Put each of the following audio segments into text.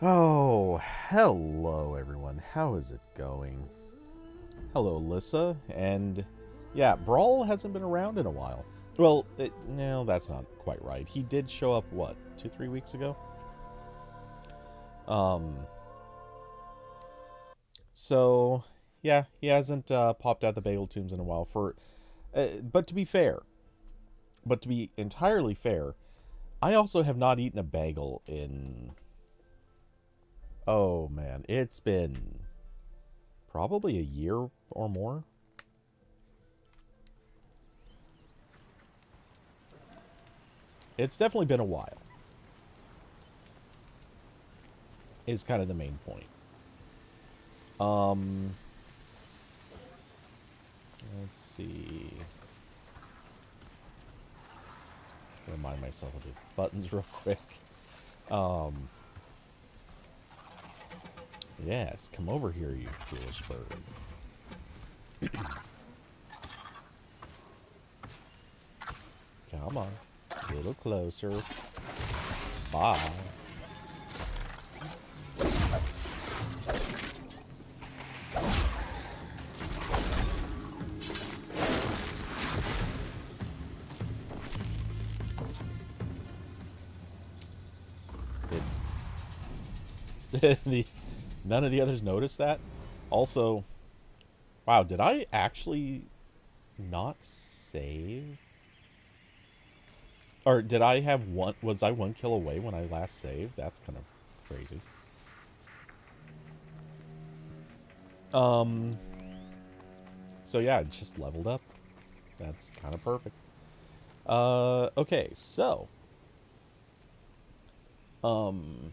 Oh, hello everyone. How is it going? Hello, Alyssa. And yeah, Brawl hasn't been around in a while. Well, no, that's not quite right. He did show up, what, 2, 3 weeks ago? Um, so yeah, he hasn't popped out the bagel tunes in a while. But to be fair, but to be entirely fair, I also have not eaten a bagel in. Oh man, it's been probably a year or more. It's definitely been a while. Is kind of the main point. Um, let's see. Remind myself of the buttons real quick. Um, yes, come over here, you foolish bird. Come on, a little closer. Bye. Did none of the others notice that? Also, wow, did I actually not save? Or did I have one? Was I 1 kill away when I last saved? That's kind of crazy. Um. So yeah, it just leveled up. That's kind of perfect. Okay, so um,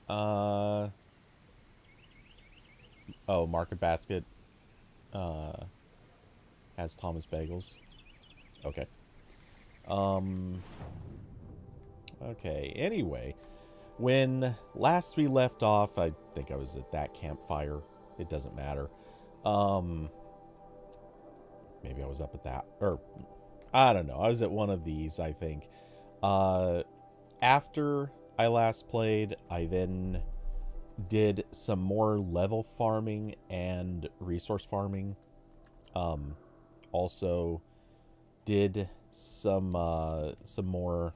uh, oh, Market Basket uh has Thomas Bagels. Okay. Um. Okay. Anyway, when last we left off, I think I was at that campfire. It doesn't matter. Um. Maybe I was up at that, or I don't know. I was at one of these, I think. Uh, after I last played, I then did some more level farming and resource farming. Um, also did some more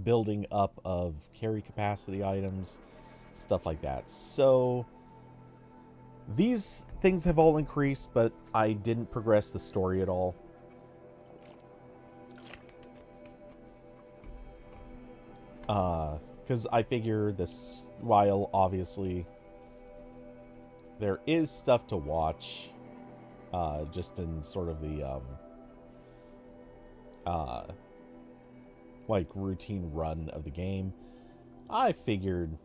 building up of carry capacity items, stuff like that. So these things have all increased, but I didn't progress the story at all. Because I figure this, while obviously there is stuff to watch, just in sort of the uh, like routine run of the game, I figured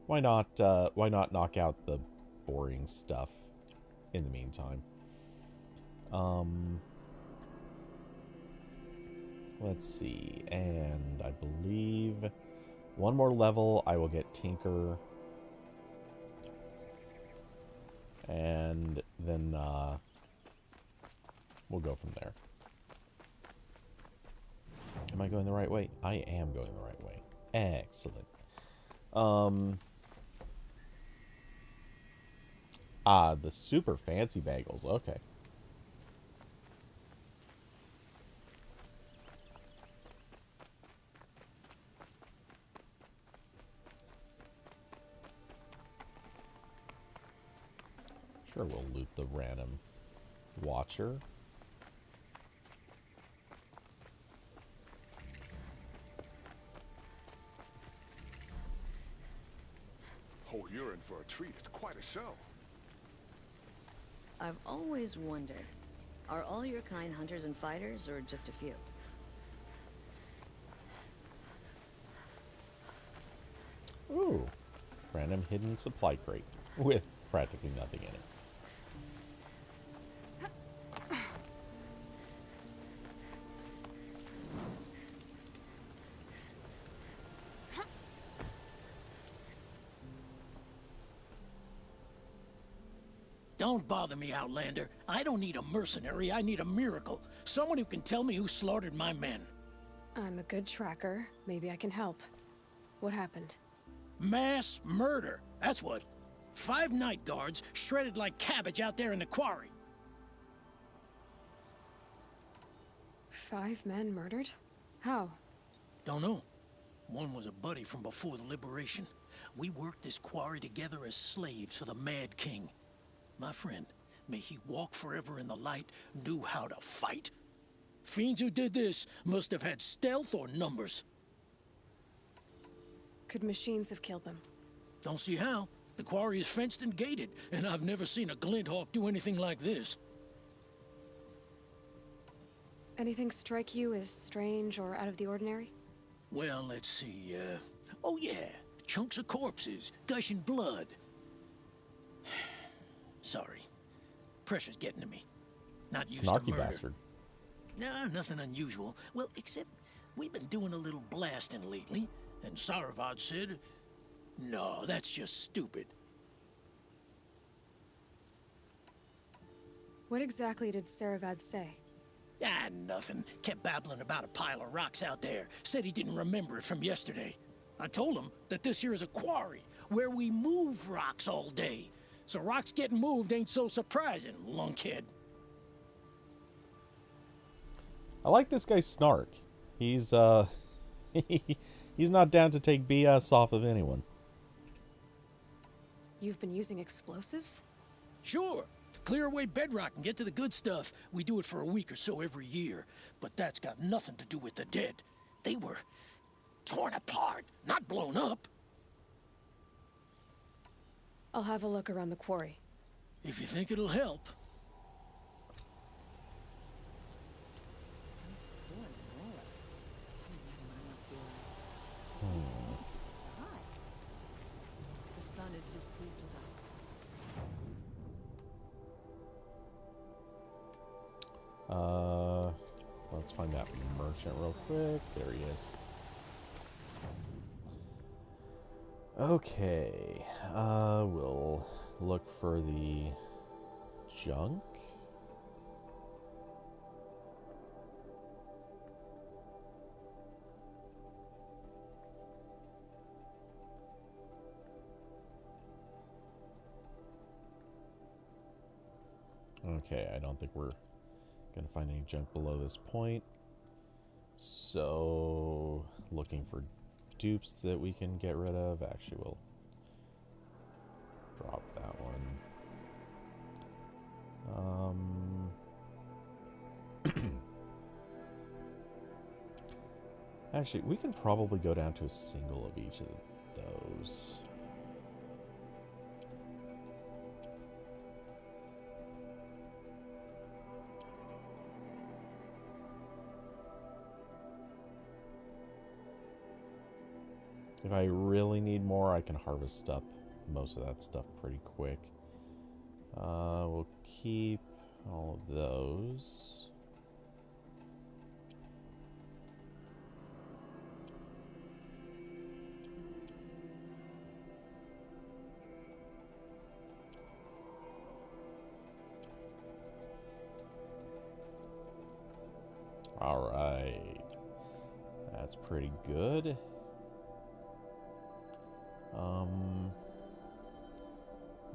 why not knock out the boring stuff in the meantime. Um, let's see, and I believe one more level I will get Tinker, and then we'll go from there. Am I going the right way? I am going the right way. Excellent. Um, the super fancy bagels. Okay. Sure, we'll loot the random watcher. Oh, you're in for a treat. It's quite a show. I've always wondered, are all your kind hunters and fighters, or just a few? Ooh. Random hidden supply crate with practically nothing in it. Don't bother me, Outlander. I don't need a mercenary, I need a miracle. Someone who can tell me who slaughtered my men. I'm a good tracker. Maybe I can help. What happened? Mass murder, that's what. 5 night guards shredded like cabbage out there in the quarry. 5 men murdered? How? Don't know. One was a buddy from before the liberation. We worked this quarry together as slaves for the Mad King. My friend, may he walk forever in the light, knew how to fight. Fiends who did this must have had stealth or numbers. Could machines have killed them? Don't see how. The quarry is fenced and gated, and I've never seen a Glinthawk do anything like this. Anything strike you as strange or out of the ordinary? Well, let's see, oh yeah, chunks of corpses, gushing blood. Sorry. Pressure's getting to me. Not used to Snarky murder. bastard. Nah, nothing unusual. Well, except we've been doing a little blasting lately, and Saravad said, no, that's just stupid. What exactly did Saravad say? Ah, nothing. Kept babbling about a pile of rocks out there. Said he didn't remember it from yesterday. I told him that this here is a quarry, where we move rocks all day. So rocks getting moved ain't so surprising, lunkhead. I like this guy's snark. He's he's not down to take BS off of anyone. You've been using explosives? Sure. To clear away bedrock and get to the good stuff, we do it for a week or so every year. But that's got nothing to do with the dead. They were torn apart, not blown up. I'll have a look around the quarry. If you think it'll help. The sun is displeased with us. Let's find that merchant real quick. There he is. Okay. We'll look for the junk. Okay, I don't think we're gonna find any junk below this point. So, looking for dupes that we can get rid of. Actually, we'll drop that one. Actually, we can probably go down to a single of each of those. If I really need more, I can harvest up most of that stuff pretty quick. We'll keep all of those. All right. That's pretty good.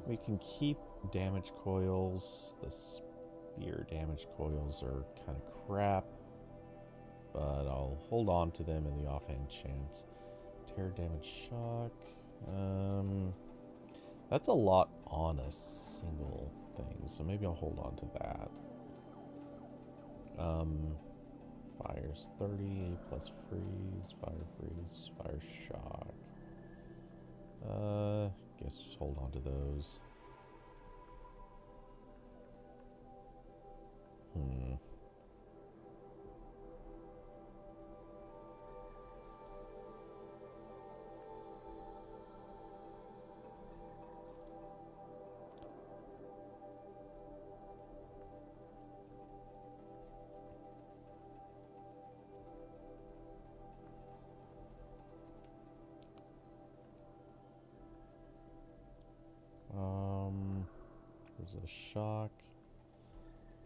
We can keep damage coils. The spear damage coils are kind of crap, but I'll hold on to them in the offhand chance. Terror damage shock. That's a lot on a single thing, so maybe I'll hold on to that. Fire's 30 plus freeze, fire shock. Guess hold on to those. There's The shock.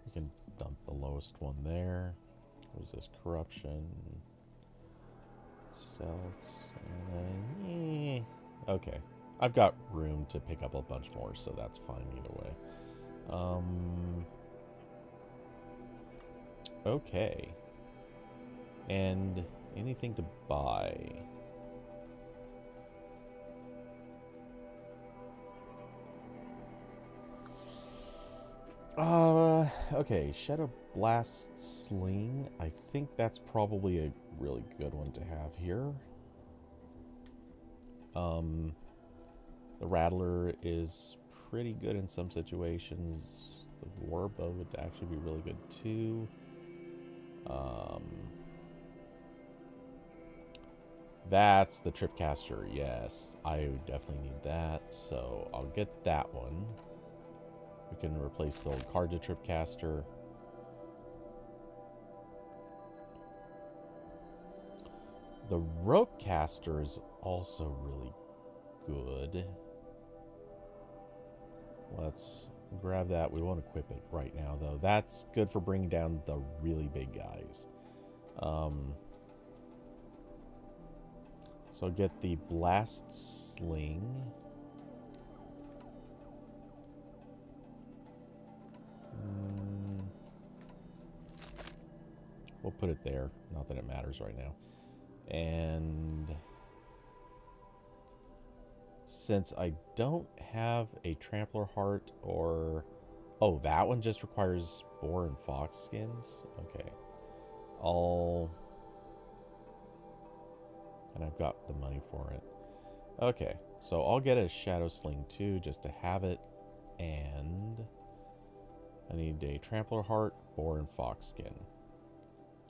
We can dump the lowest one there. Resist corruption. Stealth. Okay. I've got room to pick up a bunch more, so that's fine either way. Okay. And anything to buy? Okay, Shadow Blast Sling. I think that's probably a really good one to have here. The Rattler is pretty good in some situations. The Warbow would actually be really good too. That's the Tripcaster, yes. I would definitely need that, so I'll get that one. We can replace the old Carja Tripcaster. The Ropecaster is also really good. Let's grab that. We won't equip it right now, though. That's good for bringing down the really big guys. So get the Blast Sling. We'll put it there. Not that it matters right now. And since I don't have a Trampler Heart or... Oh, that one just requires boar and fox skins? Okay. And I've got the money for it. Okay, so I'll get a Shadow Sling too, just to have it. And I need a Trampler Heart, boar, and fox skin.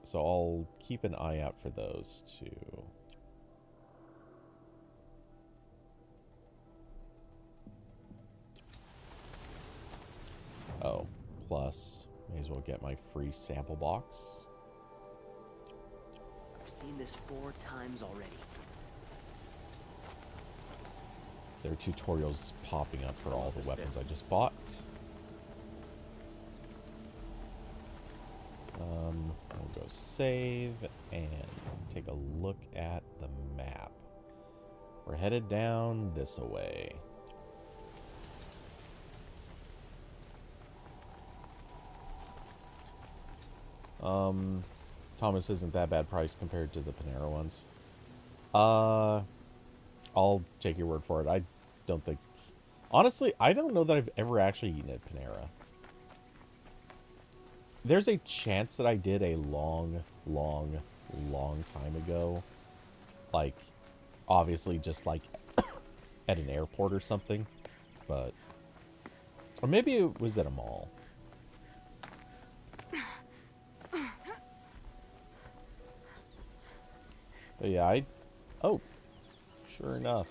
So I'll keep an eye out for those too. Oh, plus, may as well get my free sample box. I've seen this 4 times already. There are tutorials popping up for all the weapons I just bought. We'll go save and take a look at the map. We're headed down this way. Thomas isn't that bad price compared to the Panera ones. I'll take your word for it. I don't think... Honestly, I don't know that I've ever actually eaten at Panera. There's a chance that I did a long time ago. Like, obviously just like at an airport or something. But... Or maybe it was at a mall. But yeah, oh, sure enough.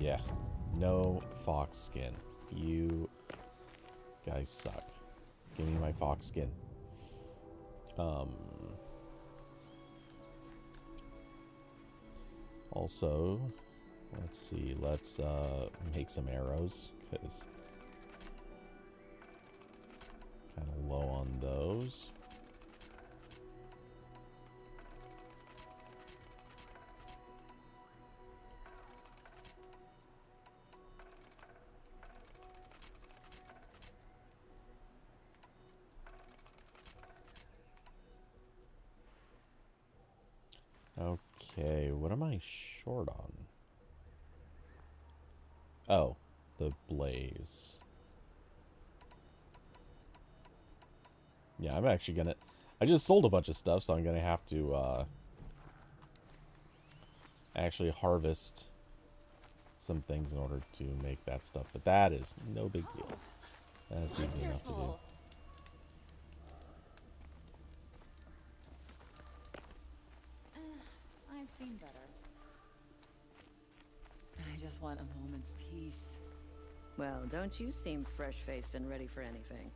Yeah, no fox skin. You guys suck. Give me my fox skin. Also, let's see. Let's make some arrows, because kind of low on those. Okay, what am I short on? Oh, the blaze. Yeah, I'm actually gonna... I just sold a bunch of stuff, so I'm gonna have to, actually harvest some things in order to make that stuff. But that is no big deal. That's easy enough to do. I've seen better. I just want a moment's peace. Well, don't you seem fresh-faced and ready for anything.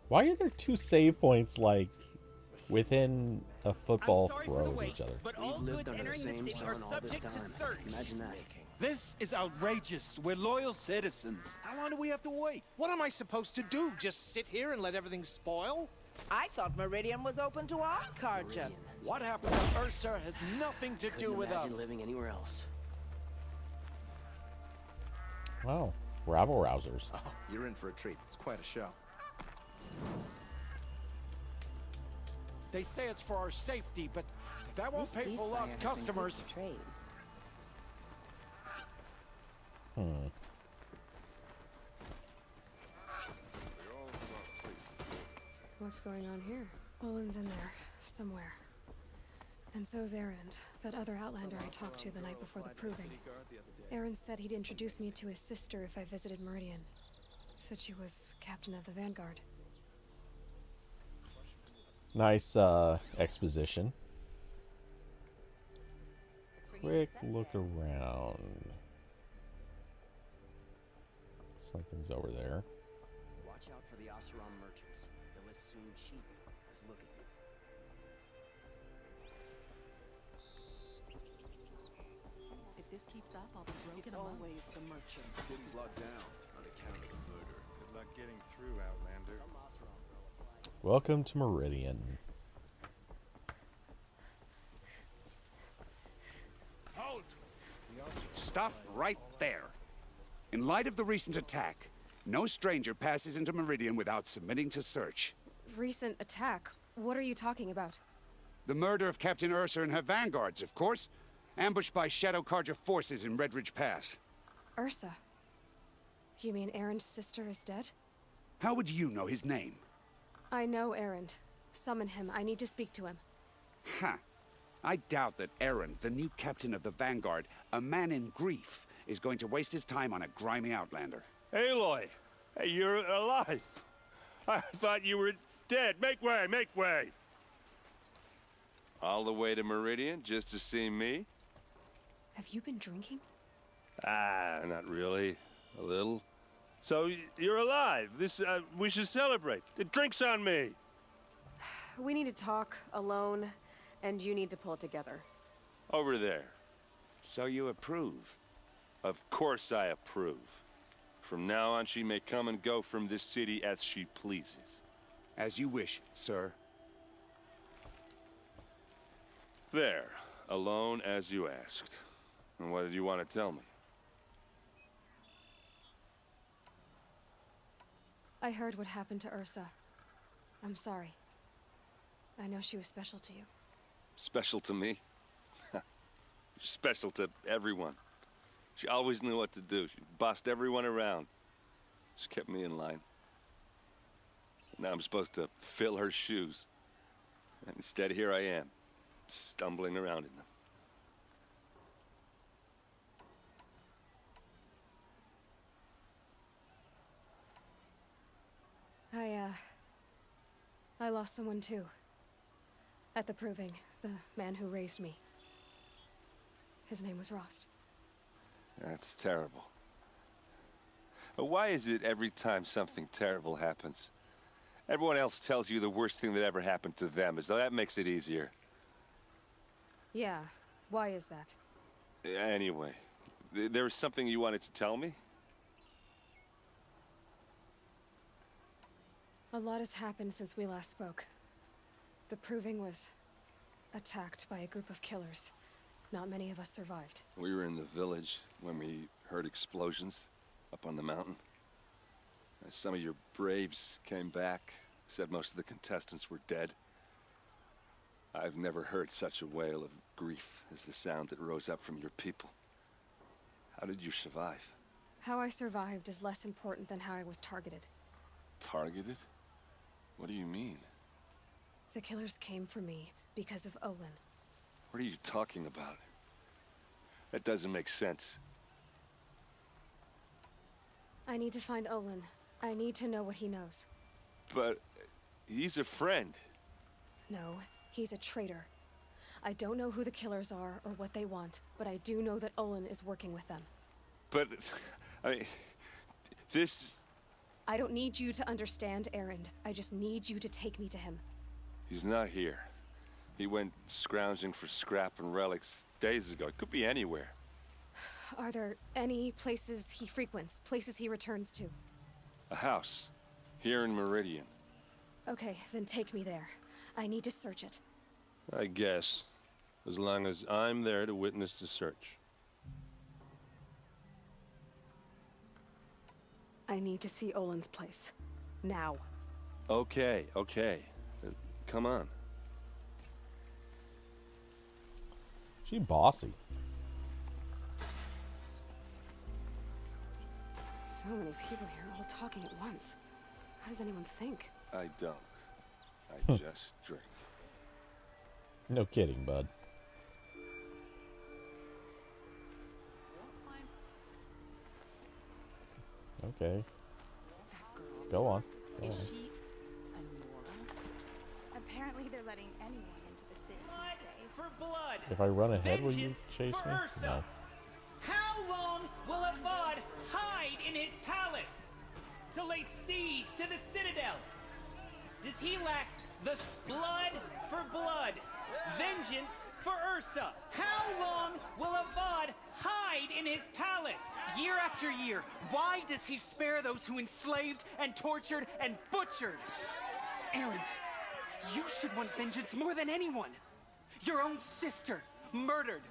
Why are there two save points like within a football I'm sorry throw for the of wait, each other? but all We've lived goods under the entering the same city are sun all this subject to time. search. Imagine that. This is outrageous. We're loyal citizens. How long do we have to wait? What am I supposed to do? Just sit here and let everything spoil? I thought Meridian was open to all Carja. What happened to Ursa has nothing to do with us. Imagine living anywhere else. Wow, rabble rousers. Oh, you're in for a treat. It's quite a show. They say it's for our safety, but that won't This pay for ceasefire lost has been good customers. for trade. What's going on here? Olin's in there, somewhere. And so's Erend, that other Outlander I talked to the night before the proving. Erend said he'd introduce me to his sister if I visited Meridian. Said she was captain of the Vanguard. Nice exposition. Quick look around. Something's over there. Watch out for the Oseram merchants. They'll as soon cheat as look at you. If this keeps up, I'll be broken. It's always the merchant. City's locked down on account of the murder. Good luck getting through, Outlander. Welcome to Meridian. Halt! Stop right there. In light of the recent attack, no stranger passes into Meridian without submitting to search. Recent attack? What are you talking about? The murder of Captain Ursa and her vanguards, of course. Ambushed by Shadow Carja forces in Redridge Pass. Ursa? You mean Erend's sister is dead? How would you know his name? I know Erend. Summon him. I need to speak to him. Ha! I doubt that Erend, the new captain of the Vanguard, a man in grief, is going to waste his time on a grimy outlander. Aloy! Hey, you're alive! I thought you were dead. Make way, make way! All the way to Meridian just to see me? Have you been drinking? Ah, not really. A little. So, you're alive. We should celebrate. The drink's on me. We need to talk, alone, and you need to pull it together. Over there. So you approve? Of course I approve. From now on, she may come and go from this city as she pleases. As you wish, sir. There. Alone as you asked. And what did you want to tell me? I heard what happened to Ursa. I'm sorry. I know she was special to you. Special to me? Special to everyone. She always knew what to do. She bossed everyone around. She kept me in line. Now I'm supposed to fill her shoes. And instead, here I am, stumbling around in them. I lost someone too. At the proving, the man who raised me. His name was Rost. That's terrible. Why is it every time something terrible happens, everyone else tells you the worst thing that ever happened to them, as though that makes it easier? Yeah, why is that? Anyway, there was something you wanted to tell me? A lot has happened since we last spoke. The proving was attacked by a group of killers. Not many of us survived. We were in the village when we heard explosions up on the mountain. Some of your braves came back, said most of the contestants were dead. I've never heard such a wail of grief as the sound that rose up from your people. How did you survive? How I survived is less important than how I was targeted. Targeted? What do you mean? The killers came for me because of Olin. What are you talking about? That doesn't make sense. I need to find Olin. I need to know what he knows. But he's a friend. No, he's a traitor. I don't know who the killers are or what they want, but I do know that Olin is working with them. But, I mean, this I don't need you to understand Erend. I just need you to take me to him. He's not here. He went scrounging for scrap and relics days ago. It could be anywhere. Are there any places he frequents, places he returns to? A house. Here in Meridian. Okay, then take me there. I need to search it. I guess. As long as I'm there to witness the search. I need to see Olin's place. Now. Okay, okay. Come on. She bossy. So many people here, all talking at once. How does anyone think? I don't. I just drink. No kidding, bud. Okay. Go on. Go Is on. she a Nora? Apparently they're letting anyone into the city these days. For blood. If I run ahead, will you Vengeance chase for me? Ursa. No. How long will Avad hide in his palace to lay siege to the citadel? Does he lack the blood for blood, vengeance for Ursa? How long will Avad hide in his palace? Year after year, why does he spare those who enslaved and tortured and butchered? Erend, you should want vengeance more than anyone. Your own sister, murdered,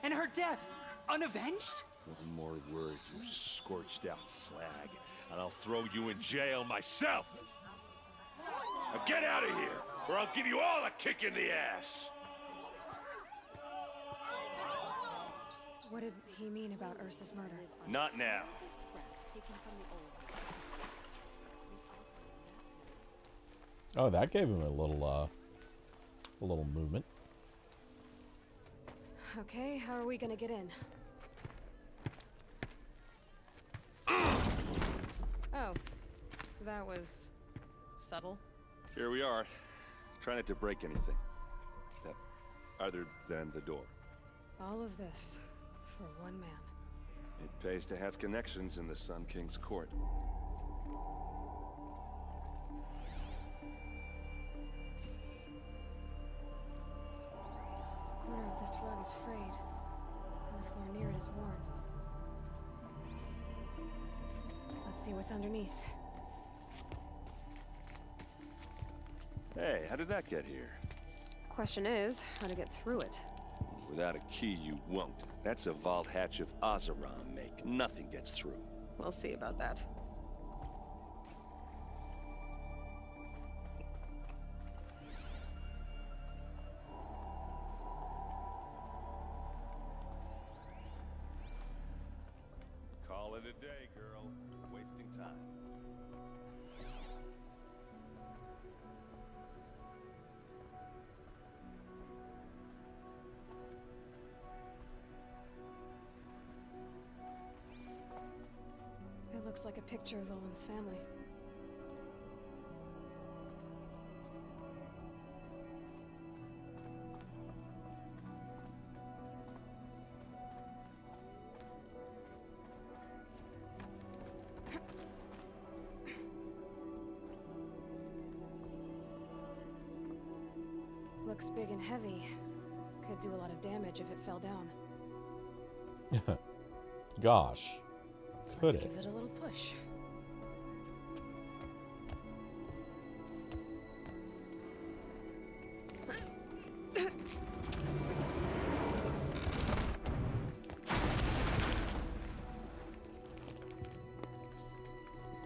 and her death, unavenged? One more word, you scorched out slag, and I'll throw you in jail myself! Now get out of here, or I'll give you all a kick in the ass! What did he mean about Ursa's murder? Not now. Oh, that gave him a little movement. Okay, how are we gonna get in? Oh, that was subtle. Here we are. Try not to break anything. Other than the door. All of this for one man. It pays to have connections in the Sun King's court. The corner of this rug is frayed, and the floor near it is worn. Let's see what's underneath. Hey, how did that get here? Question is, how to get through it. Without a key, you won't. That's a vault hatch of Oseram make. Nothing gets through. We'll see about that. Call it a day, girl. Wasting time. It looks like a picture of Olin's family. Looks big and heavy. Could do a lot of damage if it fell down. Gosh. Could Let's it? give it a little push.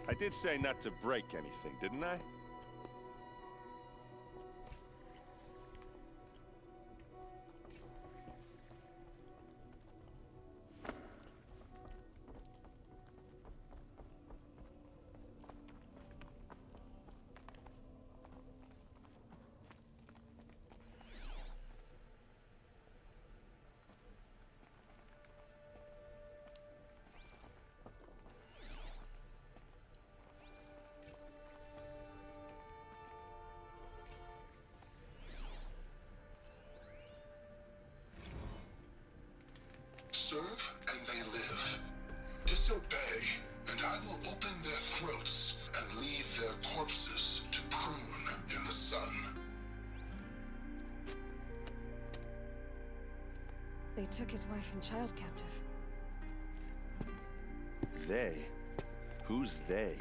I did say not to break anything, didn't I? Serve and they live. Disobey, and I will open their throats and leave their corpses to prune in the sun. They took his wife and child captive. They? Who's they?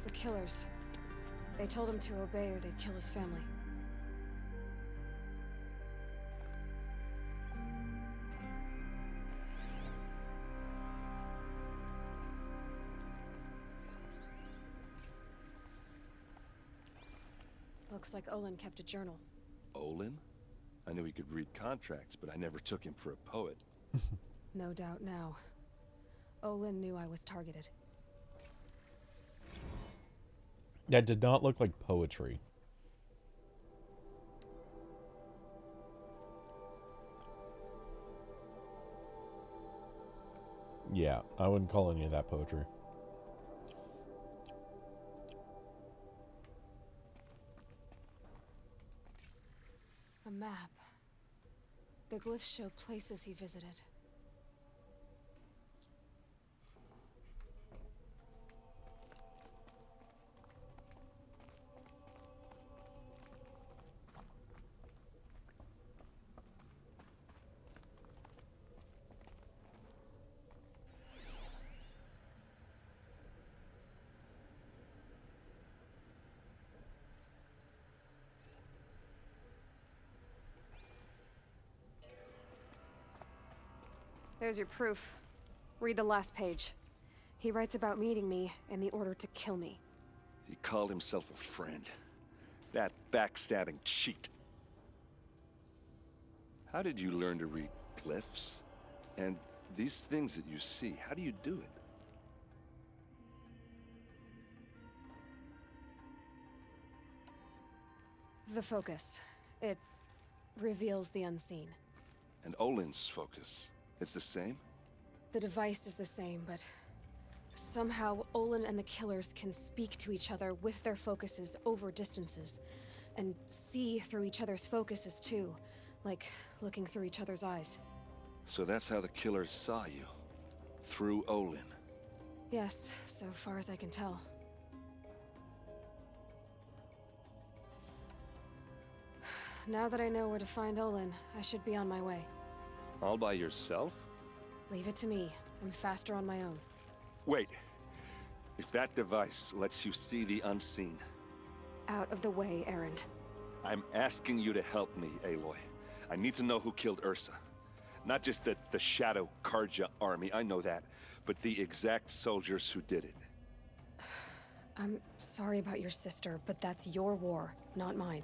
The killers. They told him to obey or they'd kill his family. Looks like Olin kept a journal. Olin? I knew he could read contracts, but I never took him for a poet. No doubt now. Olin knew I was targeted. That did not look like poetry. Yeah, I wouldn't call any of that poetry. A map. The glyphs show places he visited. There's your proof. Read the last page. He writes about meeting me and the order to kill me. He called himself a friend. That backstabbing cheat. How did you learn to read glyphs? And these things that you see, how do you do it? The focus. It reveals the unseen. And Olin's focus, it's the same? The device is the same, but somehow Olin and the killers can speak to each other with their focuses over distances, and see through each other's focuses too, like looking through each other's eyes. So that's how the killers saw you? Through Olin? Yes, so far as I can tell. Now that I know where to find Olin, I should be on my way. All by yourself? Leave it to me. I'm faster on my own. Wait. If that device lets you see the unseen... Out of the way, Erend. I'm asking you to help me, Aloy. I need to know who killed Ursa. Not just the Shadow Karja army, I know that, but the exact soldiers who did it. I'm sorry about your sister, but that's your war, not mine.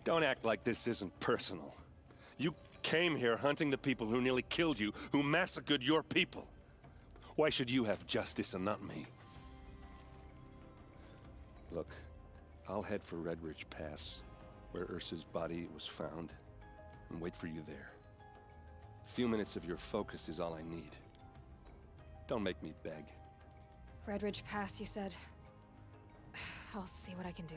Don't act like this isn't personal. You came here hunting the people who nearly killed you, who massacred your people. Why should you have justice and not me? Look, I'll head for Red Ridge Pass, where Ursa's body was found, and wait for you there. A few minutes of your focus is all I need. Don't make me beg. Red Ridge Pass, you said? I'll see what I can do.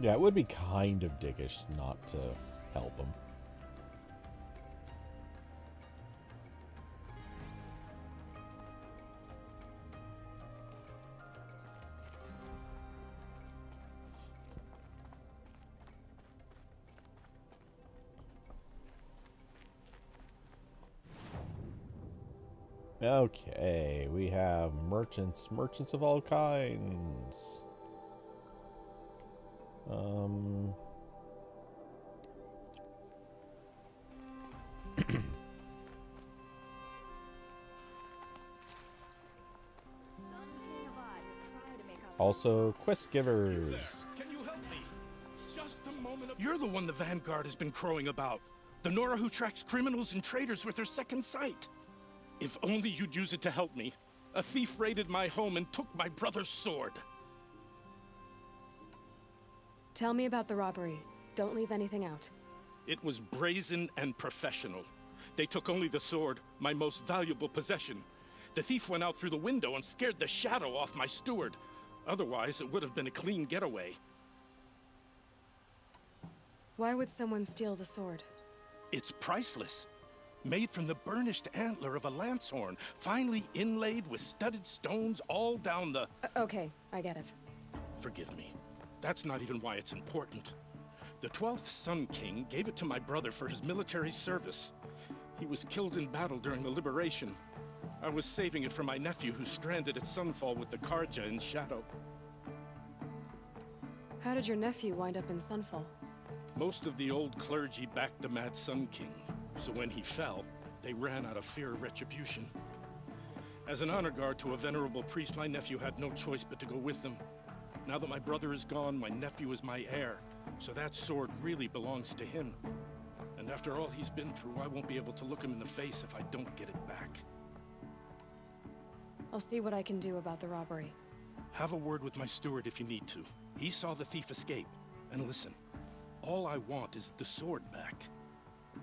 Yeah, it would be kind of dickish not to help him. Okay, we have merchants of all kinds. Also, quest givers. Can you help me? Just a moment. You're the one the Vanguard has been crowing about. The Nora who tracks criminals and traitors with her second sight. If only you'd use it to help me. A thief raided my home and took my brother's sword. Tell me about the robbery. Don't leave anything out. It was brazen and professional. They took only the sword, my most valuable possession. The thief went out through the window and scared the shadow off my steward. Otherwise, it would have been a clean getaway. Why would someone steal the sword? It's priceless. Made from the burnished antler of a lancehorn, finely inlaid with studded stones all down the... Okay, I get it. Forgive me. That's not even why it's important. The 12th Sun King gave it to my brother for his military service. He was killed in battle during the liberation. I was saving it for my nephew who's stranded at Sunfall with the Karja in Shadow. How did your nephew wind up in Sunfall? Most of the old clergy backed the Mad Sun King, so when he fell, they ran out of fear of retribution. As an honor guard to a venerable priest, my nephew had no choice but to go with them. Now that my brother is gone, my nephew is my heir, so that sword really belongs to him. And after all he's been through, I won't be able to look him in the face if I don't get it back. I'll see what I can do about the robbery. Have a word with my steward if you need to. He saw the thief escape. And listen, all I want is the sword back.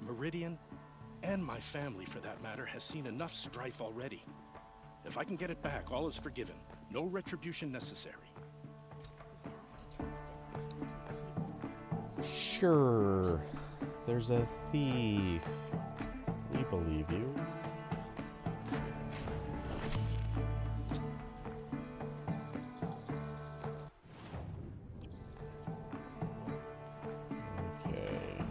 Meridian, and my family for that matter, has seen enough strife already. If I can get it back, all is forgiven. No retribution necessary. Sure. There's a thief. We believe you. Okay.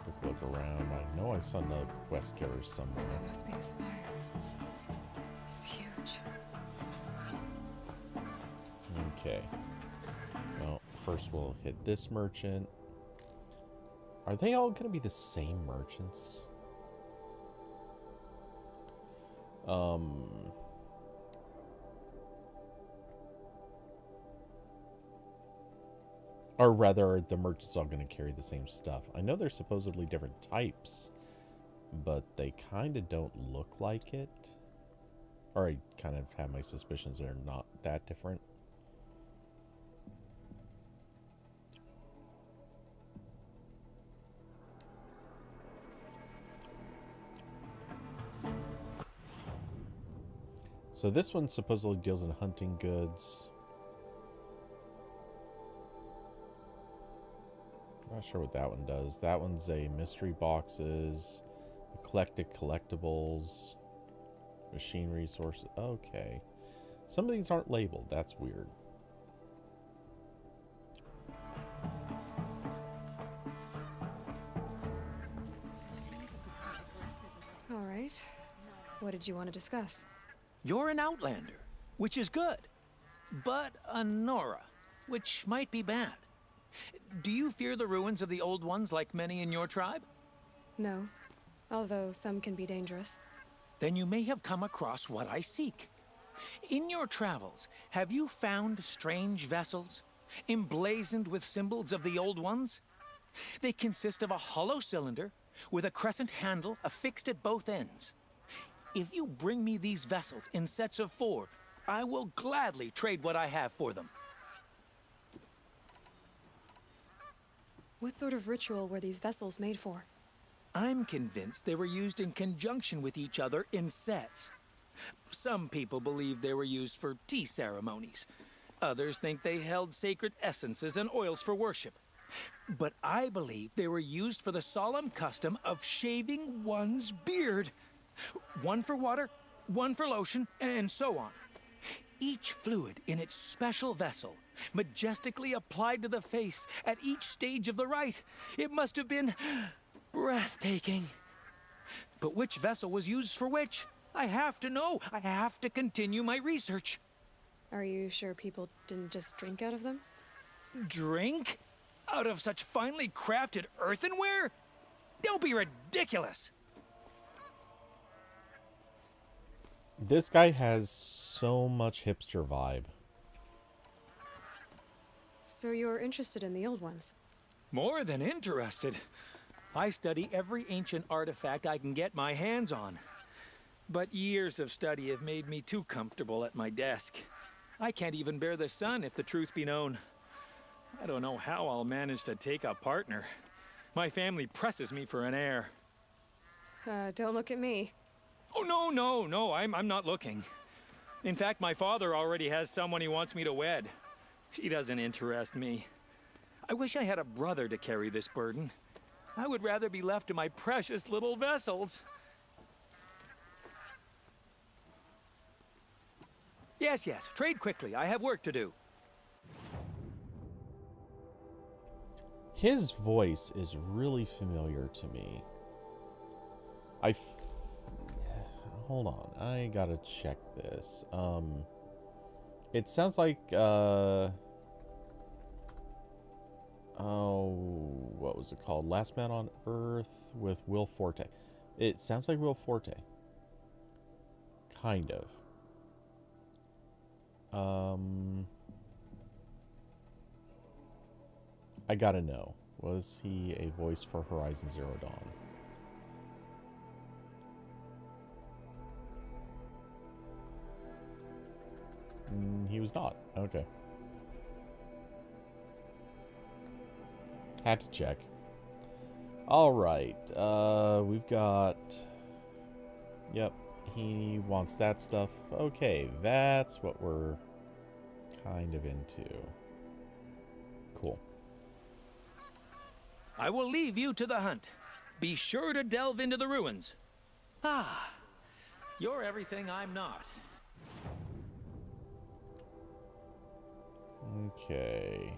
Quick look around. I know I saw another quest carrier somewhere. That must be the spire. It's huge. Okay. Well, first we'll hit this merchant. Are they all going to be the same merchants? Or rather, are the merchants all going to carry the same stuff? I know they're supposedly different types, but they kind of don't look like it. Or I kind of have my suspicions they're not that different. So this one supposedly deals in hunting goods. I'm not sure what that one does. That one's a mystery boxes, eclectic collectibles, machine resources. Okay. Some of these aren't labeled. That's weird. All right. What did you want to discuss? You're an outlander, which is good. But a Nora, which might be bad. Do you fear the ruins of the old ones like many in your tribe? No. Although some can be dangerous. Then you may have come across what I seek. In your travels, have you found strange vessels, emblazoned with symbols of the old ones? They consist of a hollow cylinder with a crescent handle affixed at both ends. If you bring me these vessels in sets of 4, I will gladly trade what I have for them. What sort of ritual were these vessels made for? I'm convinced they were used in conjunction with each other in sets. Some people believe they were used for tea ceremonies. Others think they held sacred essences and oils for worship. But I believe they were used for the solemn custom of shaving one's beard. One for water, one for lotion, and so on. Each fluid in its special vessel, majestically applied to the face at each stage of the rite. It must have been breathtaking. But which vessel was used for which? I have to know. I have to continue my research. Are you sure people didn't just drink out of them? Drink? Out of such finely crafted earthenware? Don't be ridiculous. This guy has so much hipster vibe. So you're interested in the old ones? More than interested. I study every ancient artifact I can get my hands on. But years of study have made me too comfortable at my desk. I can't even bear the sun, if the truth be known. I don't know how I'll manage to take a partner. My family presses me for an heir. Don't look at me. Oh, no, I'm not looking. In fact, my father already has someone he wants me to wed. She doesn't interest me. I wish I had a brother to carry this burden. I would rather be left to my precious little vessels. Yes, yes, trade quickly. I have work to do. His voice is really familiar to me. Hold on, I gotta check this. It sounds like, oh, what was it called? Last Man on Earth with Will Forte. It sounds like Will Forte. Kind of. I gotta know. Was he a voice for Horizon Zero Dawn? He was not. Okay. Had to check. Alright. We've got... Yep. He wants that stuff. Okay, that's what we're kind of into. Cool. I will leave you to the hunt. Be sure to delve into the ruins. Ah, you're everything I'm not. Okay.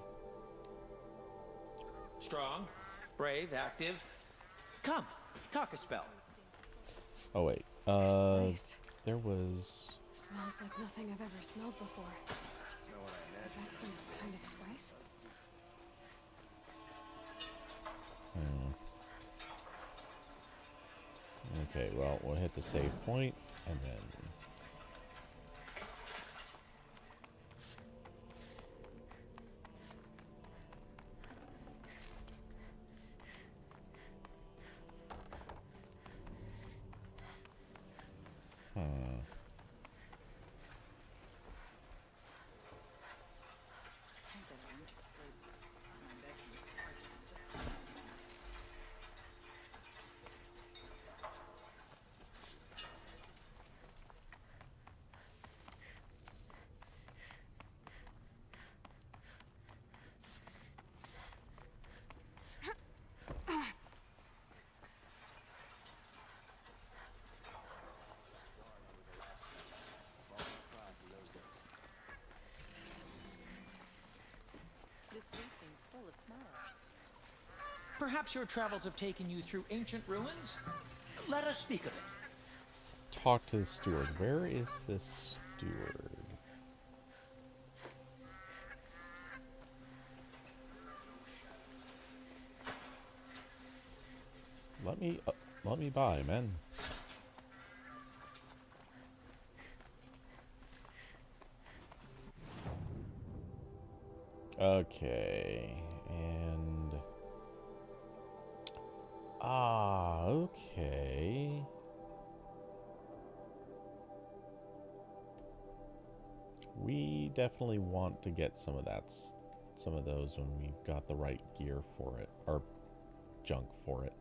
Strong, brave, active. Come, talk a spell. Oh wait. This place there was... smells like nothing I've ever smelled before. Is that some kind of spice? Okay, well, we'll hit the save point, and then... Perhaps your travels have taken you through ancient ruins? Let us speak of it. Talk to the steward. Where is this steward? Let me by, man. Okay, and okay. We definitely want to get some of those when we've got the right gear for it, or junk for it.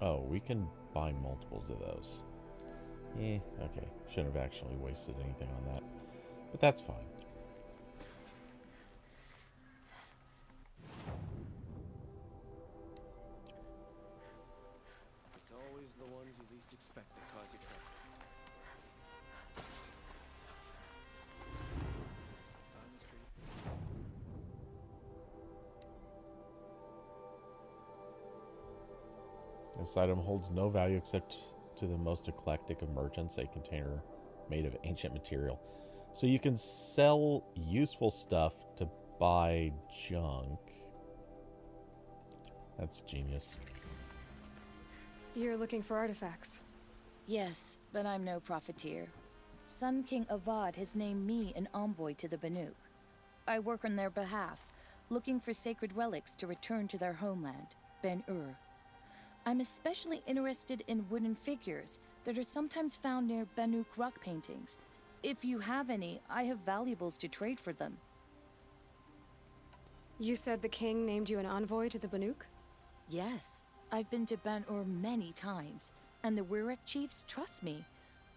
Oh, we can buy multiples of those. Okay. Shouldn't have actually wasted anything on that. But that's fine. It's always the ones you least expect that cause you trouble. This item holds no value except to the most eclectic of merchants, a container made of ancient material. So you can sell useful stuff to buy junk. That's genius. You're looking for artifacts? Yes, but I'm no profiteer. Sun King Avad has named me an envoy to the Banuk. I work on their behalf, looking for sacred relics to return to their homeland, Ben-Ur. I'm especially interested in wooden figures that are sometimes found near Banuk rock paintings. If you have any, I have valuables to trade for them. You said the king named you an envoy to the Banuk? Yes, I've been to Ban-Ur many times, and the Wirek chiefs trust me.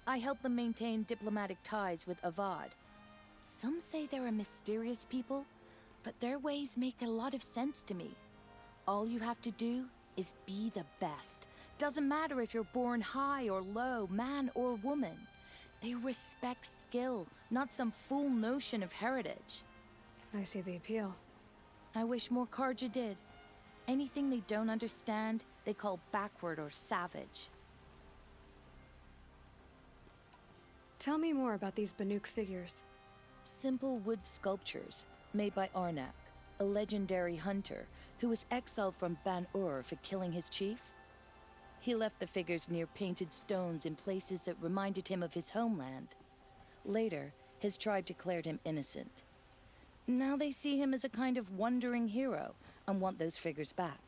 I help them maintain diplomatic ties with Avad. Some say they're a mysterious people, but their ways make a lot of sense to me. All you have to do is be the best. Doesn't matter if you're born high or low, man or woman. They respect skill, not some fool notion of heritage. I see the appeal. I wish more Karja did. Anything they don't understand, they call backward or savage. Tell me more about these Banuk figures. Simple wood sculptures made by Arnak, a legendary hunter who was exiled from Ban-Ur for killing his chief. He left the figures near painted stones in places that reminded him of his homeland. Later, his tribe declared him innocent. Now they see him as a kind of wandering hero and want those figures back.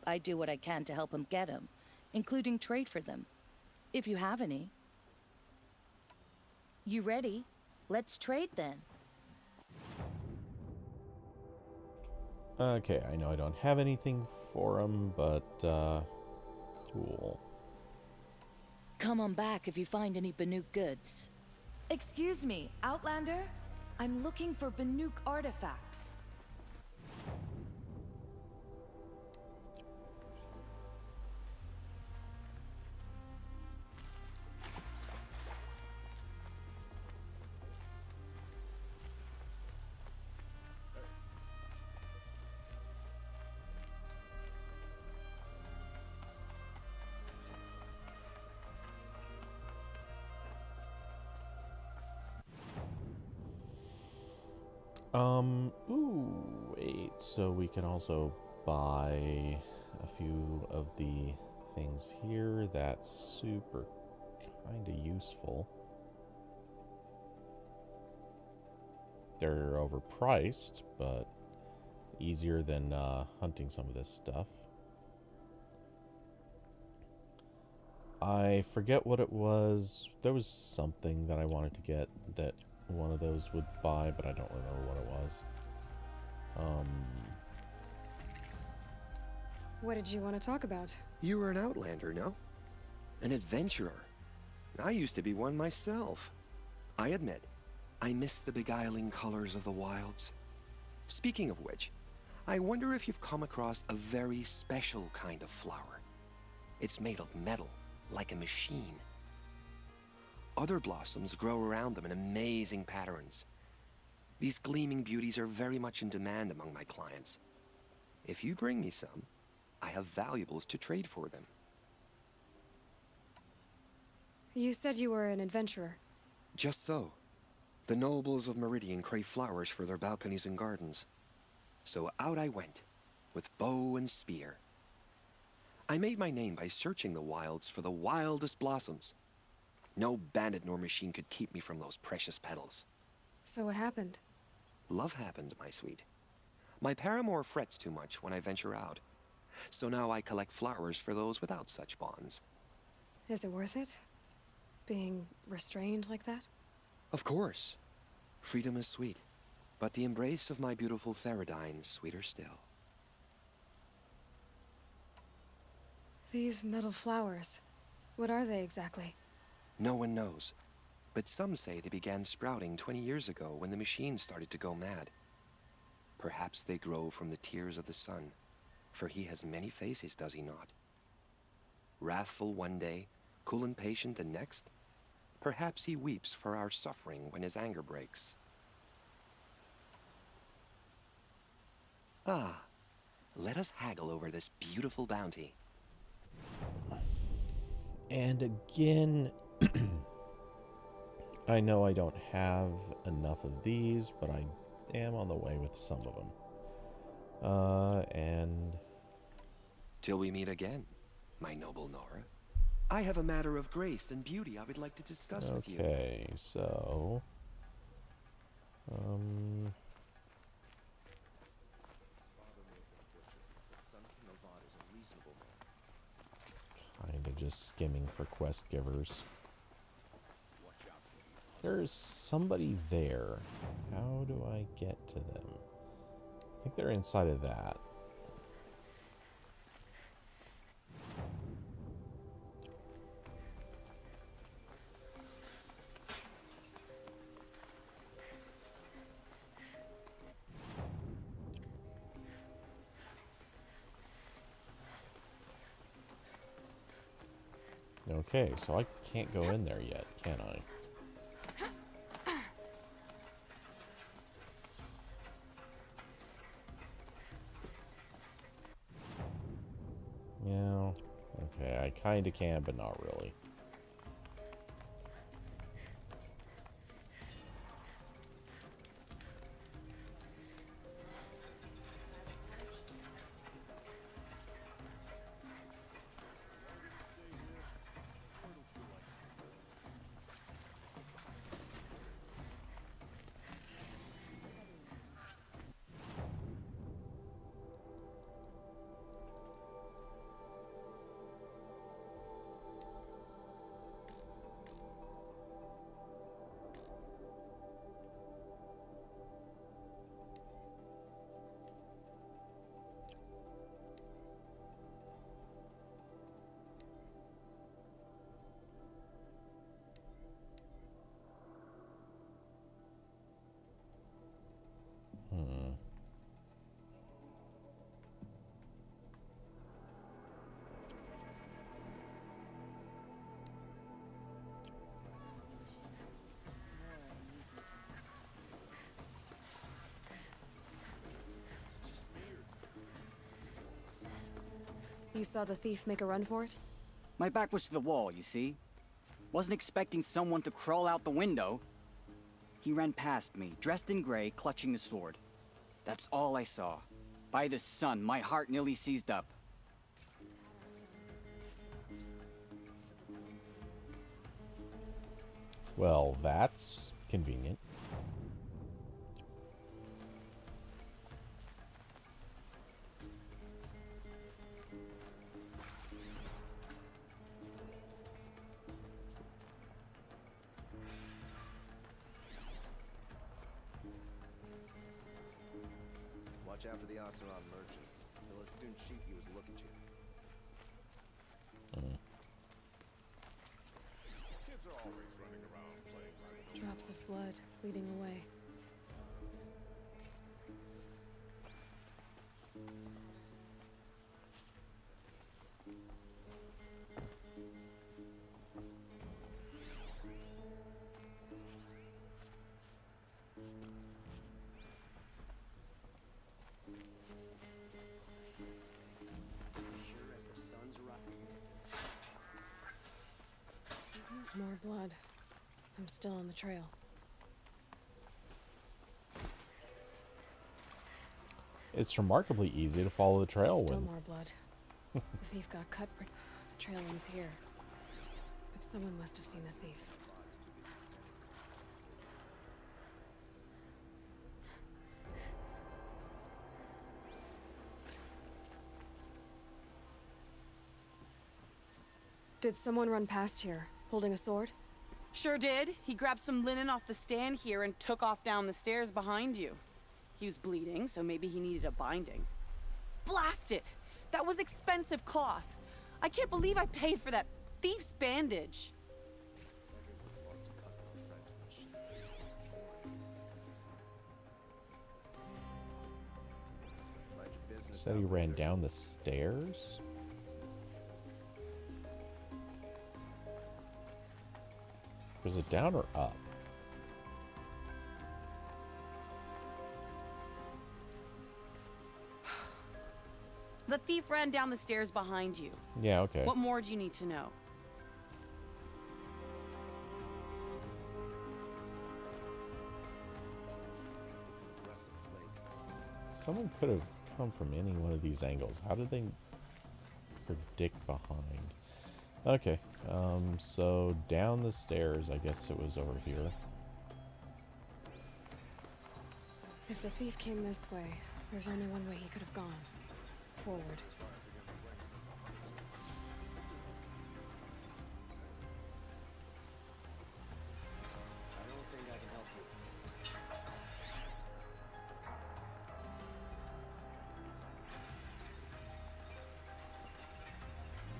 I do what I can to help him get them, including trade for them, if you have any. You ready? Let's trade then. Okay, I know I don't have anything for him, but, cool. Come on back if you find any Banuk goods. Excuse me, Outlander? I'm looking for Banuk artifacts. Wait, so we can also buy a few of the things here. That's super kind of useful. They're overpriced, but easier than hunting some of this stuff. I forget what it was. There was something that I wanted to get that one of those would buy, but I don't remember what it was. What did you want to talk about? You were an outlander, no? An adventurer. I used to be one myself. I admit, I miss the beguiling colors of the wilds. Speaking of which, I wonder if you've come across a very special kind of flower. It's made of metal, like a machine. Other blossoms grow around them in amazing patterns. These gleaming beauties are very much in demand among my clients. If you bring me some, I have valuables to trade for them. You said you were an adventurer. Just so. The nobles of Meridian crave flowers for their balconies and gardens. So out I went, with bow and spear. I made my name by searching the wilds for the wildest blossoms. No bandit nor machine could keep me from those precious petals. So what happened? Love happened, my sweet. My paramour frets too much when I venture out. So now I collect flowers for those without such bonds. Is it worth it? Being restrained like that? Of course. Freedom is sweet. But the embrace of my beautiful Theradine is sweeter still. These metal flowers, what are they exactly? No one knows. But some say they began sprouting 20 years ago when the machine started to go mad. Perhaps they grow from the tears of the sun, for he has many faces, does he not? Wrathful one day, cool and patient the next. Perhaps he weeps for our suffering when his anger breaks. Ah, let us haggle over this beautiful bounty. And again, I know I don't have enough of these, but I am on the way with some of them. And... Till we meet again, my noble Nora. I have a matter of grace and beauty I would like to discuss with you. Okay, so... kind of just skimming for quest givers. There's somebody there. How do I get to them? I think they're inside of that. Okay, so I can't go in there yet, can I? Yeah, okay, I kinda can, but not really. You saw the thief make a run for it? My back was to the wall, you see? Wasn't expecting someone to crawl out the window. He ran past me, dressed in gray, clutching the sword. That's all I saw. By the sun, my heart nearly seized up. Well, that's convenient. Watch out for the Oseram merchants. They'll as soon cheat you as look at you. Kids are always running around playing like Drops of blood leading away. Sure as the sun's rising. More blood. I'm still on the trail. It's remarkably easy to follow the trail Still when... more blood. The thief got cut. The trail ends here. But someone must have seen the thief. Did someone run past here, holding a sword? Sure did. He grabbed some linen off the stand here and took off down the stairs behind you. He was bleeding, so maybe he needed a binding. Blast it! That was expensive cloth. I can't believe I paid for that thief's bandage. Said he ran down the stairs? Was it down or up? The thief ran down the stairs behind you. Yeah, okay. What more do you need to know? Someone could have come from any one of these angles. How did they predict behind? Okay, so down the stairs, I guess it was over here. If the thief came this way, there's only one way he could have gone. Forward. I don't think I can help you.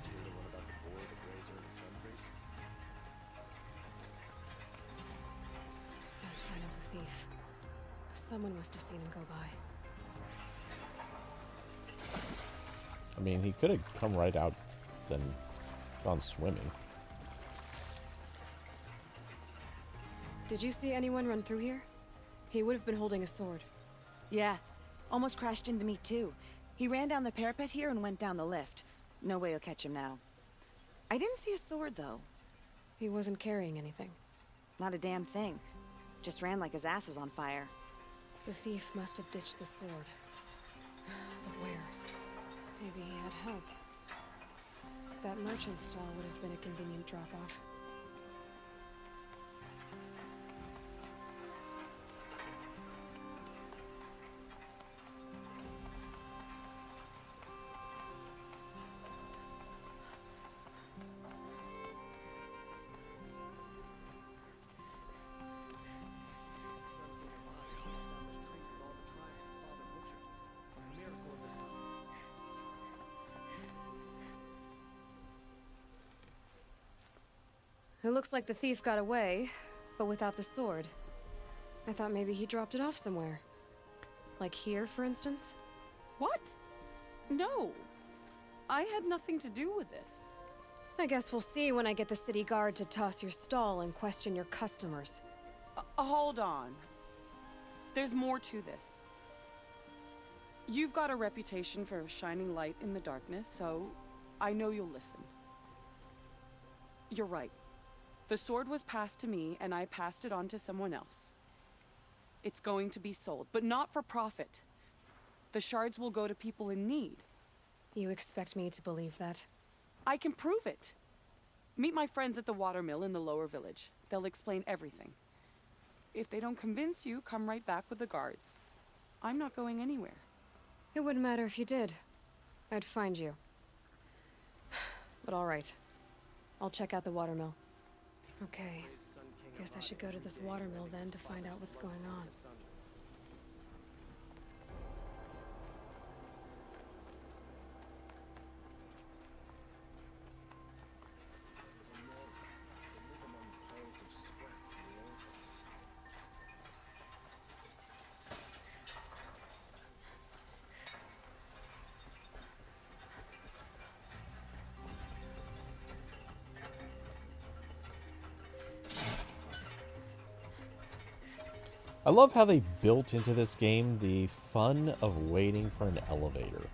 Did you hear the one about the boy, the brazier, and the sun priest? No sign of the thief. Someone must have seen him go by. I mean, he could have come right out, then gone swimming. Did you see anyone run through here? He would have been holding a sword. Yeah. Almost crashed into me, too. He ran down the parapet here and went down the lift. No way you'll catch him now. I didn't see a sword, though. He wasn't carrying anything. Not a damn thing. Just ran like his ass was on fire. The thief must have ditched the sword. But where? Maybe he had help. That merchant stall would have been a convenient drop-off. It looks like the thief got away, but without the sword. I thought maybe he dropped it off somewhere. Like here, for instance? What? No. I had nothing to do with this. I guess we'll see when I get the city guard to toss your stall and question your customers. Hold on. There's more to this. You've got a reputation for shining light in the darkness, so I know you'll listen. You're right. The sword was passed to me, and I passed it on to someone else. It's going to be sold, but not for profit. The shards will go to people in need. You expect me to believe that? I can prove it. Meet my friends at the watermill in the lower village. They'll explain everything. If they don't convince you, come right back with the guards. I'm not going anywhere. It wouldn't matter if you did. I'd find you. But all right. I'll check out the watermill. Okay. Guess I should go to this watermill then to find out what's going on. I love how they built into this game the fun of waiting for an elevator.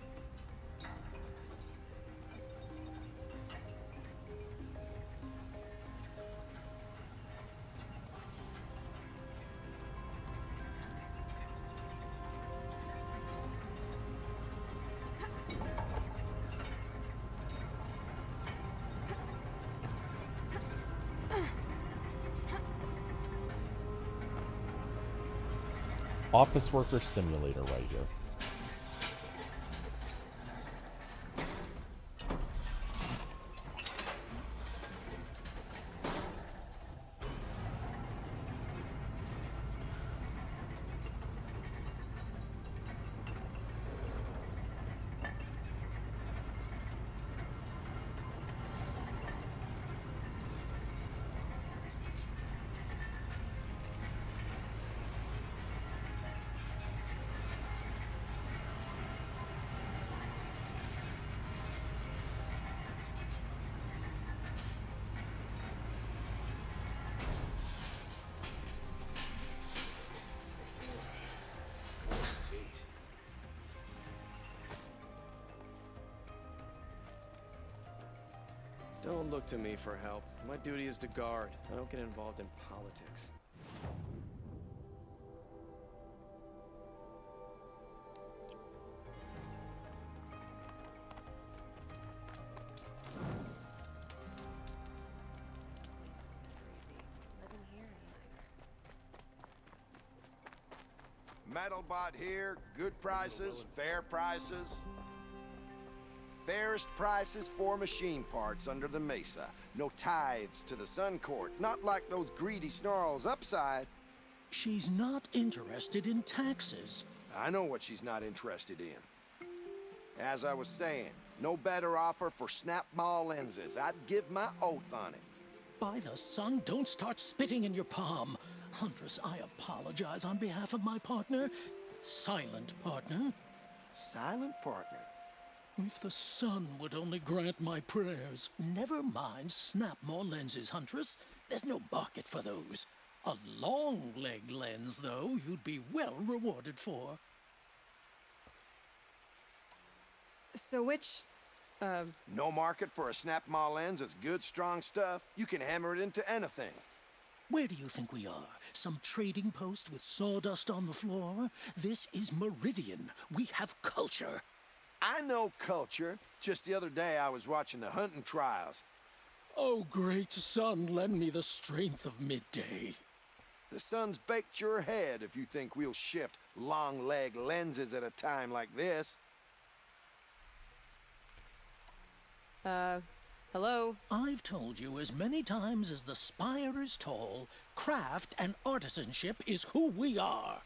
Office worker simulator right here. Don't look to me for help. My duty is to guard. I don't get involved in politics. Metalbot here, good prices, fair prices. Fairest prices for machine parts under the mesa. No tithes to the Sun Court, not like those greedy snarls upside. She's not interested in taxes. I know what she's not interested in. As I was saying, no better offer for snap mall lenses. I'd give my oath on it. By the sun, don't start spitting in your palm. Huntress, I apologize on behalf of my partner. Silent partner. Silent partner? If the sun would only grant my prayers. Never mind snap more lenses, Huntress. There's no market for those. A long leg lens, though, you'd be well rewarded for. So which, No market for a snap-maw lens is good, strong stuff. You can hammer it into anything. Where do you think we are? Some trading post with sawdust on the floor? This is Meridian. We have culture. I know culture. Just the other day I was watching the hunting trials. Oh, great sun, lend me the strength of midday. The sun's baked your head if you think we'll shift long leg lenses at a time like this. Hello? I've told you as many times as the spire is tall, craft and artisanship is who we are.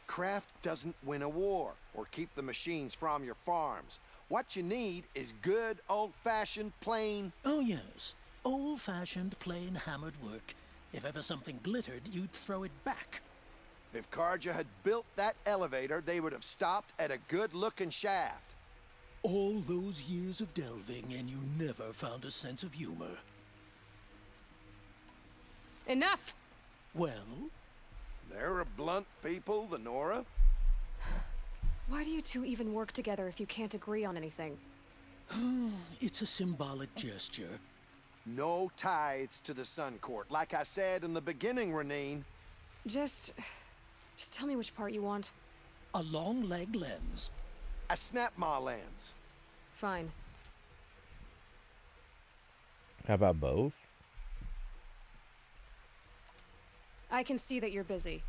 Craft doesn't win a war or keep the machines from your farms. What you need is good, old-fashioned, plain... Oh, yes. Old-fashioned, plain hammered work. If ever something glittered, you'd throw it back. If Karja had built that elevator, they would have stopped at a good-looking shaft. All those years of delving, and you never found a sense of humor. Enough! Well? They're a blunt people, the Nora. Why do you two even work together if you can't agree on anything? It's a symbolic gesture. No tithes to the Sun Court. Like I said in the beginning, Renine. Just tell me which part you want. A long leg lens. A snap-maw lens. Fine. How about both? I can see that you're busy.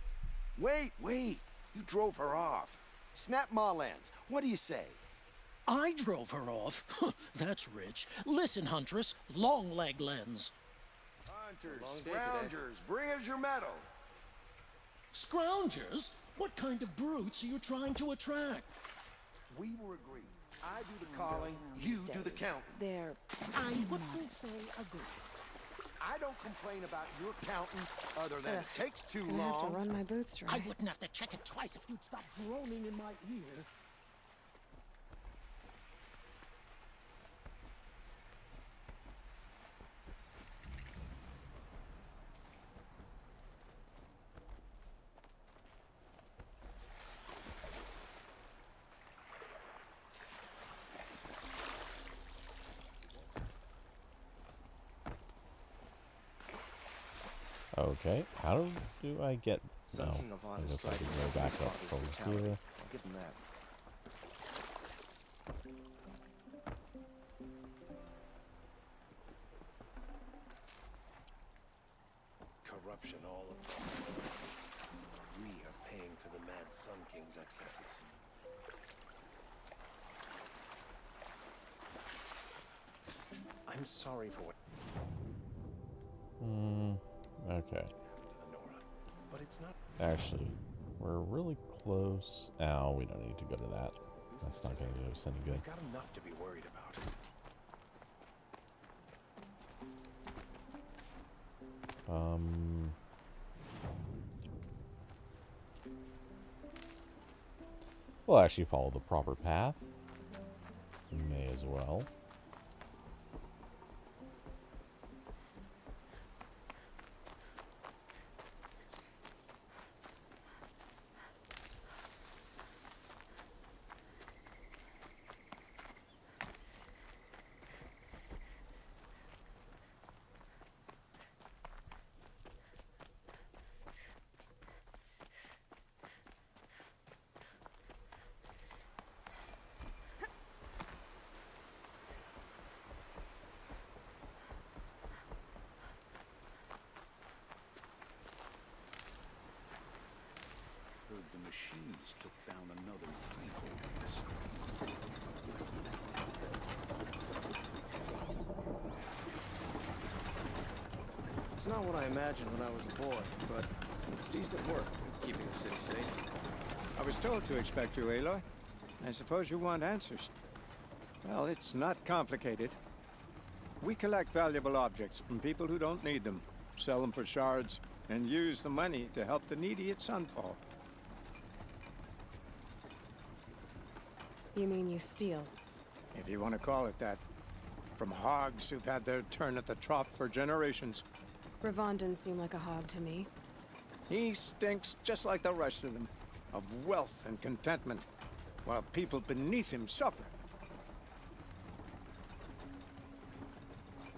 Wait. You drove her off. Snap-maw lens. What do you say? I drove her off? That's rich. Listen, Huntress. Long leg lens. Hunters, scroungers, bring us your medal. Scroungers? What kind of brutes are you trying to attract? We were agreed. I do the calling, you do the counting. There. I wouldn't say agree. I don't complain about your counting, other than it takes too I have to long. run my boots dry. I wouldn't have to check it twice if you'd stop droning in my ear. Okay, how do I get... No, I guess I can go back up over here. I'll give him that. Corruption all around. We are paying for the Mad Sun King's excesses. I'm sorry for what... Okay. But it's not... Actually, we're really close. Oh, we don't need to go to that. That's not going to do us any good. We've got enough to be worried about. We'll actually follow the proper path. We may as well. Heard the machines took down another freehold. It's not what I imagined when I was a boy, but it's decent work, keeping the city safe. I was told to expect you, Aloy. I suppose you want answers. Well, it's not complicated. We collect valuable objects from people who don't need them, sell them for shards, and use the money to help the needy at Sunfall. You mean you steal? If you want to call it that. From hogs who've had their turn at the trough for generations. Ravon didn't seem like a hog to me. He stinks just like the rest of them, of wealth and contentment, while people beneath him suffer.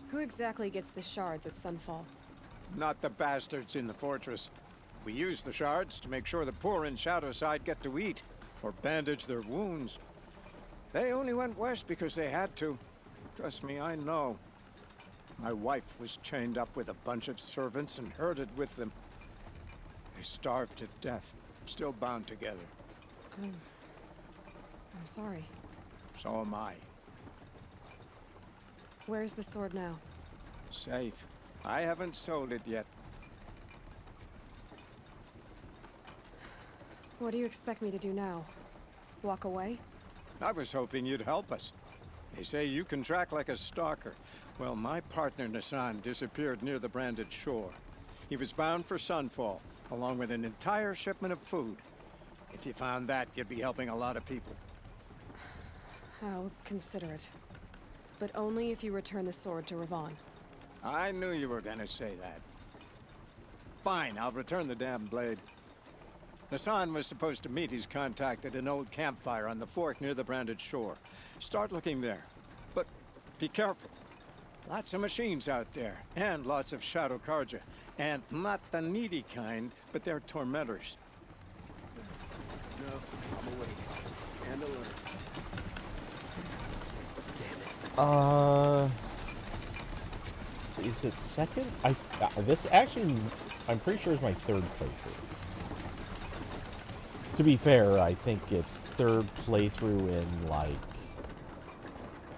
Who exactly gets the shards at Sunfall? Not the bastards in the fortress. We use the shards to make sure the poor in Shadowside get to eat, or bandage their wounds. They only went west because they had to. Trust me, I know. My wife was chained up with a bunch of servants and herded with them. They starved to death, still bound together. I'm sorry. So am I. Where's the sword now? Safe. I haven't sold it yet. What do you expect me to do now? Walk away? I was hoping you'd help us. They say you can track like a stalker. Well, my partner Nassan disappeared near the branded shore. He was bound for Sunfall, along with an entire shipment of food. If you found that, you'd be helping a lot of people. I'll consider it. But only if you return the sword to Ravon. I knew you were gonna say that. Fine, I'll return the damn blade. Nassan was supposed to meet his contact at an old campfire on the fork near the branded shore. Start looking there. But be careful. Lots of machines out there, and lots of Shadow Karja. And not the needy kind, but they're tormentors. No, I'm awake. And alert. Is it second? This actually, I'm pretty sure is my third playthrough. To be fair, I think it's third playthrough in like,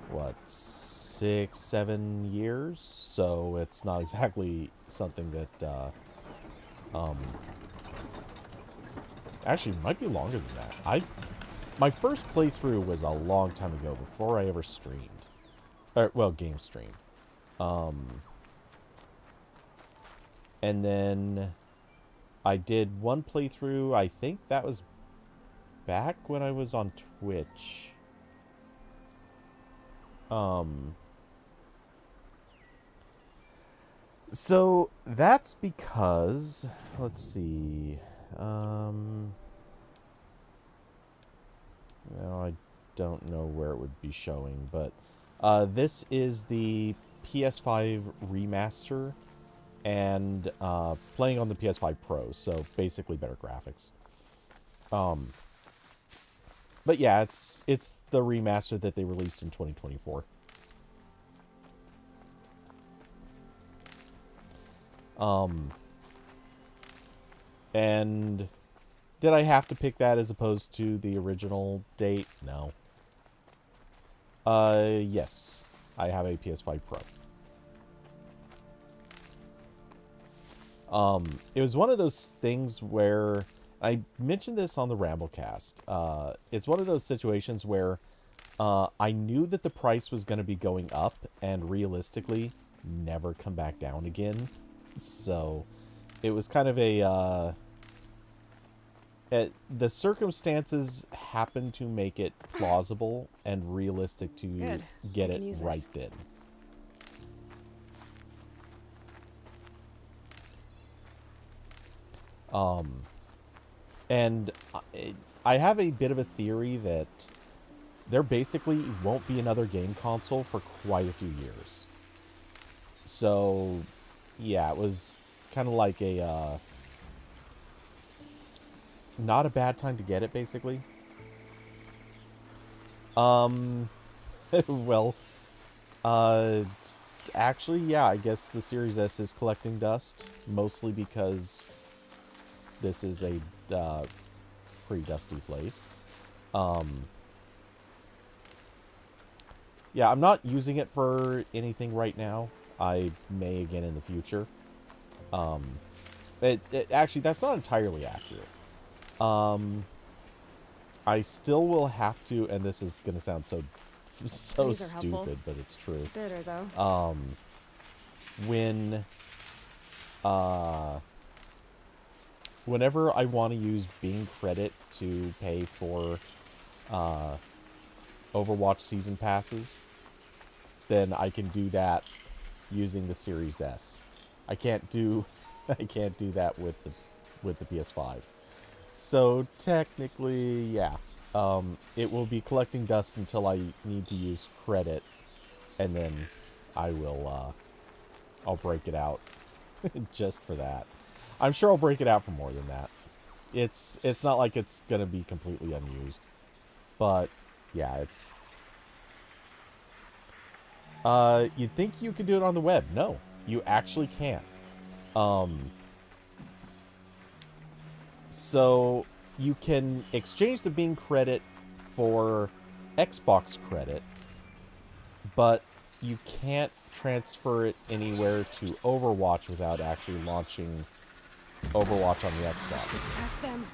what, 6-7 years? So it's not exactly something that, actually it might be longer than that. My first playthrough was a long time ago, before I ever streamed. Well, game streamed. And then I did one playthrough, I think that was back when I was on Twitch. So that's because, let's see, now I don't know where it would be showing, but this is the PS5 remaster and playing on the PS5 Pro, so basically better graphics. But yeah, it's the remaster that they released in 2024. And did I have to pick that as opposed to the original date? No. Yes. I have a PS5 Pro. It was one of those things where I mentioned this on the RambleCast. It's one of those situations where I knew that the price was going to be going up and realistically never come back down again. So it was kind of the circumstances happened to make it plausible and realistic to get it right then. And I have a bit of a theory that there basically won't be another game console for quite a few years. So, yeah, it was kind of like a, not a bad time to get it, basically. Well, actually, yeah, I guess the Series S is collecting dust, mostly because this is a pretty dusty place. Yeah, I'm not using it for anything right now. I may again in the future. Actually, that's not entirely accurate. I still will have to, and this is going to sound so stupid, helpful, but it's true. Bitter, though. Whenever I want to use Bing credit to pay for Overwatch season passes, then I can do that using the Series S. I can't do that with with the PS5. So technically, yeah. It will be collecting dust until I need to use credit, and then I will, I'll break it out just for that. I'm sure I'll break it out for more than that. It's not like it's gonna be completely unused, but yeah, it's. You'd think you could do it on the web. No, you actually can't. So you can exchange the Bing credit for Xbox credit, but you can't transfer it anywhere to Overwatch without actually launching Overwatch on the Xbox. Past them.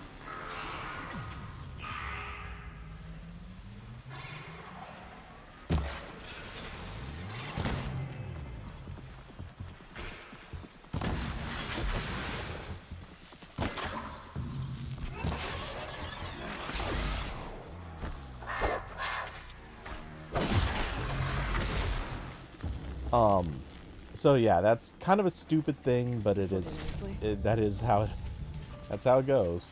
So yeah, that's kind of a stupid thing, but that is how that's how it goes.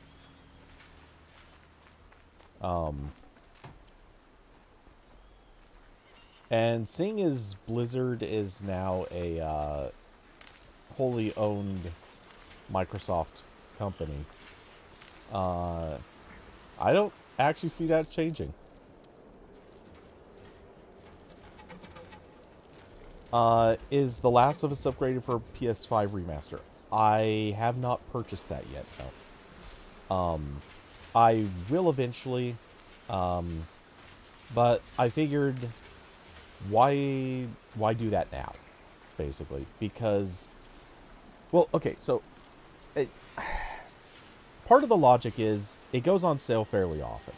And seeing as Blizzard is now a wholly owned Microsoft company, I don't actually see that changing. Is The Last of Us upgraded for PS5 remaster? I have not purchased that yet, no. I will eventually, but I figured why do that now, basically, because, well, okay, so part of the logic is it goes on sale fairly often.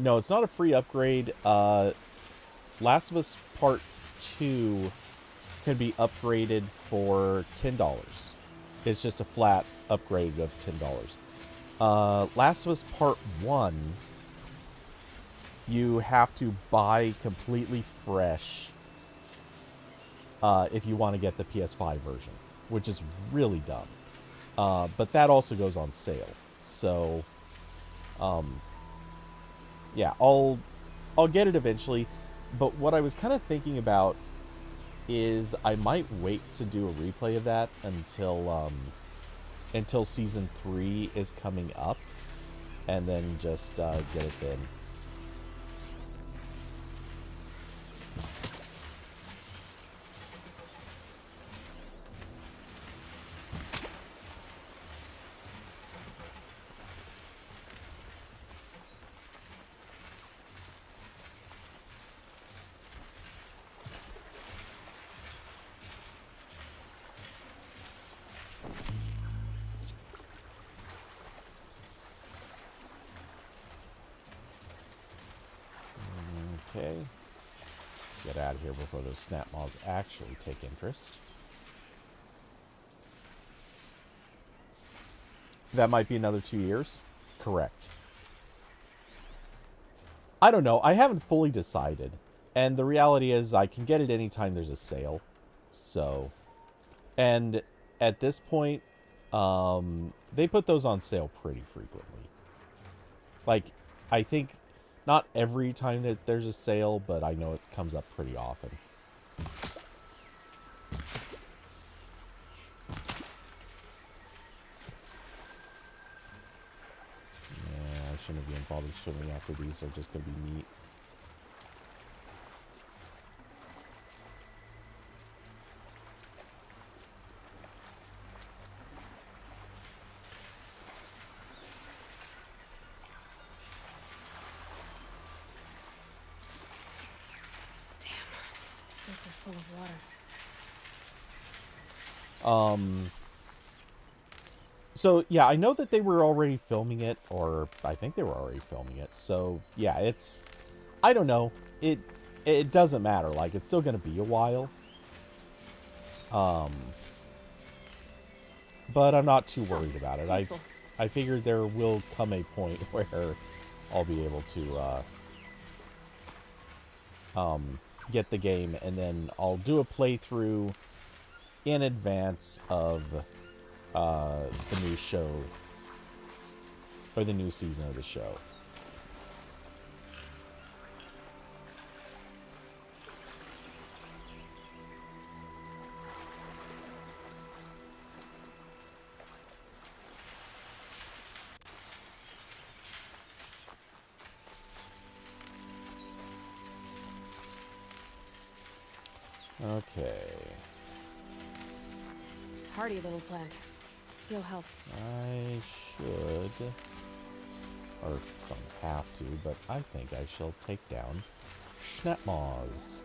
No, it's not a free upgrade. Last of Us Part 2 can be upgraded for $10. It's just a flat upgrade of $10. Last of Us Part 1, you have to buy completely fresh if you want to get the PS5 version, which is really dumb. But that also goes on sale. So, yeah, I'll get it eventually, but what I was kind of thinking about is I might wait to do a replay of that until Season 3 is coming up, and then just get it then. Okay. Get out of here before those snap maws actually take interest. That might be another 2 years. Correct. I don't know. I haven't fully decided. And the reality is I can get it anytime there's a sale. So, and at this point, they put those on sale pretty frequently. Like, I think not every time that there's a sale, but I know it comes up pretty often. Yeah, I shouldn't have even bothered swimming after these. They're just going to be meat. Boots are full of water. So, yeah, I know that they were already filming it, or I think they were already filming it. So, yeah, it's, I don't know. It doesn't matter. Like, it's still going to be a while. But I'm not too worried about it. I figured there will come a point where I'll be able to, get the game, and then I'll do a playthrough in advance of the new show, or the new season of the show. Okay. Hardy little plant. You'll help. I should, or don't have to, but I think I shall take down Schnapmaws.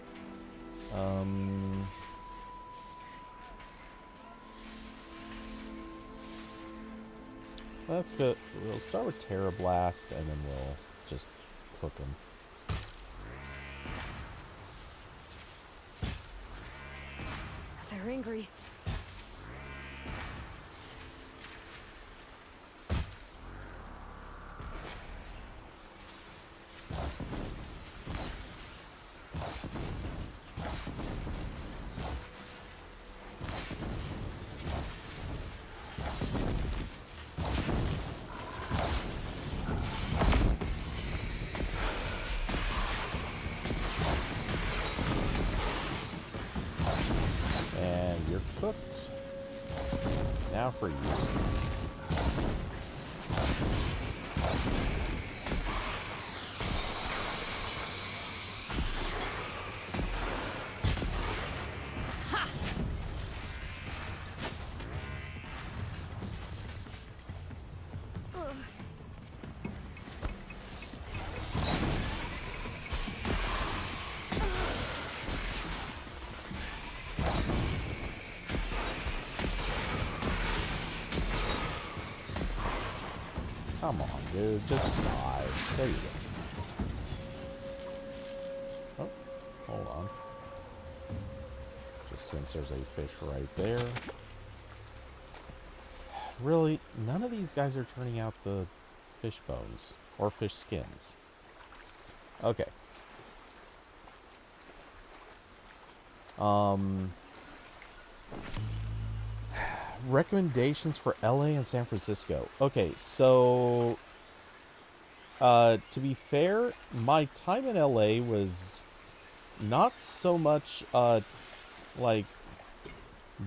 Let's go. We'll start with Terra Blast, and then we'll just cook them. They're angry. Cooked. Now for you. Come on, dude. Just die. There you go. Oh, hold on. Just since there's a fish right there. Really, none of these guys are turning out the fish bones or fish skins. Okay. Recommendations for LA and San Francisco. Okay, so to be fair, my time in LA was not so much like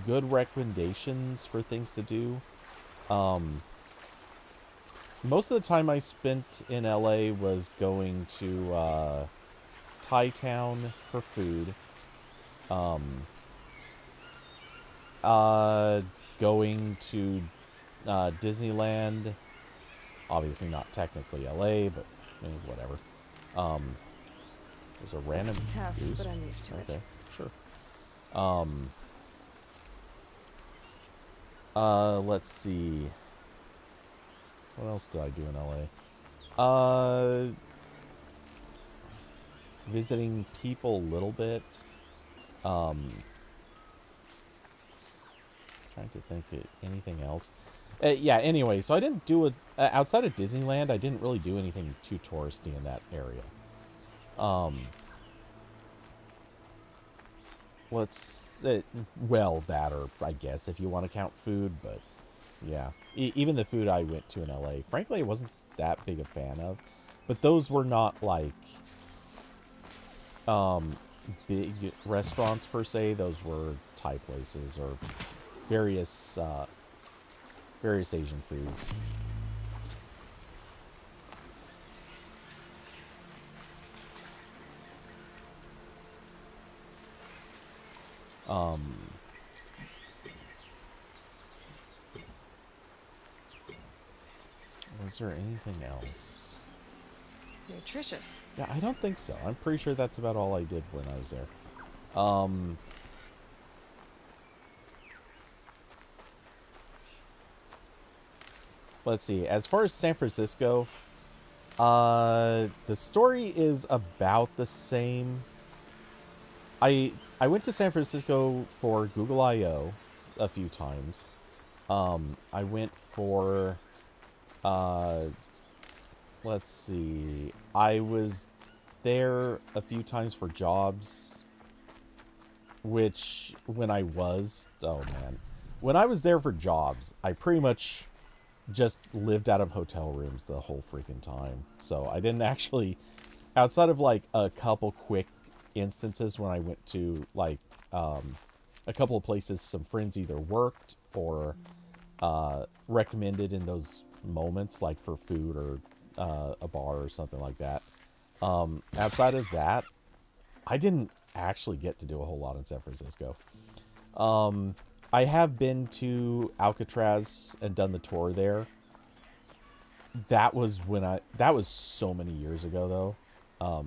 good recommendations for things to do. Most of the time I spent in LA was going to Thai Town for food. Going to Disneyland. Obviously not technically LA, but whatever. There's a random tough, goose. but I'm used to it. Okay, sure. Let's see. What else did I do in LA? Visiting people a little bit. Trying to think of anything else. Yeah, anyway, so I didn't do outside of Disneyland, I didn't really do anything too touristy in that area. Well, that, or I guess if you want to count food, but yeah. Even the food I went to in LA, frankly, I wasn't that big a fan of. But those were not like big restaurants per se. Those were Thai places or various Asian foods. Was there anything else? Nutritious. Yeah, I don't think so. I'm pretty sure that's about all I did when I was there. Let's see. As far as San Francisco, the story is about the same. I went to San Francisco for Google I/O a few times. I went for let's see. I was there a few times for jobs which when I was, oh man, when I was there for jobs, I pretty much just lived out of hotel rooms the whole freaking time. So I didn't actually, outside of like a couple quick instances when I went to like a couple of places some friends either worked or recommended in those moments, like for food or a bar or something like that. Outside of that, I didn't actually get to do a whole lot in San Francisco. I have been to Alcatraz and done the tour there. That was that was so many years ago though.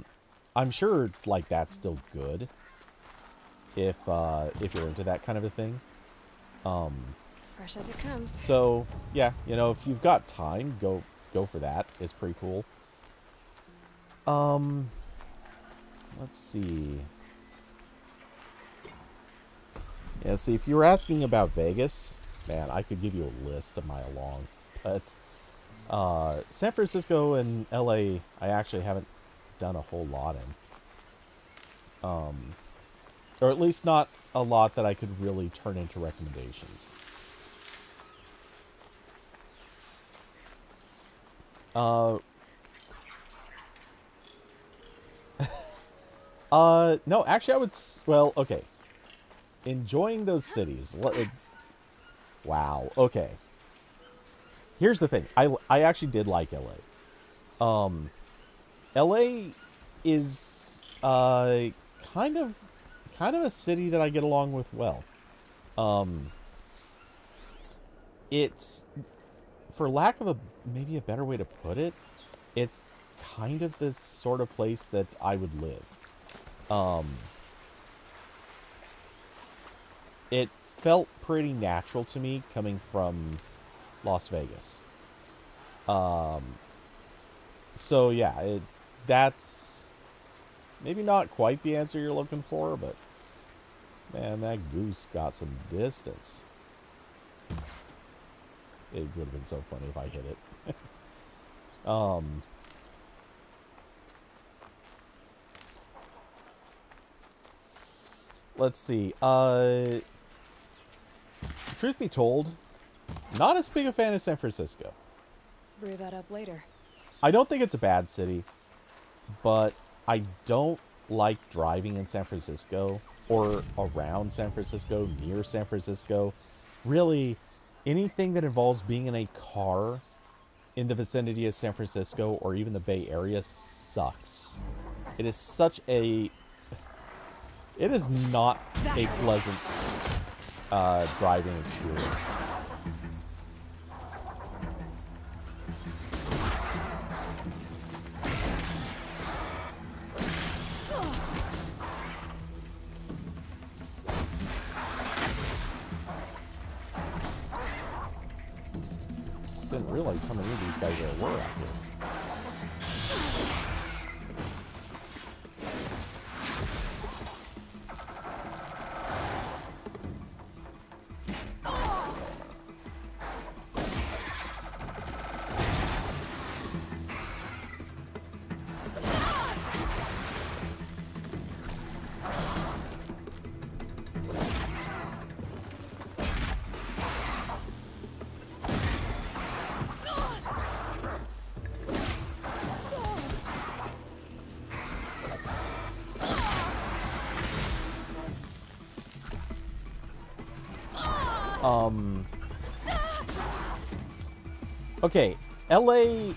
I'm sure like that's still good if you're into that kind of a thing. Fresh as it comes. So yeah, you know, if you've got time, go for that. It's pretty cool. Let's see. Yeah, see, if you were asking about Vegas, man, I could give you a list a mile long. But San Francisco and LA, I actually haven't done a whole lot in. Or at least not a lot that I could really turn into recommendations. No, actually I would, well, okay. Enjoying those cities. Wow, okay. Here's the thing. I actually did like LA. LA is kind of a city that I get along with well. It's, for lack of maybe a better way to put it, it's kind of the sort of place that I would live. It felt pretty natural to me coming from Las Vegas. So yeah, that's maybe not quite the answer you're looking for, but man, that goose got some distance. It would have been so funny if I hit it. Let's see. Truth be told, not as big a fan of San Francisco. Brew that up later. I don't think it's a bad city, but I don't like driving in San Francisco or around San Francisco, near San Francisco. Really, anything that involves being in a car in the vicinity of San Francisco or even the Bay Area sucks. It is such a... It is not a pleasant driving experience. Didn't realize how many of these guys there were out here. Okay, LA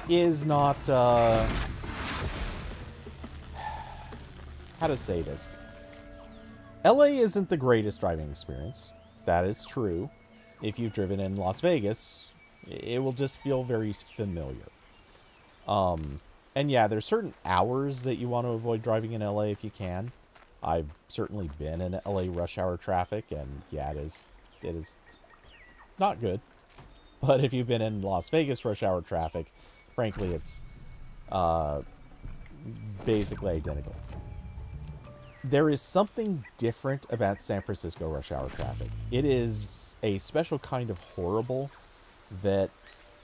is not, how to say this? LA isn't the greatest driving experience. That is true. If you've driven in Las Vegas, it will just feel very familiar. And yeah, there's certain hours that you want to avoid driving in LA if you can. I've certainly been in LA rush hour traffic, and yeah, it is not good. But if you've been in Las Vegas rush hour traffic, frankly, it's basically identical. There is something different about San Francisco rush hour traffic. It is a special kind of horrible that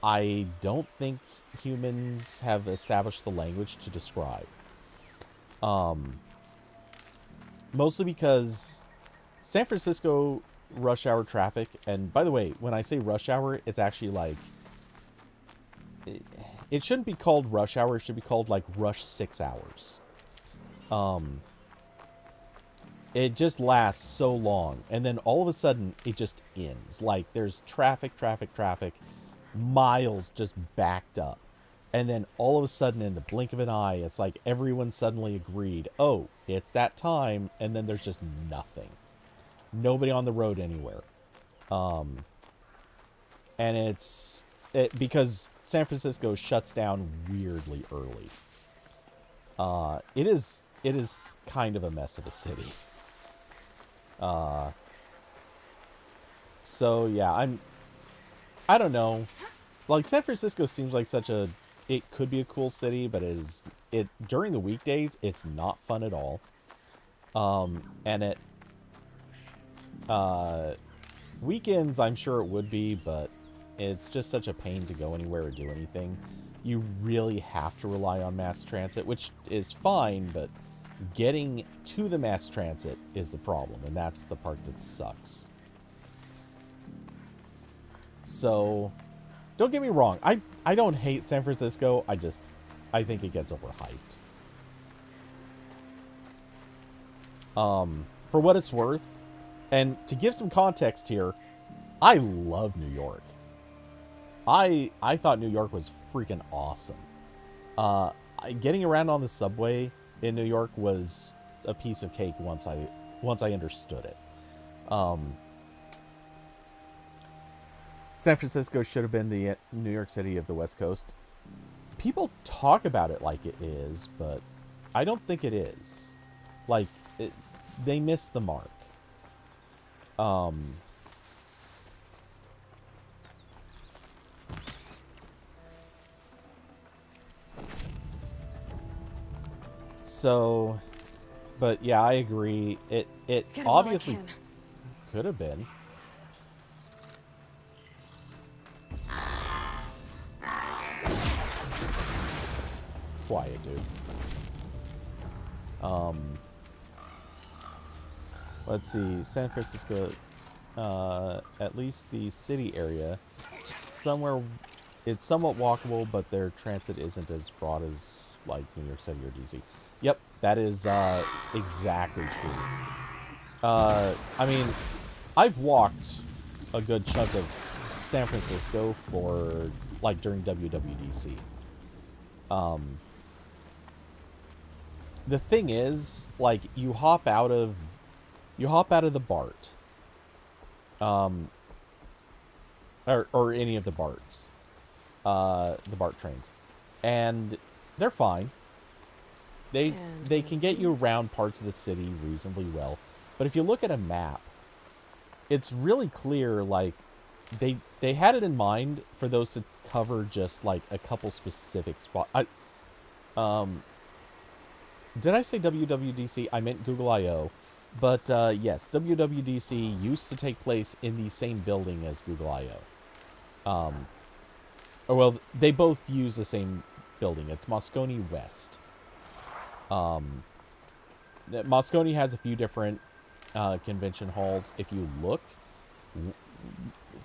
I don't think humans have established the language to describe. Mostly because San Francisco rush hour traffic, and by the way, when I say rush hour, it's actually like, it shouldn't be called rush hour, it should be called like rush 6 hours. It just lasts so long, and then all of a sudden, it just ends. Like, there's traffic, miles just backed up. And then all of a sudden, in the blink of an eye, it's like everyone suddenly agreed, oh, it's that time, and then there's just nothing. Nobody on the road anywhere. And it's because San Francisco shuts down weirdly early. It is kind of a mess of a city. So yeah, I don't know. Like, San Francisco seems like it could be a cool city, but during the weekdays, it's not fun at all. And weekends, I'm sure it would be, but it's just such a pain to go anywhere or do anything. You really have to rely on mass transit, which is fine, but getting to the mass transit is the problem, and that's the part that sucks. So, don't get me wrong, I don't hate San Francisco, I think it gets overhyped. For what it's worth, and to give some context here, I love New York. I thought New York was freaking awesome. Getting around on the subway in New York was a piece of cake once I understood it. San Francisco should have been the New York City of the West Coast. People talk about it like it is, but I don't think it is. Like, they missed the mark. So, but yeah, I agree. It obviously could have been. Quiet, dude. Let's see, San Francisco, at least the city area, it's somewhat walkable, but their transit isn't as broad as, like, New York City or DC. Yep, that is, exactly true. I mean, I've walked a good chunk of San Francisco during WWDC. The thing is, like, you hop out of the BART, or any of the BARTs, the BART trains, and they're fine. They can get you around parts of the city reasonably well, but if you look at a map, it's really clear, like, they had it in mind for those to cover just, like, a couple specific spots. Did I say WWDC? I meant Google I/O. But, yes, WWDC used to take place in the same building as Google I/O. Well, they both use the same building. It's Moscone West. Moscone has a few different convention halls. If you look,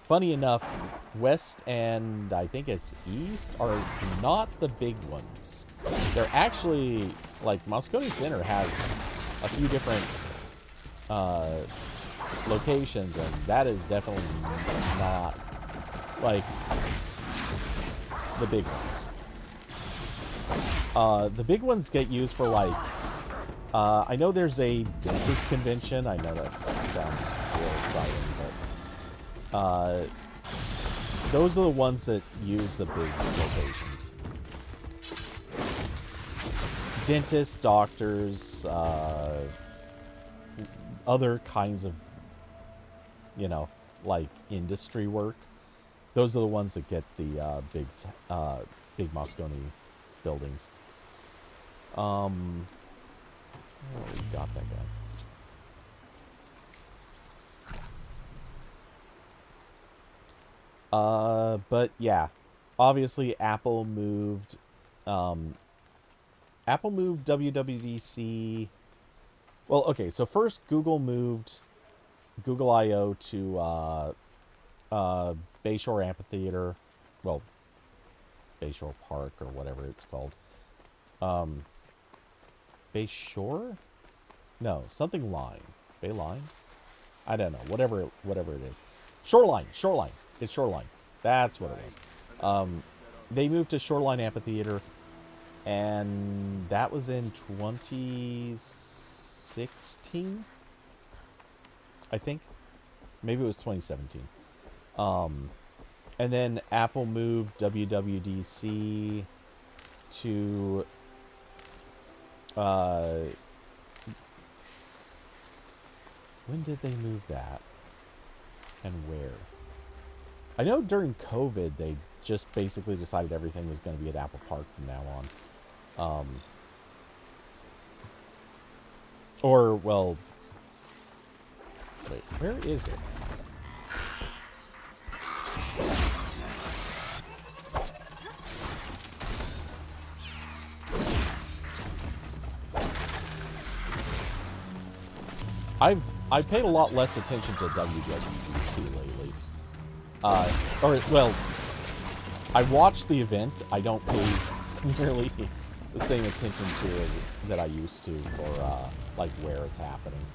funny enough, West and I think it's East are not the big ones. They're actually, like, Moscone Center has a few different locations, and that is definitely not, like, the big ones. The big ones get used for, like, I know there's a dentist convention. I know that sounds real exciting, but those are the ones that use the big locations. Dentists, doctors, other kinds of, you know, like, industry work. Those are the ones that get the big Moscone buildings. Oh, we got that guy. But yeah, obviously Apple moved WWDC Well, okay, so first Google moved Google I/O to Bayshore Amphitheater, well, Bayshore Park or whatever it's called. Bayshore? No, something line. Bayline? I don't know. Whatever it is. Shoreline. It's Shoreline. That's what it was. They moved to Shoreline Amphitheater, and that was in 2016, I think. Maybe it was 2017. And then Apple moved WWDC to when did they move that? And where? I know during COVID they just basically decided everything was going to be at Apple Park from now on. Or, well... Wait, where is it? I've paid a lot less attention to WWDC lately. Well, I watch the event. I don't pay nearly the same attention to it that I used to for, like, where it's happening.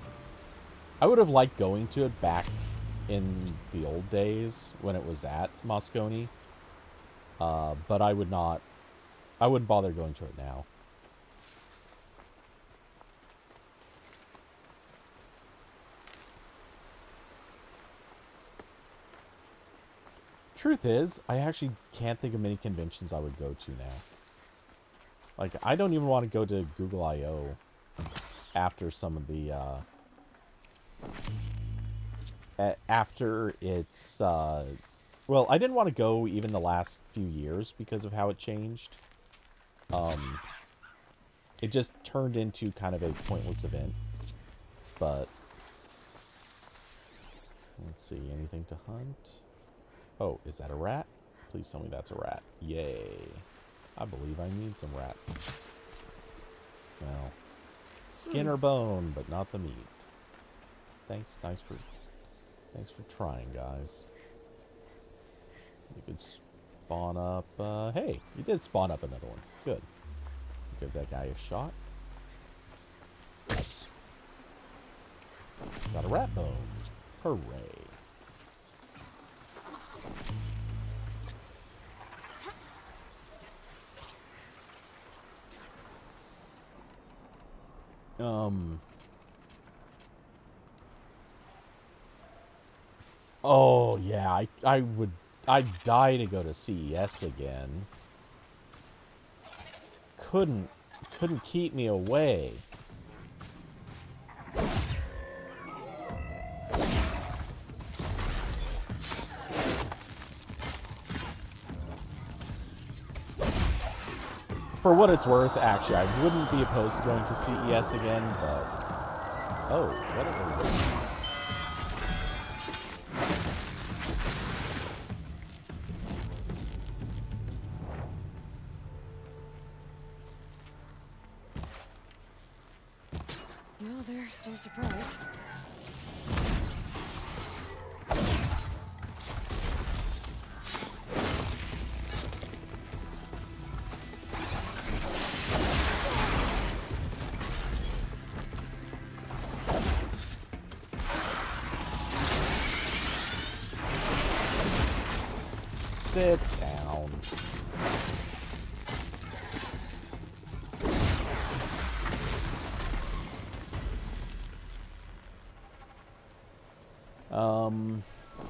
I would have liked going to it back in the old days when it was at Moscone. But I wouldn't bother going to it now. Truth is, I actually can't think of many conventions I would go to now. Like, I don't even want to go to Google I/O after some of the, after it's, well, I didn't want to go even the last few years because of how it changed. It just turned into kind of a pointless event. But, let's see, anything to hunt? Oh, is that a rat? Please tell me that's a rat. Yay. I believe I need some rat. Well, skin or bone, but not the meat. Thanks for trying, guys. You could spawn up, hey, you did spawn up another one. Good. Give that guy a shot. Got a rat bone. Hooray. Oh yeah, I'd die to go to CES again. Couldn't keep me away. For what it's worth, actually, I wouldn't be opposed to going to CES again, but... Oh, what are we doing? Well, they're still surprised. Sit down.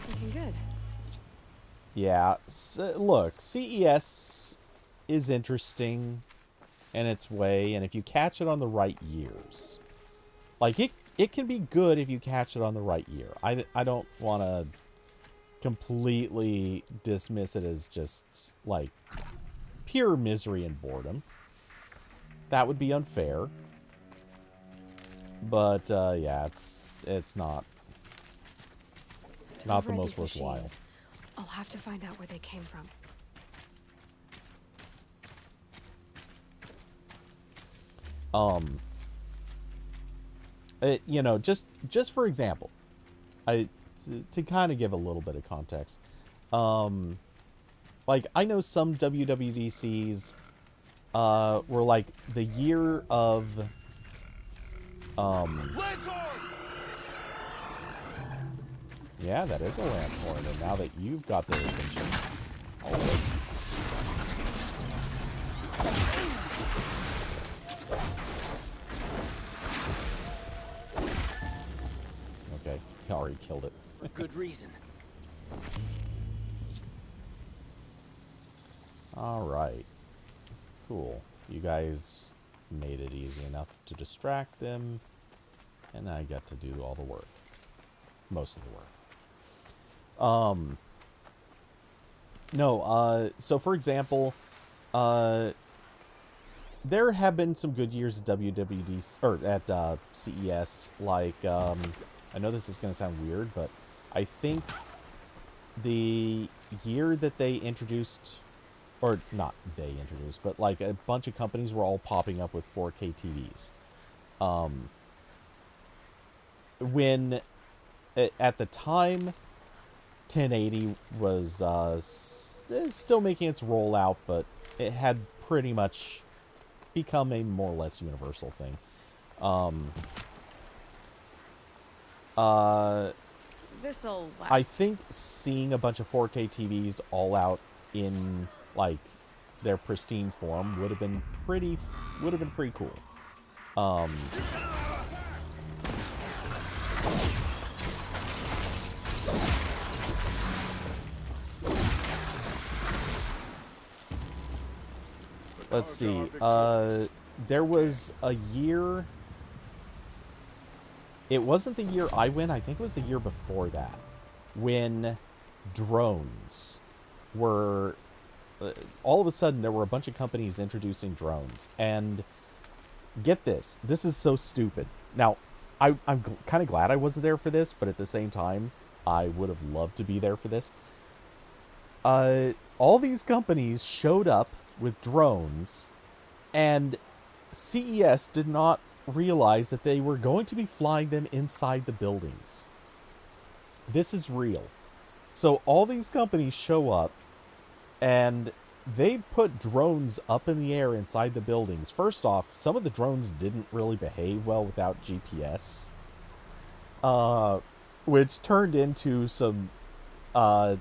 Looking good. Yeah, so, look, CES is interesting in its way, and if you catch it on the right years. Like, it can be good if you catch it on the right year. I don't want to completely dismiss it as just, like, pure misery and boredom. That would be unfair. But, yeah, it's not the most worthwhile. Machines, I'll have to find out where they came from. you know, just for example, to kind of give a little bit of context, like I know some WWDCs were like the year of yeah, that is a lance horn, and now that you've got their attention, always. Okay, he already killed it. For good reason. Alright. Cool. You guys made it easy enough to distract them, and I got to do all the work. Most of the work. No, so for example, there have been some good years at WWDC, or at CES, like, I know this is going to sound weird, but I think the year that they introduced, or not they introduced, but like a bunch of companies were all popping up with 4K TVs. When, at the time, 1080 was still making its rollout, but it had pretty much become a more or less universal thing. This'll last. I think seeing a bunch of 4K TVs all out in like their pristine form would have been pretty cool. Let's see. There was a year. It wasn't the year I went. I think it was the year before that, when drones were. All of a sudden, there were a bunch of companies introducing drones, and get this. This is so stupid. Now, I'm kind of glad I wasn't there for this, but at the same time, I would have loved to be there for this. All these companies showed up with drones, and CES did not realize that they were going to be flying them inside the buildings. This is real. So all these companies show up, and they put drones up in the air inside the buildings. First off, some of the drones didn't really behave well without GPS, which turned into some to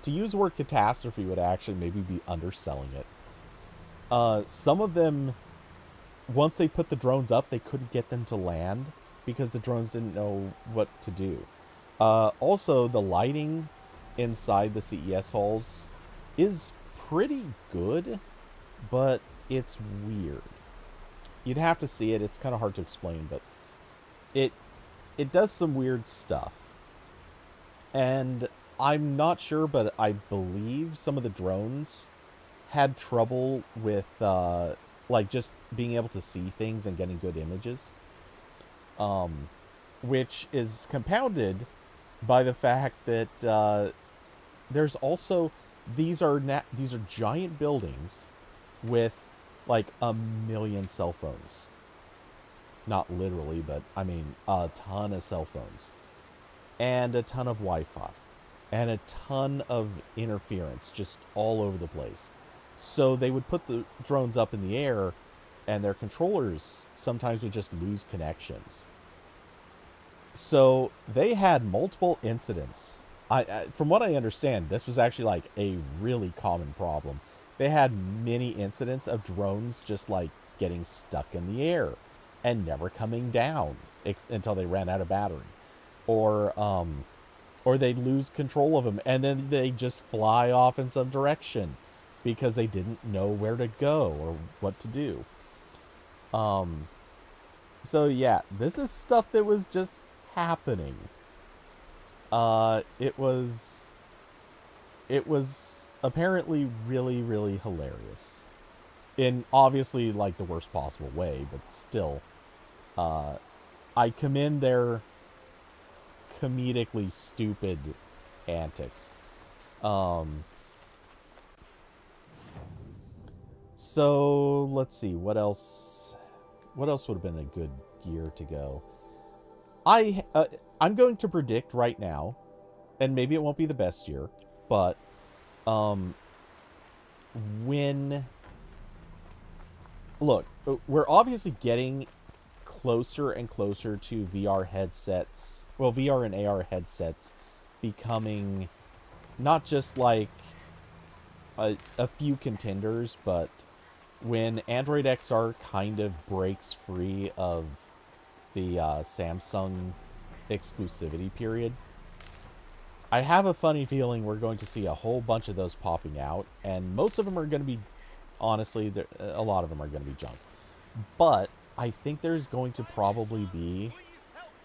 use the word catastrophe would actually maybe be underselling it. Some of them, once they put the drones up, they couldn't get them to land because the drones didn't know what to do. Also, the lighting inside the CES halls is pretty good, but it's weird. You'd have to see it. It's kind of hard to explain, but it does some weird stuff. And I'm not sure, but I believe some of the drones had trouble with like just being able to see things and getting good images, which is compounded by the fact that there's also these are giant buildings with like 1 million cell phones. Not literally, but I mean a ton of cell phones, and a ton of Wi-Fi, and a ton of interference just all over the place. So they would put the drones up in the air, and their controllers sometimes would just lose connections. So they had multiple incidents. From what I understand, this was actually like a really common problem. They had many incidents of drones just like getting stuck in the air and never coming down until they ran out of battery, or they'd lose control of them and then they just fly off in some direction because they didn't know where to go or what to do. So yeah, this is stuff that was just happening. It was apparently really, really hilarious. In obviously like the worst possible way, but still, I commend their comedically stupid antics. So let's see, what else would have been a good year to go. I'm going to predict right now, and maybe it won't be the best year, but when... Look, we're obviously getting closer and closer to VR headsets, well, VR and AR headsets becoming not just like a few contenders, but when Android XR kind of breaks free of the Samsung exclusivity period, I have a funny feeling we're going to see a whole bunch of those popping out, and most of them are going to be, honestly, a lot of them are going to be junk. But I think there's going to probably be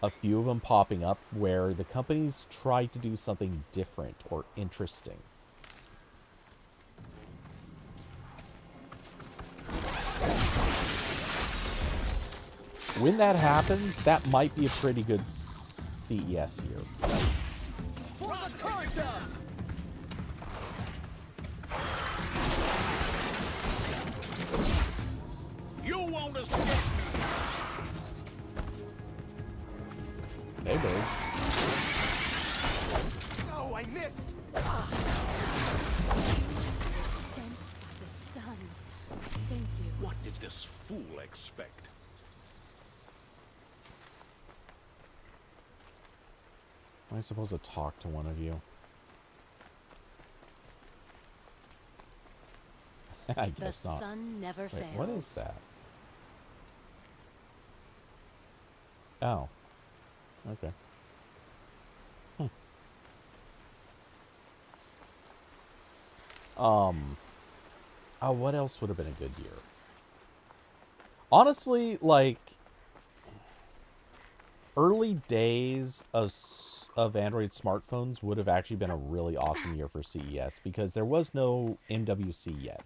a few of them popping up where the companies try to do something different or interesting. When that happens, that might be a pretty good CES year. You want us to get Hey, bird. No, I missed. The sun. Thank you. What did this fool expect? Am I supposed to talk to one of you? I guess the not. sun never Wait, fails. what is that? Oh. Okay. Oh, what else would have been a good year? Honestly, like, early days of Android smartphones would have actually been a really awesome year for CES because there was no MWC yet.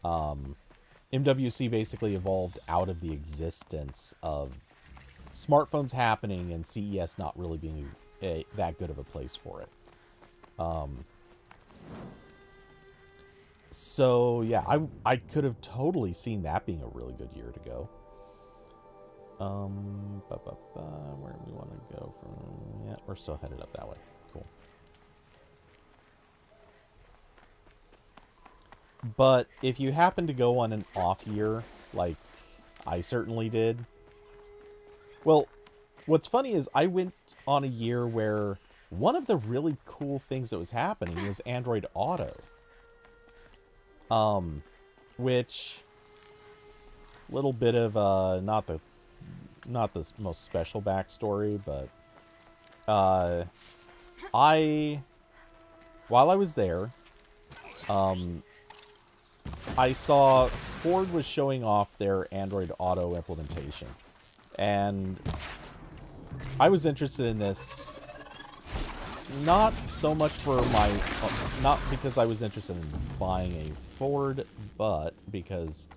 MWC basically evolved out of the existence of smartphones happening and CES not really being that good of a place for it. So yeah, I could have totally seen that being a really good year to go. Where do we want to go from? Yeah, we're still headed up that way. Cool. But if you happen to go on an off year, like I certainly did. Well, what's funny is I went on a year where one of the really cool things that was happening was Android Auto. Which, little bit of not the most special backstory, but while I was there, I saw Ford was showing off their Android Auto implementation, and I was interested in this not so much for not because I was interested in buying a Ford, but because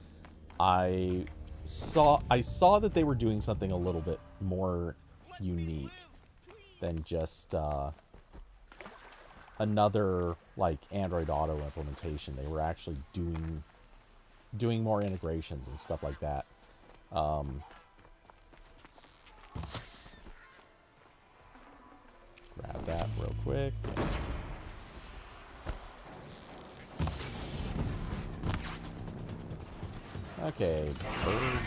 I saw that they were doing something a little bit more unique than just another like Android Auto implementation. They were actually doing more integrations and stuff like that. Grab that real quick. Okay, bird.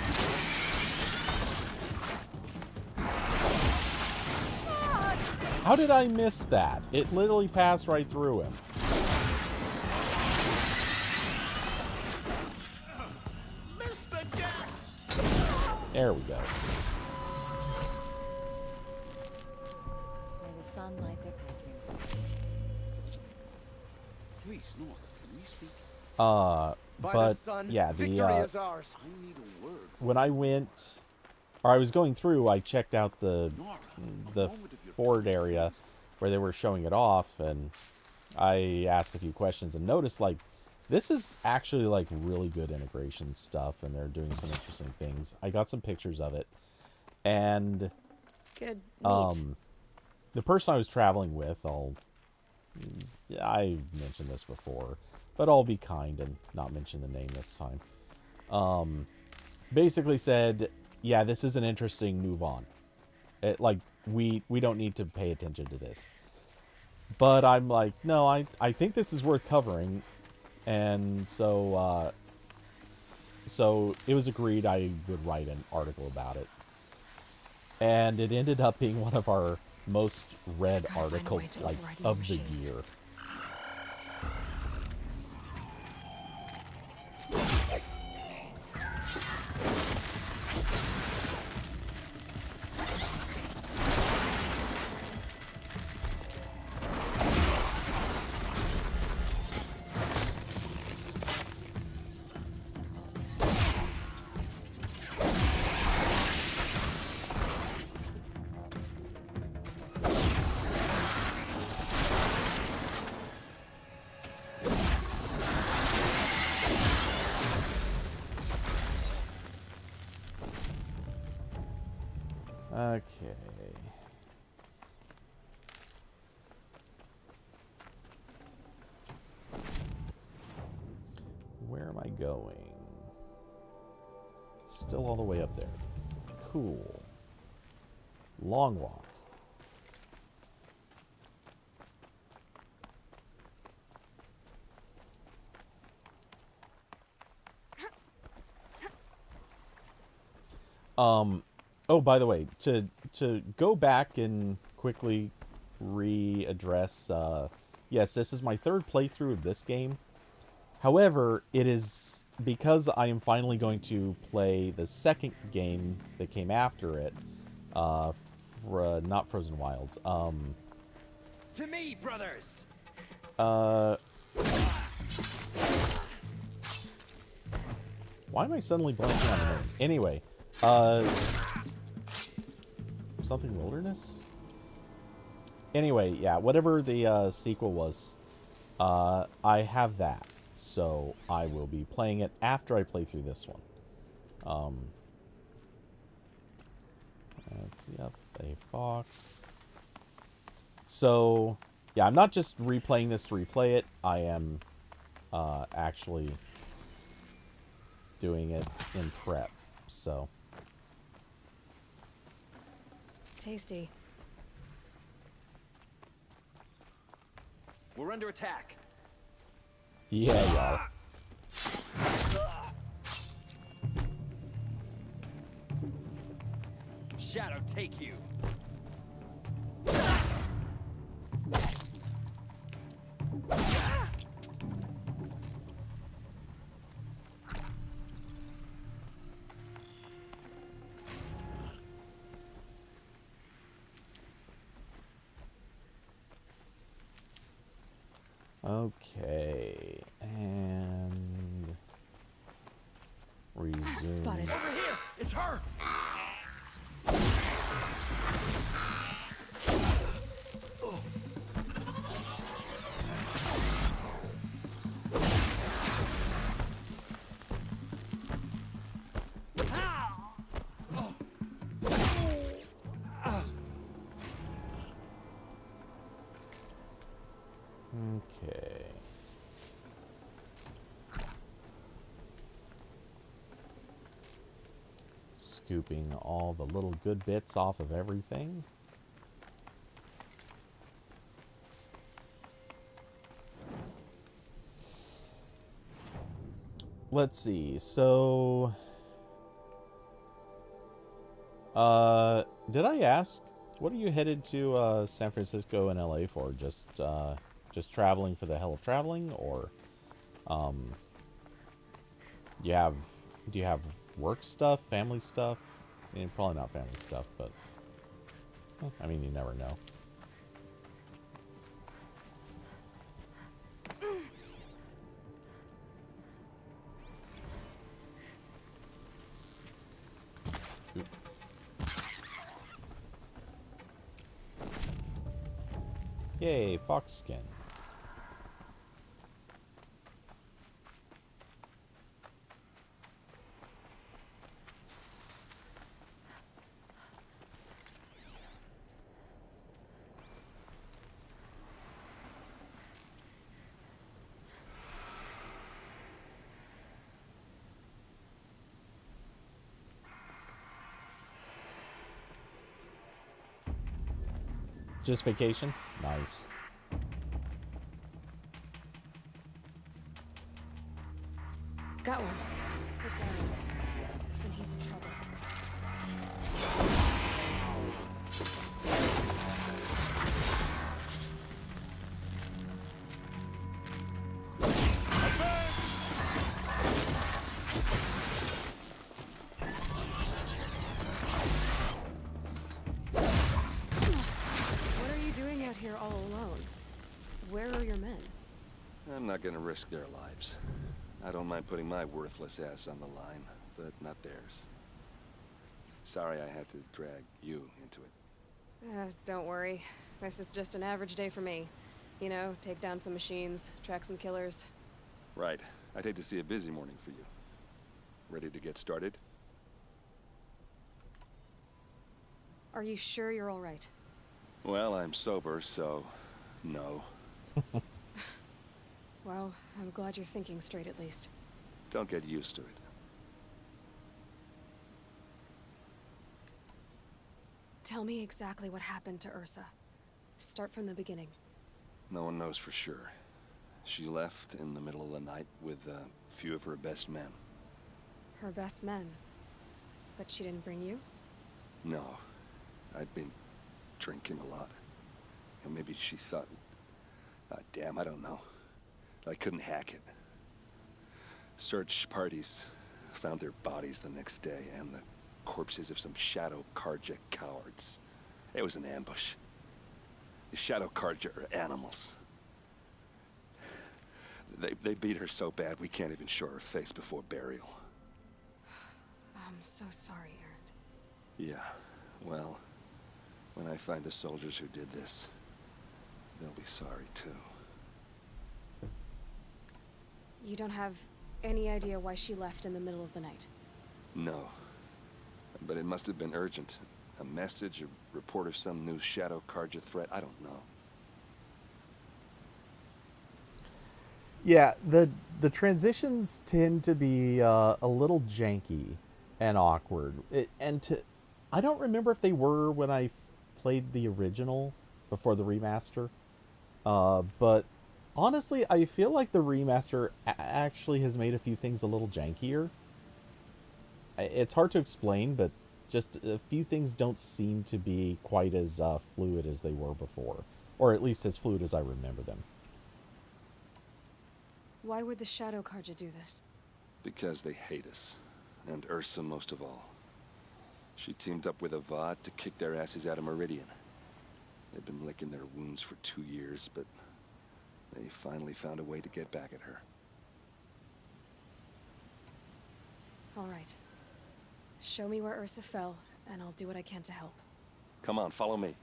How did I miss that? It literally passed right through him. There we go. May the sunlight their passing. Please, Nora, can we speak? But yeah, when I went, or I was going through, I checked out the Ford area where they were showing it off, and I asked a few questions and noticed like this is actually like really good integration stuff, and they're doing some interesting things. I got some pictures of it, and good. The person I was traveling with, I mentioned this before, but I'll be kind and not mention the name this time. Basically said, yeah, this is an interesting move on. Like, we don't need to pay attention to this. But I'm like, no, I think this is worth covering. And so, so it was agreed I would write an article about it. And it ended up being one of our most read articles, like, of the year. Okay. Where am I going? Still all the way up there. Cool. Long walk. Oh, by the way, to go back and quickly readdress, yes, this is my third playthrough of this game. However, it is because I am finally going to play the second game that came after it, not Frozen Wilds. To me, brothers. Why am I suddenly blanking on the name? Anyway, something Wilderness? Anyway, yeah, whatever the sequel was, I have that. So I will be playing it after I play through this one. Yep, a fox. So, yeah, I'm not just replaying this to replay it. I am actually doing it in prep. So. Tasty. We're under attack. Yeah, y'all. Shadow, take you. Okay, and resume. Spotted. Over here! It's her! Okay. Scooping all the little good bits off of everything. Let's see. So, did I ask, what are you headed to San Francisco and LA for? Just traveling for the hell of traveling, or do you have work stuff, family stuff? I mean, probably not family stuff, but I mean, you never know. Oop. Yay, fox skin. Just vacation? Nice. Got one. It's Erend. And he's in trouble. What are you doing out here all alone? Where are your men? I'm not gonna risk their lives. I don't mind putting my worthless ass on the line, but not theirs. Sorry I had to drag you into it. Don't worry. This is just an average day for me. You know, take down some machines, track some killers. Right. I'd hate to see a busy morning for you. Ready to get started? Are you sure you're all right? Well, I'm sober, so no. Well, I'm glad you're thinking straight at least. Don't get used to it. Tell me exactly what happened to Ursa. Start from the beginning. No one knows for sure. She left in the middle of the night with a few of her best men. Her best men? But she didn't bring you? No. I'd been drinking a lot. And maybe she thought... damn, I don't know. I couldn't hack it. Search parties found their bodies the next day and the corpses of some Shadow Karja cowards. It was an ambush. The Shadow Karja are animals. They beat her so bad we can't even show her face before burial. I'm so sorry, Erend. Yeah, well, when I find the soldiers who did this, they'll be sorry too. You don't have any idea why she left in the middle of the night? No. But it must have been urgent. A message, a report of some new Shadow Karja threat, I don't know. Yeah, the transitions tend to be a little janky and awkward. I don't remember if they were when I played the original before the remaster. But honestly, I feel like the remaster actually has made a few things a little jankier. It's hard to explain, but just a few things don't seem to be quite as fluid as they were before. Or at least as fluid as I remember them. Why would the Shadow Karja do this? Because they hate us. And Ursa most of all. She teamed up with Avad to kick their asses out of Meridian. They've been licking their wounds for 2 years, but they finally found a way to get back at her. All right. Show me where Ursa fell, and I'll do what I can to help. Come on, follow me.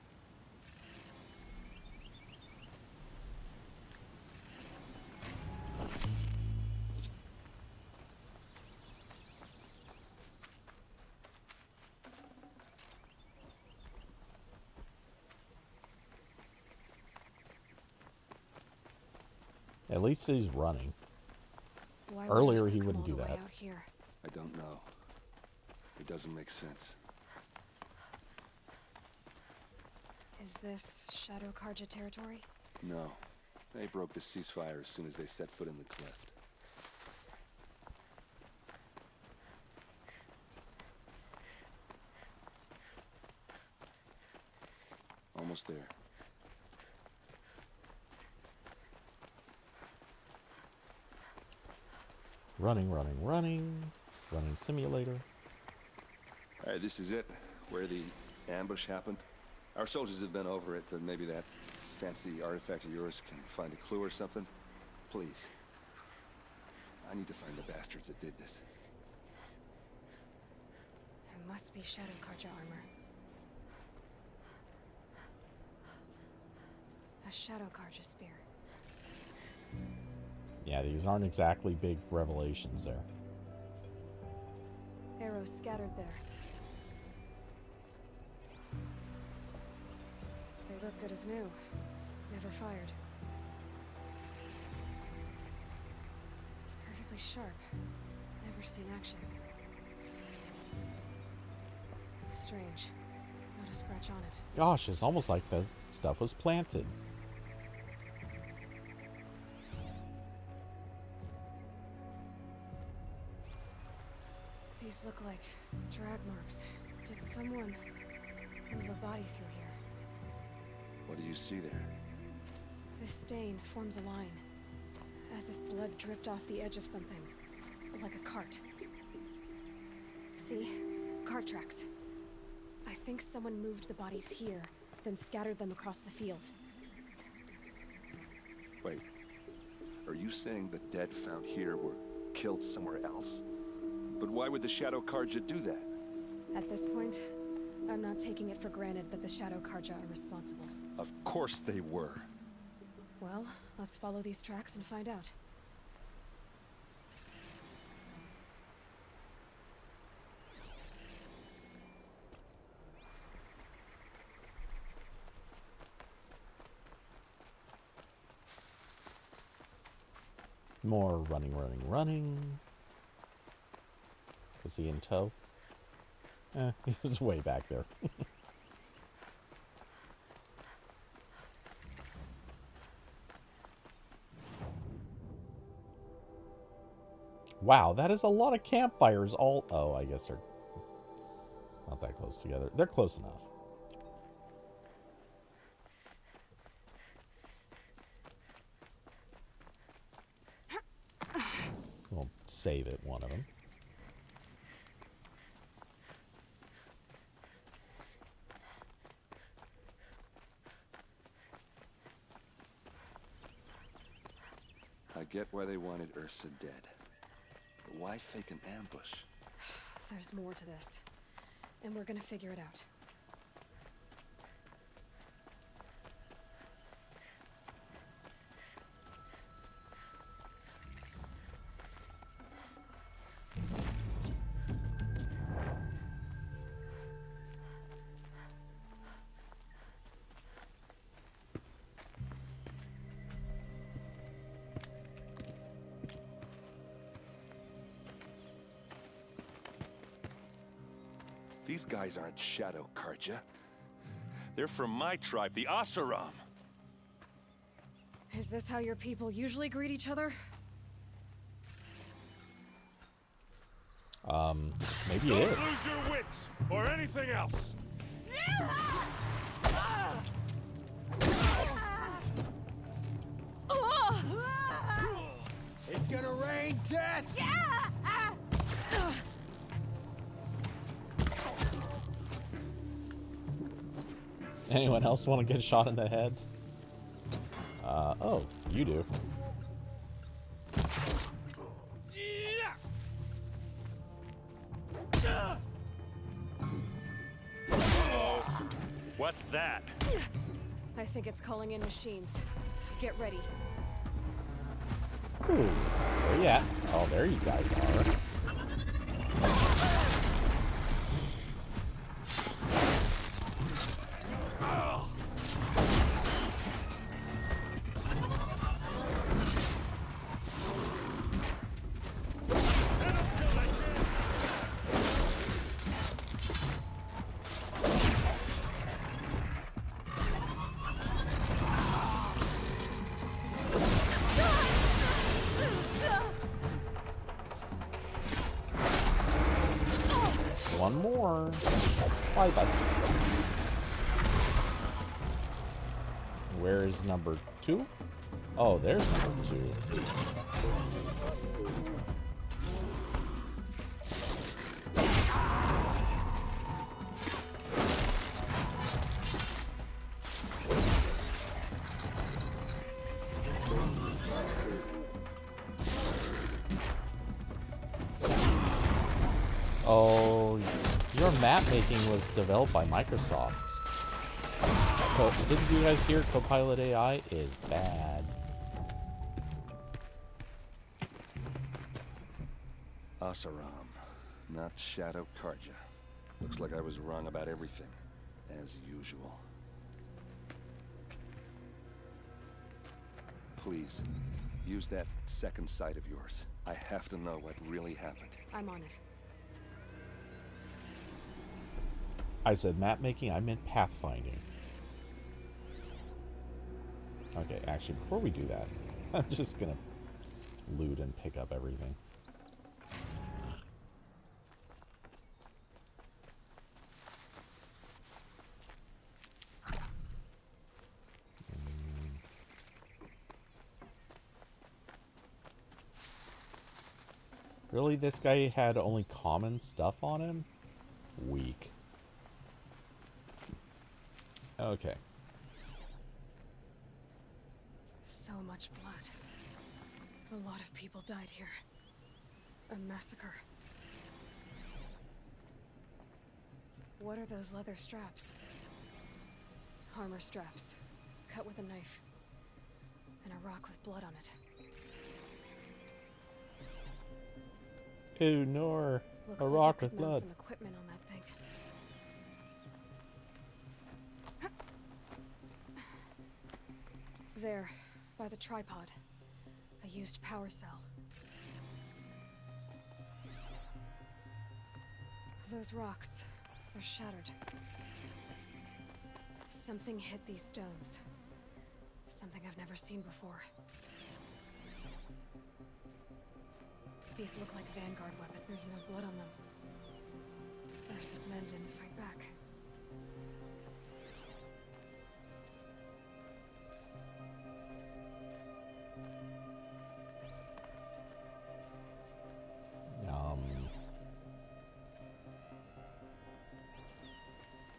At least he's running. Why would Earlier Ursa he come wouldn't all do the way that. out here? I don't know. It doesn't make sense. Is this Shadow Karja territory? No. They broke the ceasefire as soon as they set foot in the cleft. Almost there. Running, running, running. Running simulator. Alright, this is it. Where the ambush happened. Our soldiers have been over it, but maybe that fancy artifact of yours can find a clue or something. Please. I need to find the bastards that did this. It must be Shadow Karja armor. A Shadow Karja spear. Yeah, these aren't exactly big revelations there. Arrows scattered there. They look good as new. Never fired. It's perfectly sharp. Never seen action. Strange. Not Not a scratch on it. Gosh, it's almost like the stuff was planted. These look like drag marks. Did someone move a body through here? What do you see there? This stain forms a line, as if blood dripped off the edge of something, like a cart. See? Cart tracks. I think someone moved the bodies here, then scattered them across the field. Wait, are you saying the dead found here were killed somewhere else? But why would the Shadow Karja do that? At this point, I'm not taking it for granted that the Shadow Karja are responsible. Of course they were. Well, let's follow these tracks and find out. More running, running, running. Is he in tow? He was way back there. Wow, that is a lot of campfires all... Oh, I guess they're not that close together. They're close enough. We'll save it, one of them. I get why they wanted Ursa dead. But why fake an ambush? There's more to this, and we're gonna figure it out. These guys aren't Shadow Karja. They're from my tribe, the Asaram. Is this how your people usually greet each other? Maybe Don't it is. lose your wits or anything else. It's gonna rain death! Anyone else want to get shot in the head? Oh, you do. What's that? I think it's calling in machines. Get ready. Ooh, where you at? Oh, there you guys are. One more. Bye bye. Where is number 2? Oh, there's number 2. Oh, your map making was developed by Microsoft. Didn't you guys hear Copilot AI is bad? Asaram, not Shadow Karja. Looks like I was wrong about everything, as usual. Please, use that second sight of yours. I have to know what really happened. I'm on it. I said map making, I meant pathfinding. Okay, actually, before we do that, I'm just gonna loot and pick up everything. Really, this guy had only common stuff on him? Weak. Okay. So much blood. A lot of people died here. A massacre. What are those leather straps? Armor straps, cut with a knife. And a rock with blood on it. Ew, nor Looks a like rock you with could mount blood. some equipment on that thing. There, by the tripod. A used power cell. Those rocks, they're shattered. Something hit these stones. Something I've never seen before. These look like Vanguard weapons. There's no blood on them. Ursa's men didn't fight back.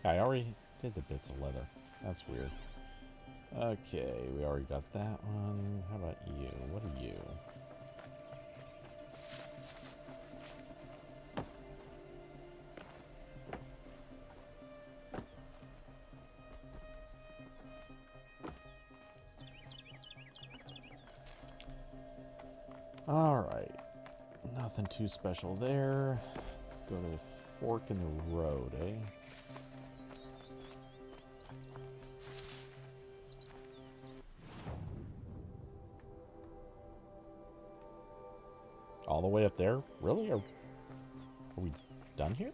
I already did the bits of leather. That's weird. Okay, we already got that one. How about you? What are you? Alright. Nothing too special there. Go to the fork in the road, eh? All the way up there? Really? Are we done here?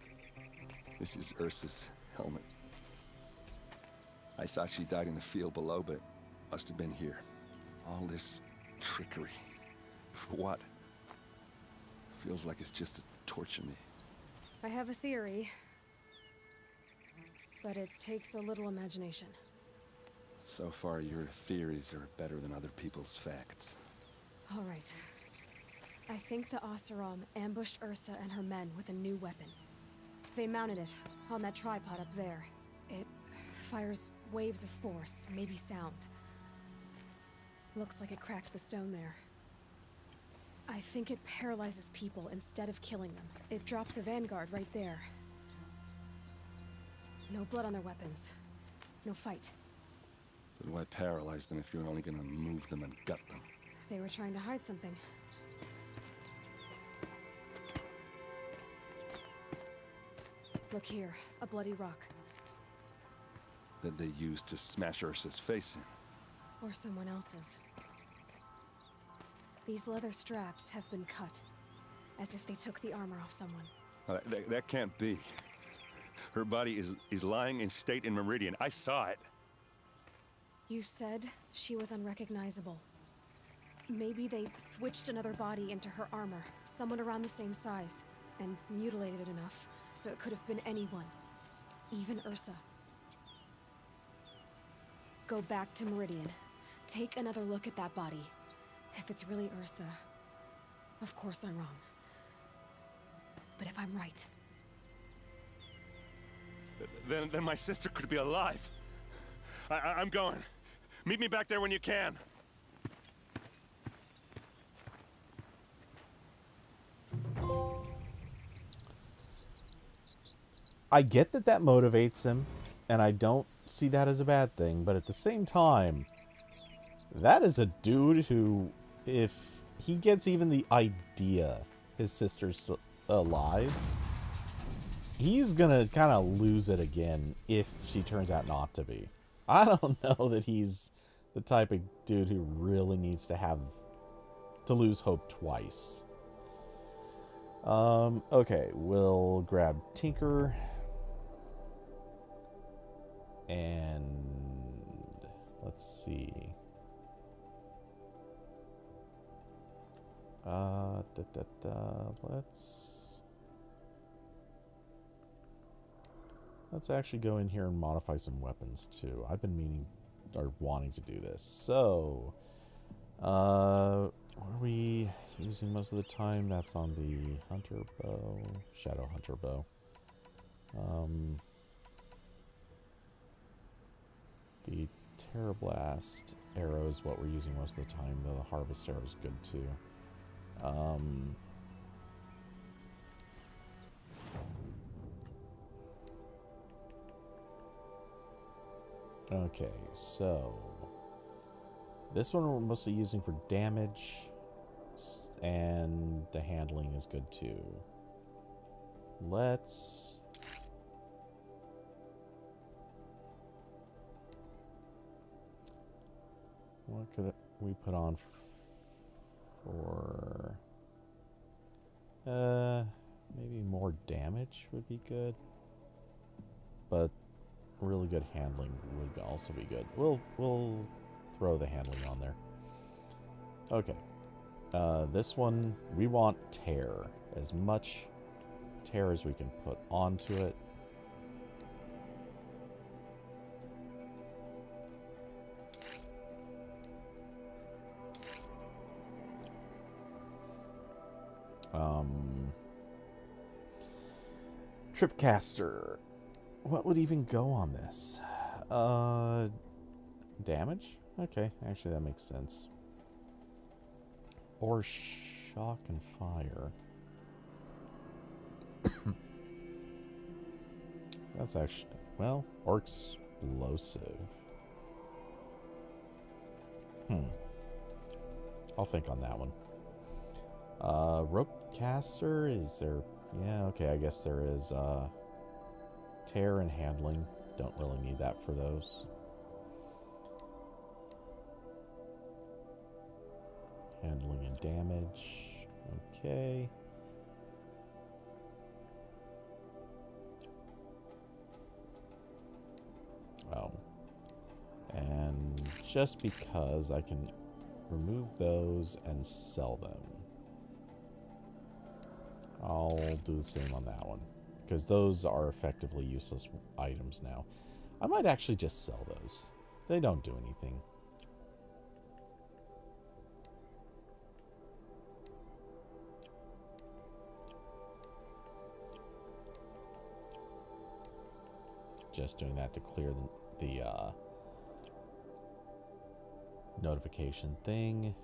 This is Ursa's helmet. I thought she died in the field below, but must have been here. All this trickery. For what? Feels like it's just to torture me. I have a theory, but it takes a little imagination. So far, your theories are better than other people's facts. All right. I think the Oseram ambushed Ursa and her men with a new weapon. They mounted it on that tripod up there. It fires waves of force, maybe sound. Looks like it cracked the stone there. I think it paralyzes people instead of killing them. It dropped the Vanguard right there. No blood on their weapons. No fight. But why paralyze them if you're only gonna move them and gut them? They were trying to hide something. Look here, a bloody rock. That they used to smash Ursa's face in. Or someone else's. These leather straps have been cut, as if they took the armor off someone. That can't be. Her body is lying in state in Meridian. I saw it. You said she was unrecognizable. Maybe they switched another body into her armor, someone around the same size, and mutilated it enough, so it could have been anyone. Even Ursa. Go back to Meridian. Take another look at that body. If it's really Ursa, of course I'm wrong. But if I'm right... Then my sister could be alive. I'm going. Meet me back there when you can. I get that that motivates him, and I don't see that as a bad thing, but at the same time, that is a dude who, if he gets even the idea his sister's alive, he's gonna kind of lose it again if she turns out not to be. I don't know that he's the type of dude who really needs to lose hope twice. Okay, we'll grab Tinker. And let's see. Let's actually go in here and modify some weapons too. I've been meaning or wanting to do this. So, what are we using most of the time? That's on the hunter bow, shadow hunter bow. The Terra Blast arrow is what we're using most of the time, though the Harvest arrow is good too. Okay, so this one we're mostly using for damage, and the handling is good too. Let's what could we put on for maybe more damage would be good, but really good handling would also be good. We'll throw the handling on there. Okay. This one, we want tear. As much tear as we can put onto it. Tripcaster. What would even go on this? Damage? Okay, actually that makes sense. Or shock and fire. That's actually, well, or explosive. I'll think on that one. Rope caster, is there? Yeah, okay, I guess there is. Tear and handling. Don't really need that for those. Handling and damage. Okay. Oh. And just because I can remove those and sell them, I'll do the same on that one. Because those are effectively useless items now. I might actually just sell those. They don't do anything. Just doing that to clear the notification thing.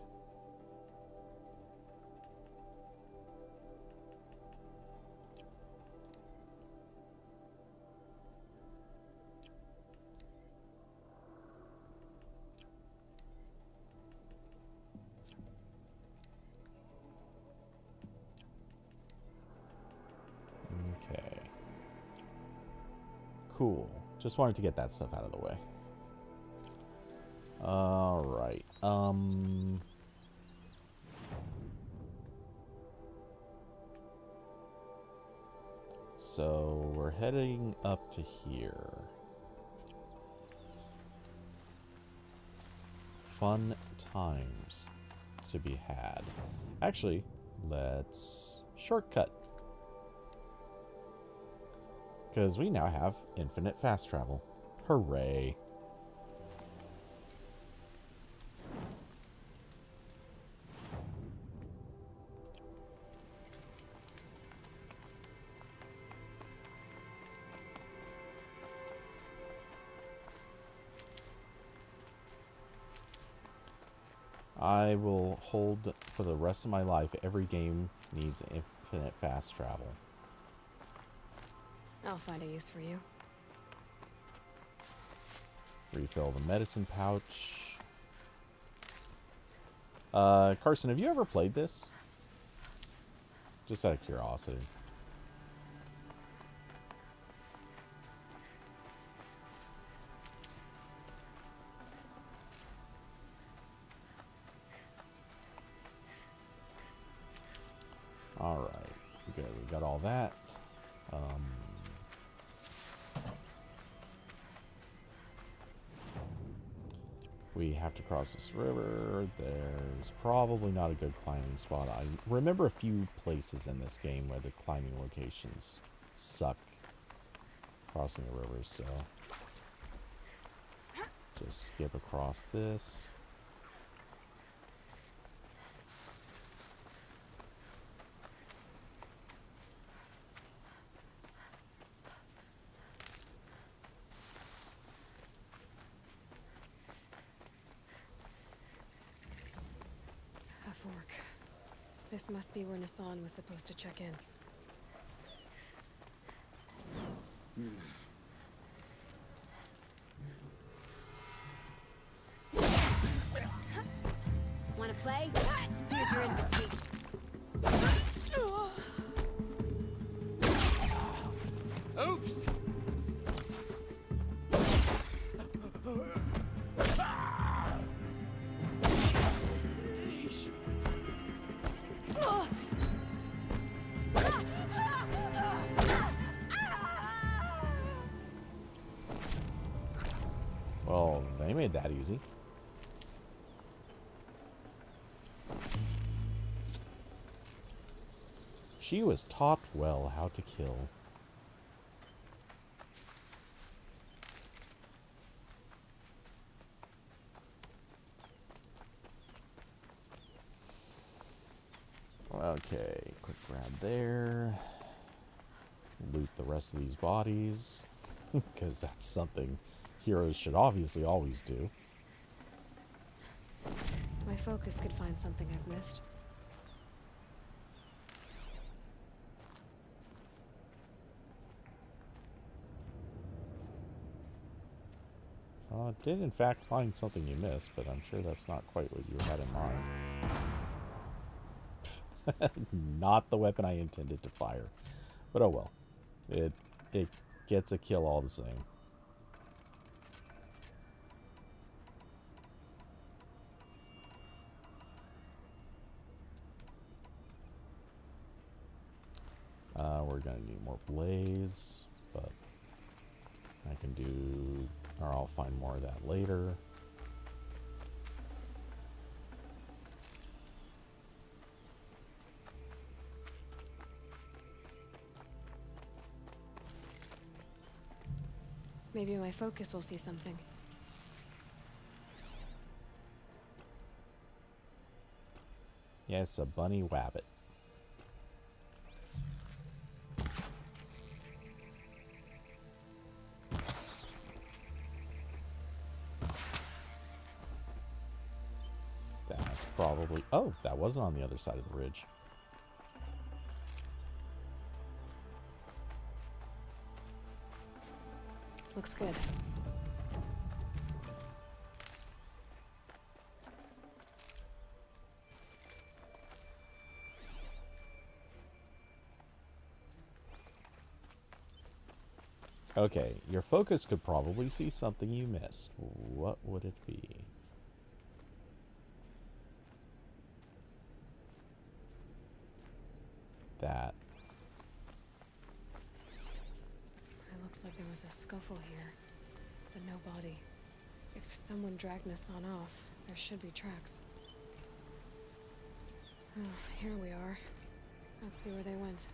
Okay. Cool. Just wanted to get that stuff out of the way. Alright. So we're heading up to here. Fun times to be had. Actually, let's shortcut. Because we now have infinite fast travel. Hooray. I will hold for the rest of my life. Every game needs infinite fast travel. I'll find a use for you. Refill the medicine pouch. Carson, have you ever played this? Just out of curiosity. Alright. Good. We got all that. We have to cross this river. There's probably not a good climbing spot. I remember a few places in this game where the climbing locations suck crossing the rivers, so just skip across this. A fork. This must be where Nassan was supposed to check in. Wanna play? Here's your invitation. Oops! Well, they made that easy. She was taught well how to kill. Okay, quick grab there. Loot the rest of these bodies, because that's something heroes should obviously always do. My focus could find something I've missed. It did in fact find something you missed, but I'm sure that's not quite what you had in mind. Not the weapon I intended to fire. But oh well. It gets a kill all the same. We're gonna need more blaze, but I can do, or I'll find more of that later. Maybe my focus will see something. Yes, a bunny wabbit. That's probably... Oh, that wasn't on the other side of the ridge. Looks good. Okay, your focus could probably see something you missed. What would it be? That. It looks like there was a scuffle here, but no body. If someone dragged Nassan off, there should be tracks. Oh, here we are. Let's see where they went.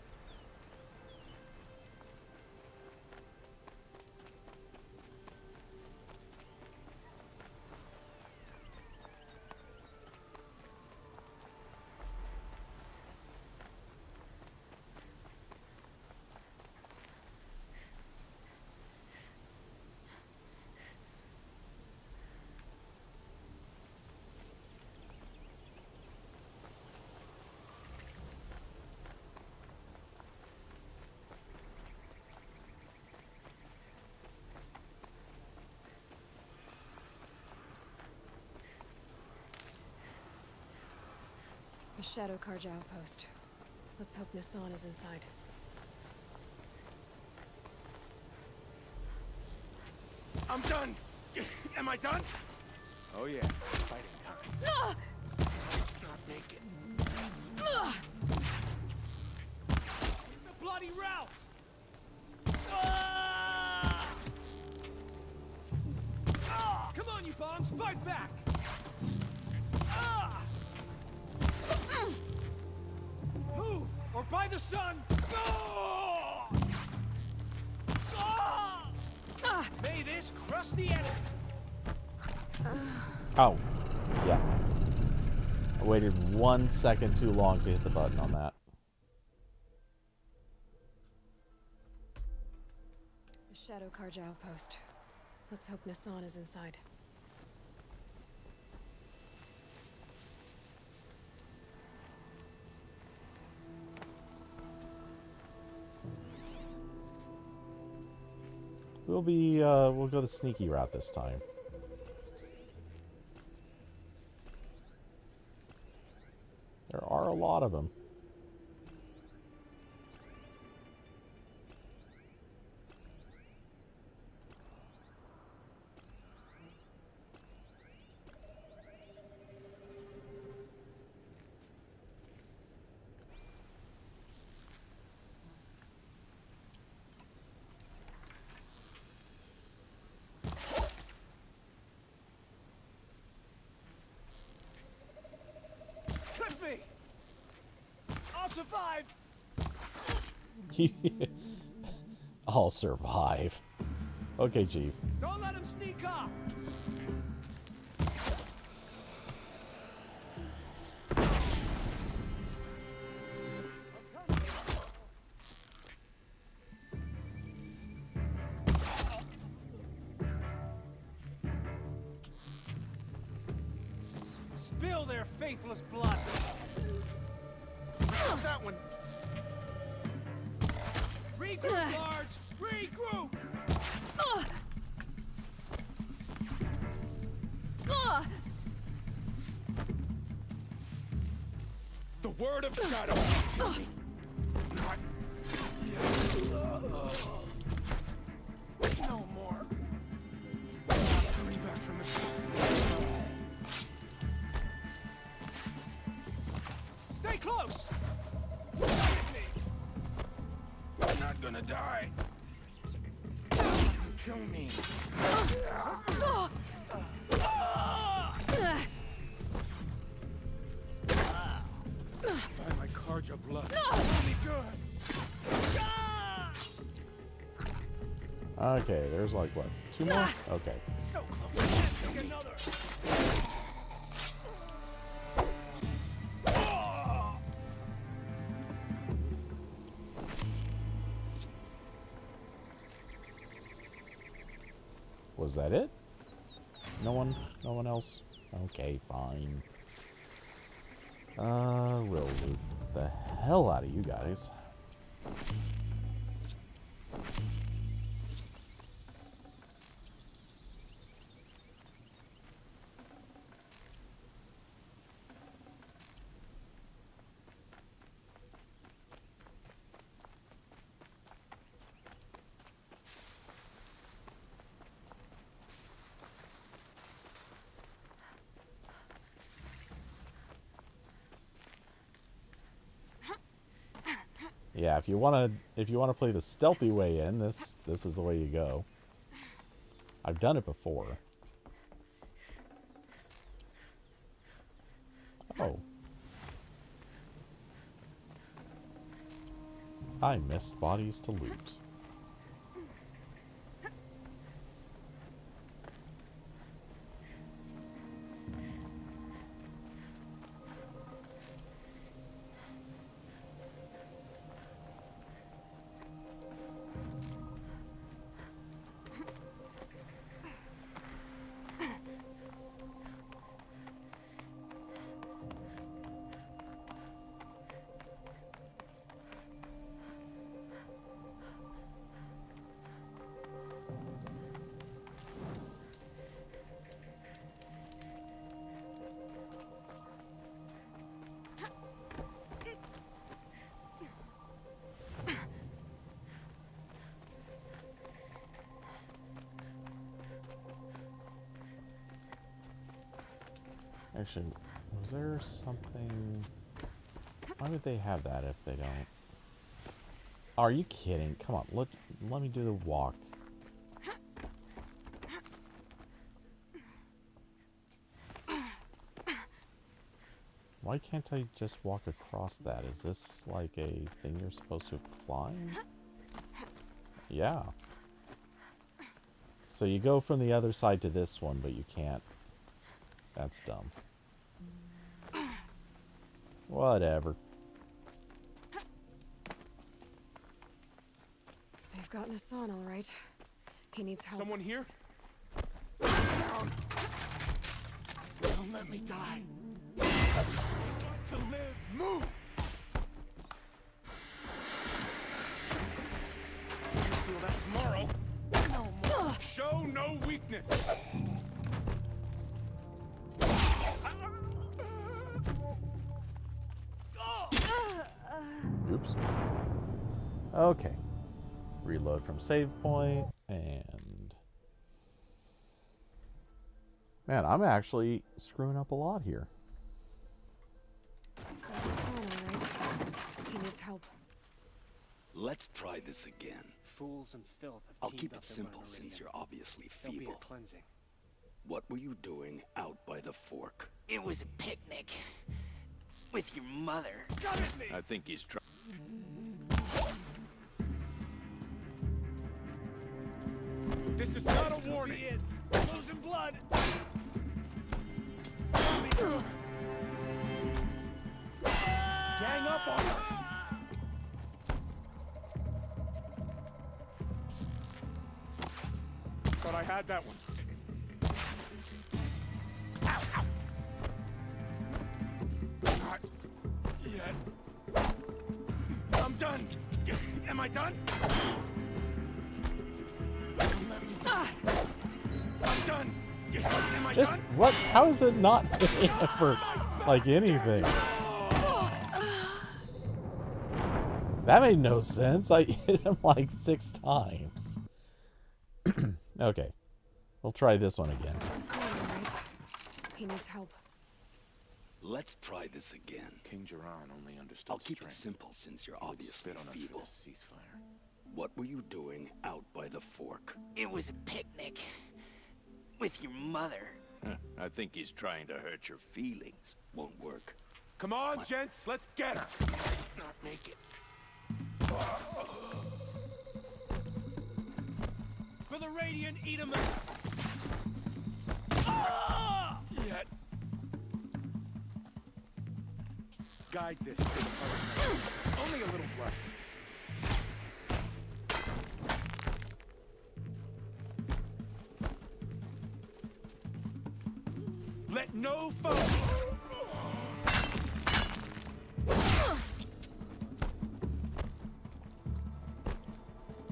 The Shadow Karja outpost. Let's hope Nassan is inside. I'm done! Am I done? Oh yeah, fighting time. Not naked. It's a bloody rout! Come on, you bombs, fight back! by the sun! Oh! May this crush the enemy! Oh, yeah. I waited 1 second too long to hit the button on that. A Shadow Karja outpost. Let's hope Nassan is inside. We'll go the sneaky route this time. There are a lot of them. Clip me! I'll survive! I'll survive. Okay, Chief. Don't let him sneak up! Spill their faithless blood! That one! Regroup, guards! Regroup! The word of Shadow! No more. Coming back from the... Stay close! I'm not gonna die. Kill me. By my Karja blood. Be good. Okay, there's like, what, 2 more? Okay. So close. Take another. Was that it? No one else? Okay, fine. We'll loot the hell out of you guys. Yeah, if you wanna play the stealthy way in, this is the way you go. I've done it before. Oh. I missed bodies to loot. Actually, was there something... Why would they have that if they don't? Are you kidding? Come on, let me do the walk. Why can't I just walk across that? Is this like a thing you're supposed to climb? Yeah. So you go from the other side to this one, but you can't. That's dumb. Whatever. They've gotten us on, all right. He needs help. Someone here? Down. Don't let me die. To live. Move. You feel that tomorrow? No more. Show no weakness. Oops. Okay. Reload from save point, and... Man, I'm actually screwing up a lot here. He needs help. Let's try this again. Fools and filth have I'll teamed keep up it to simple run since Meridian. you're obviously There'll be a feeble. cleansing. What were you doing out by the fork? It was a picnic with your mother. I think he's trying. This is not a warning. Losing blood. Gang up on her. Thought I had that one. Ow, ow. Not yet. I'm done. Am I done? I'm done. Am I Just, done? what? How is it not hitting it for, like, anything? That made no sense. I hit him like 6 times. Okay. We'll try this one again. He needs help. Let's try this again. King Jiran only understood I'll keep it strength. simple since you're He would obviously spit on us for feeble. this ceasefire. What were you doing out by the fork? It was a picnic with your mother. I think he's trying to hurt your feelings. Won't work. Come on, gents, let's get her. Not make it. For the Radiant, eat 'em. Yet. Guide this to the other. Only a little left. Let no foe.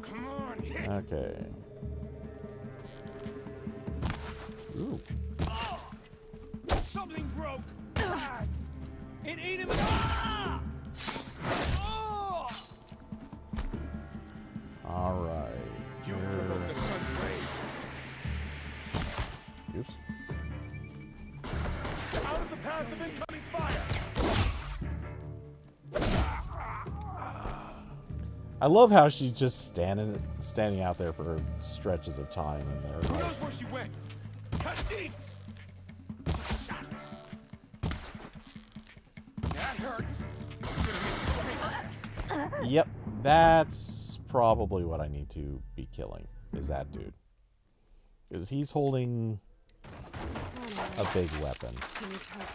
Come on, hit. Okay. Ooh. Oh, something broke. It ate him. Ah! Oh! All right. You provoked the sun's rage. Oops. Out of the path of incoming fire. I love how she's just standing out there for stretches of time, and Who they're knows like, where she went? Cut deep. That hurt. "Yep, that's probably what I need to be killing." Is that dude? Because he's holding a big weapon. He needs help.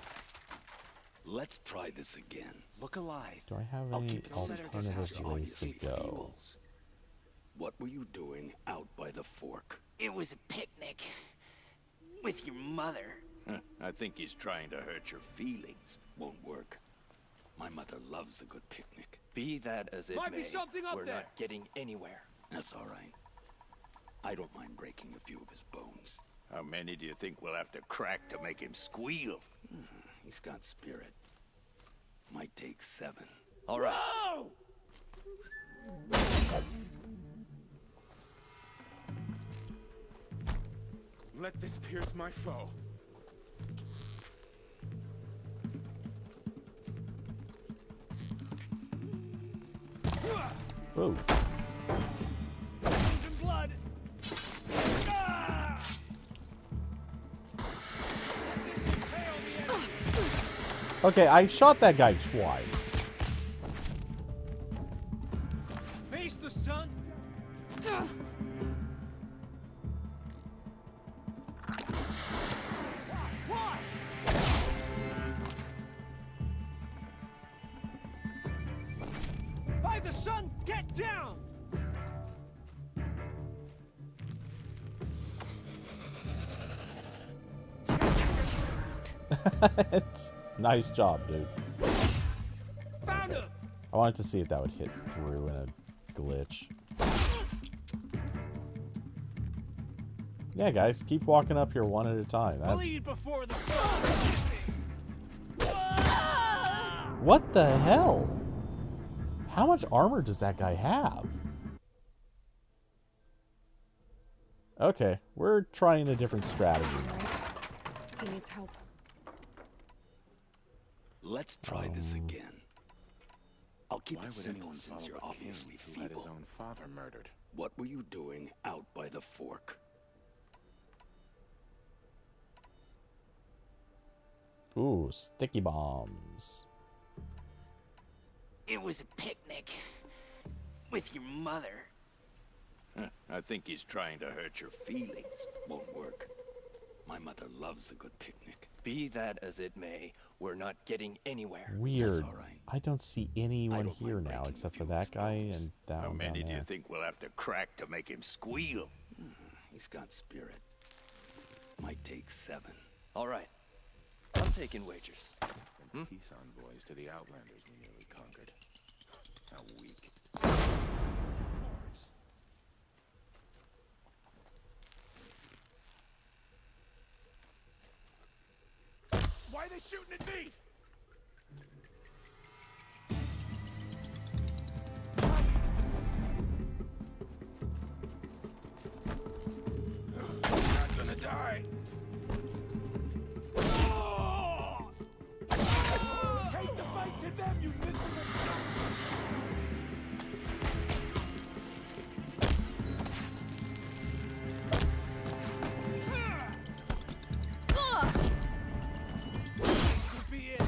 Let's try this again. Look alive. Do I have I'll any keep it simple since alternative you're ways to obviously go? feeble. What were you doing out by the fork? It was a picnic with your mother. I think he's trying to hurt your feelings. Won't work. My mother loves a good picnic. Be that as it Might be may, something up we're there. not getting anywhere. That's all right. I don't mind breaking a few of his bones. How many do you think we'll have to crack to make him squeal? He's got spirit. Might take 7. All right. Whoa! Let this pierce my foe. Whoa. Losing blood. Ah! Okay, I shot that guy twice. Face the sun. By the sun, get down! Nice job, dude. Found him! I wanted to see if that would hit through in a glitch. Yeah, guys, keep walking up here one at a time. Bleed before the sun! What the hell? How much armor does that guy have? Okay, we're trying a different strategy. He needs help. Let's try this again. I'll keep Why it would simple anyone since follow you're a king obviously who had his feeble. own father murdered? What were you doing out by the fork? Ooh, sticky bombs. It was a picnic. With your mother. I think he's trying to hurt your feelings. Won't work. My mother loves a good picnic. Be that as it may, we're not getting anywhere. Weird. I don't see anyone here now except for that guy and that How one many down do you there. think we'll have to crack to make him squeal? He's got spirit. Might take 7. All right. I'm taking wagers. From peace envoys to the Outlanders we nearly conquered. How weak. Why are they shooting at me? Not gonna die. Take the fight to them, you miserable Could be it.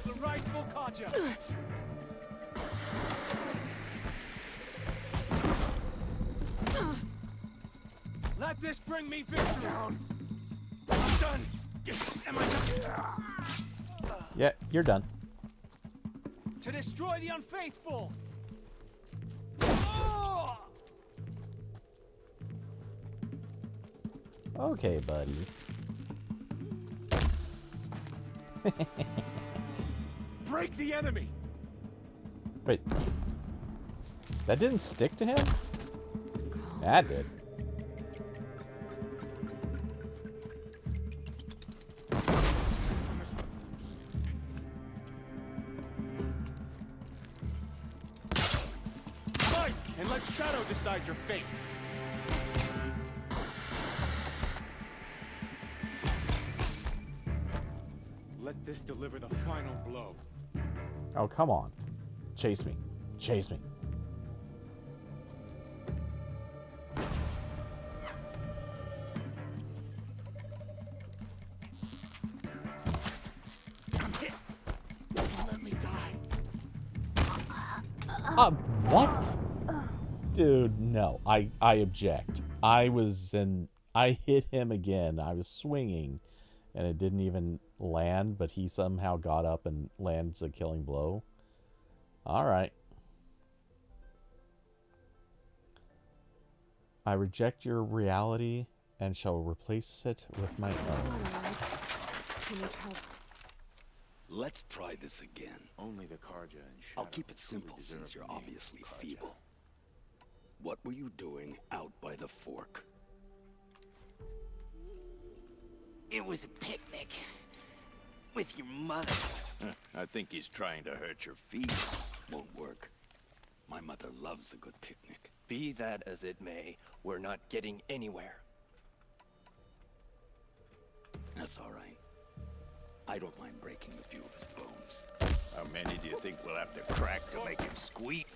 The rightful Kaja. Let this bring me victory. Down. I'm done. Am I done? Yeah, you're done. To destroy the unfaithful. Okay, buddy. Break the enemy. Wait. That didn't stick to him? That did. Fight, and let Shadow decide your fate. Let this deliver the final blow. Oh, come on. Chase me. Chase me. Let me die. What? Dude, no. I object. I hit him again. I was swinging and it didn't even land, but he somehow got up and lands a killing blow. All right. I reject your reality and shall replace it with my own. He needs help. Let's try this again. Only the Karja and Shadow. I'll keep it simple since you're obviously feeble. What were you doing out by the fork? It was a picnic. With your mother. I think he's trying to hurt your feelings. Won't work. My mother loves a good picnic. Be that as it may, we're not getting anywhere. That's all right. I don't mind breaking a few of his bones. How many do you think we'll have to crack to make him squeak?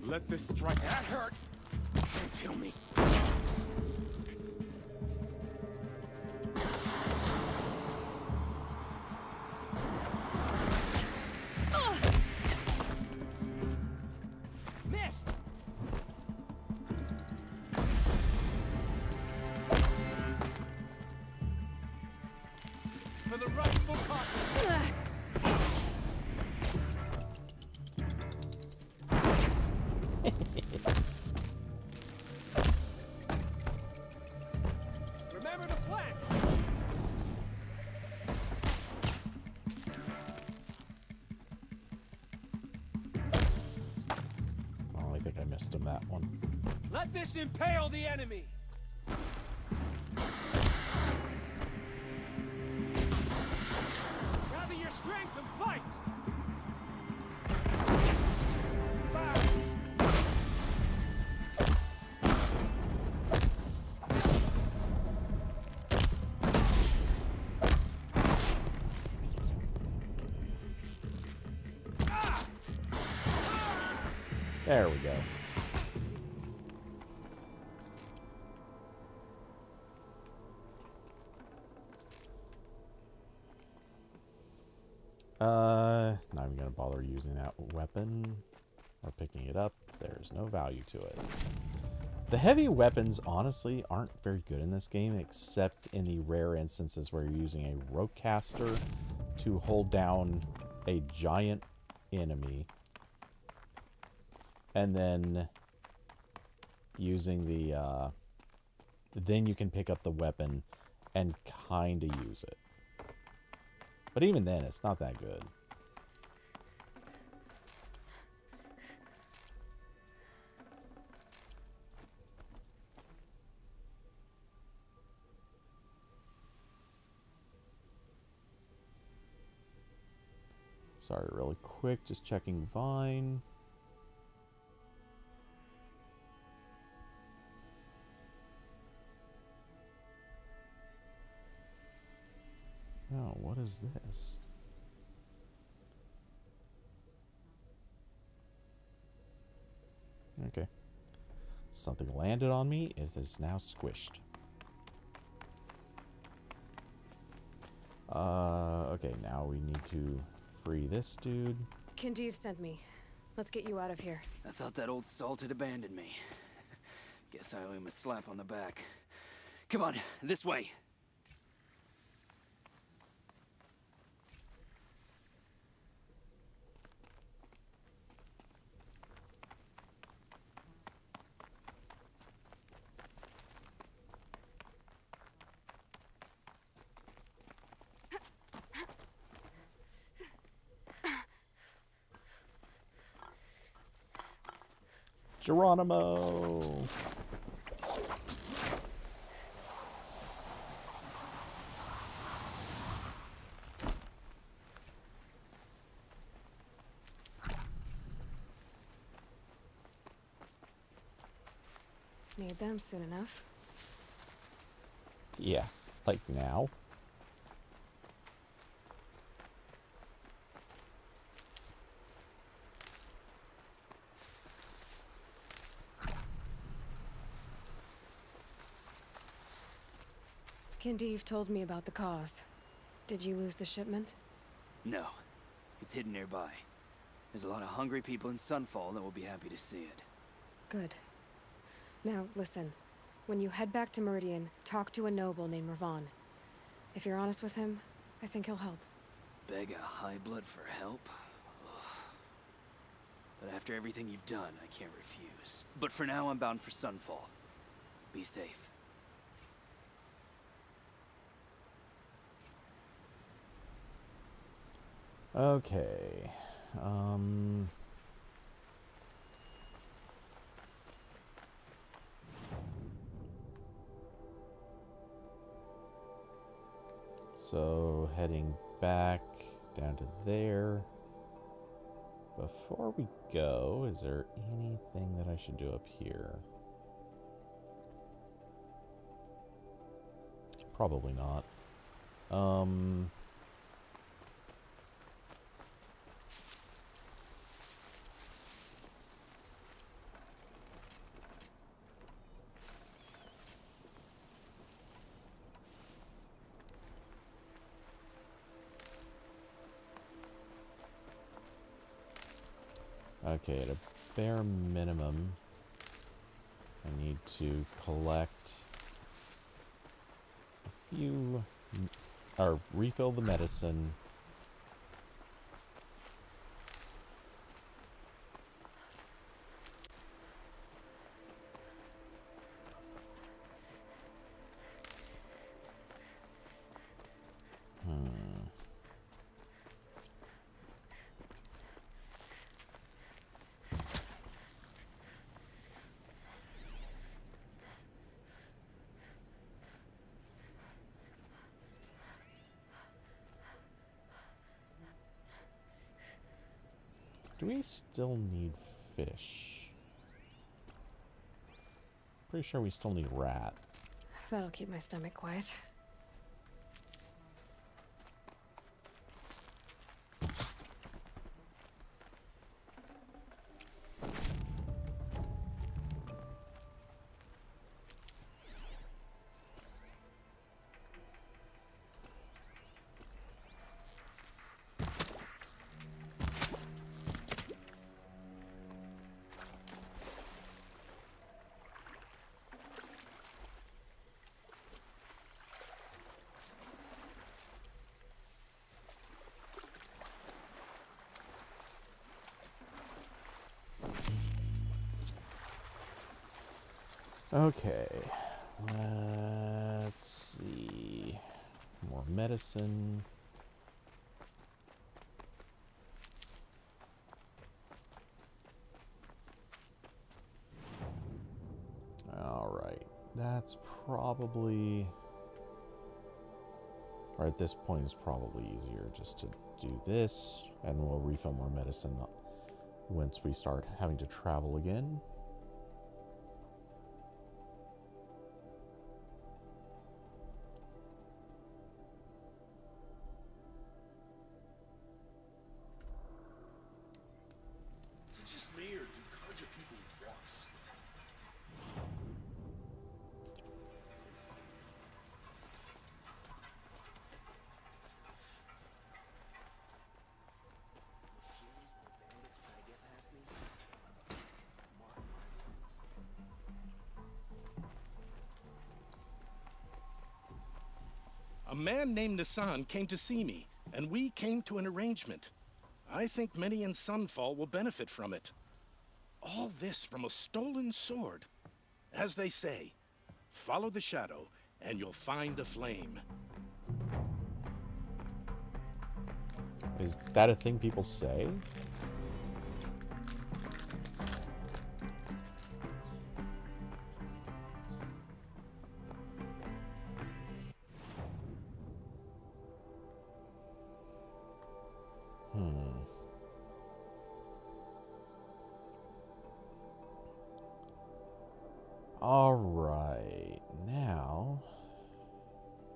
Let this strike. That hurt. Can't kill me. Missed! For the rightful partner. Remember the flank. Oh, I think I missed him that one. Let this impale the enemy. Gather your strength and fight. There we go. Not even gonna bother using that weapon or picking it up. There's no value to it. The heavy weapons honestly aren't very good in this game, except in the rare instances where you're using a ropecaster to hold down a giant enemy, and then using the then you can pick up the weapon and kind of use it. But even then, it's not that good. Sorry, really quick, just checking Vine. Oh, what is this? Okay. Something landed on me. It is now squished. Okay, now we need to free this dude. Kindeev sent me. Let's get you out of here. I thought that old salt had abandoned me. Guess I owe him a slap on the back. Come on, this way. Geronimo! Need them soon enough. Yeah, like now. Kindeev told me about the cause. Did you lose the shipment? No, it's hidden nearby. There's a lot of hungry people in Sunfall that will be happy to see it. Good. Now, listen. When you head back to Meridian, talk to a noble named Ravon. If you're honest with him, I think he'll help. Beg a high blood for help? Ugh. But after everything you've done, I can't refuse. But for now, I'm bound for Sunfall. Be safe. Okay. So heading back down to there. Before we go, is there anything that I should do up here? Probably not. Okay, at a bare minimum, I need to collect a few, or refill the medicine. Do we still need fish? Pretty sure we still need rat. That'll keep my stomach quiet. Okay, let's see. More medicine. All right, that's probably, or at this point, it's probably easier just to do this, and we'll refill more medicine once we start having to travel again. Is it just me, or do Carja people walk slow? A man named Nassan came to see me, and we came to an arrangement. I think many in Sunfall will benefit from it. All this from a stolen sword. As they say, follow the shadow, and you'll find a flame. Is that a thing people say? All right, now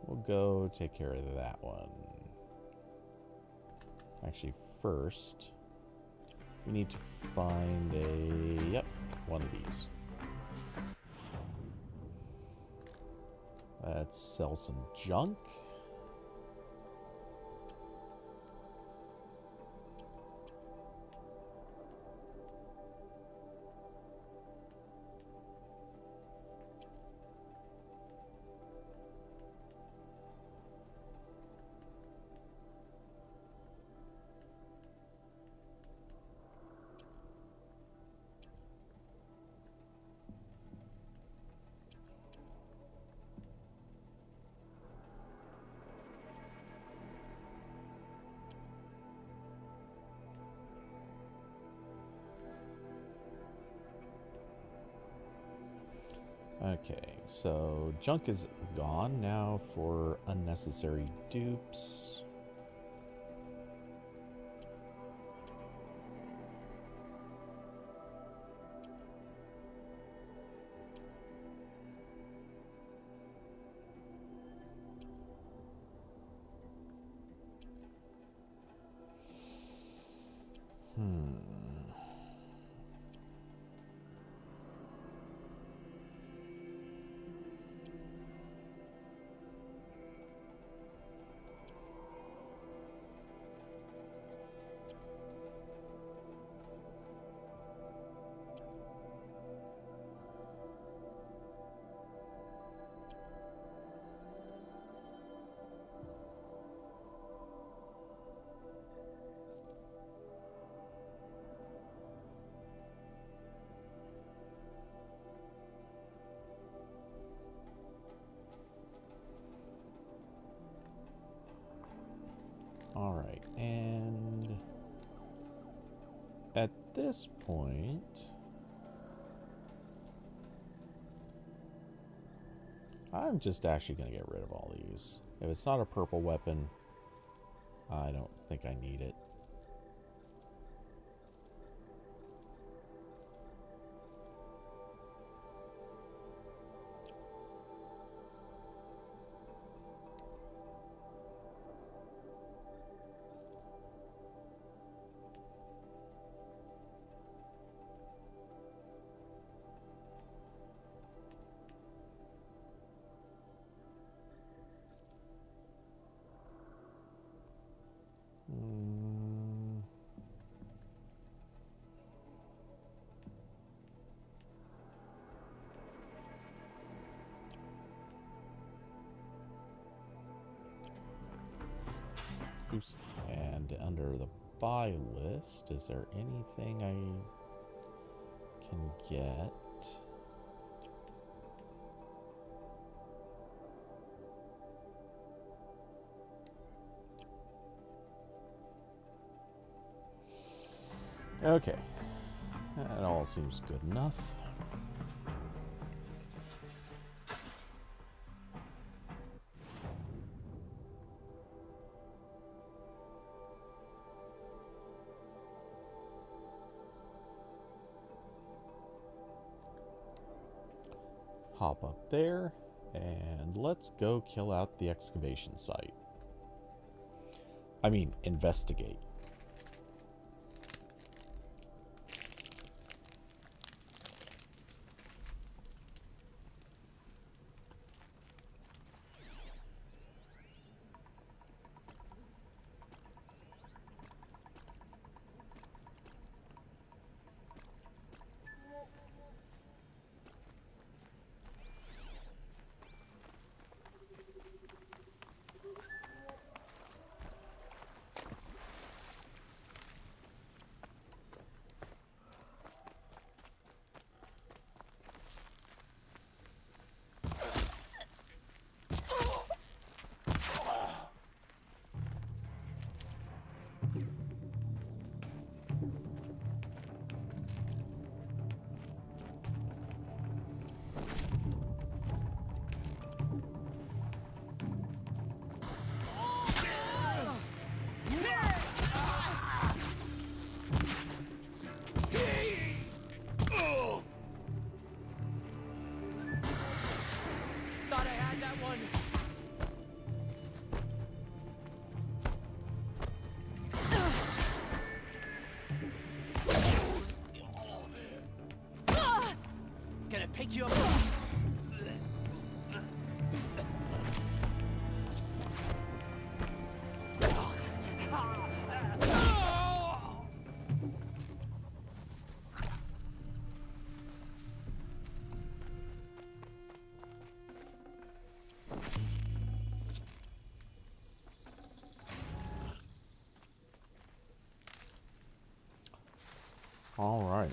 we'll go take care of that one. Actually, first, we need to find one of these. Let's sell some junk. Okay, so junk is gone. Now for unnecessary dupes. Alright, and at this point, I'm just actually going to get rid of all these. If it's not a purple weapon, I don't think I need it. Oops. And under the buy list, is there anything I can get? Okay. That all seems good enough. Hop up there, and let's go kill out the excavation site. I mean, investigate. Thought I had that one. Gonna pick you up. All right.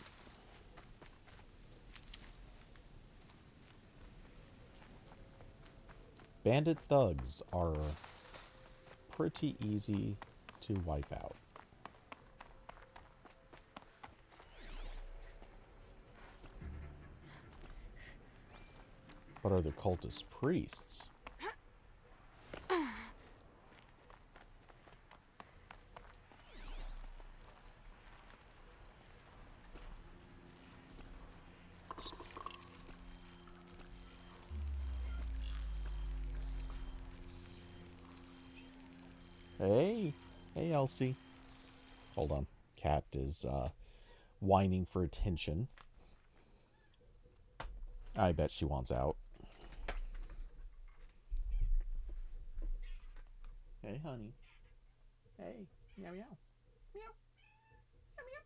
Bandit thugs are pretty easy to wipe out. What are the cultist priests? Hey, hey, Elsie. Hold on. Cat is whining for attention. I bet she wants out. Hey, honey. Hey, meow meow. Meow. Meow meow.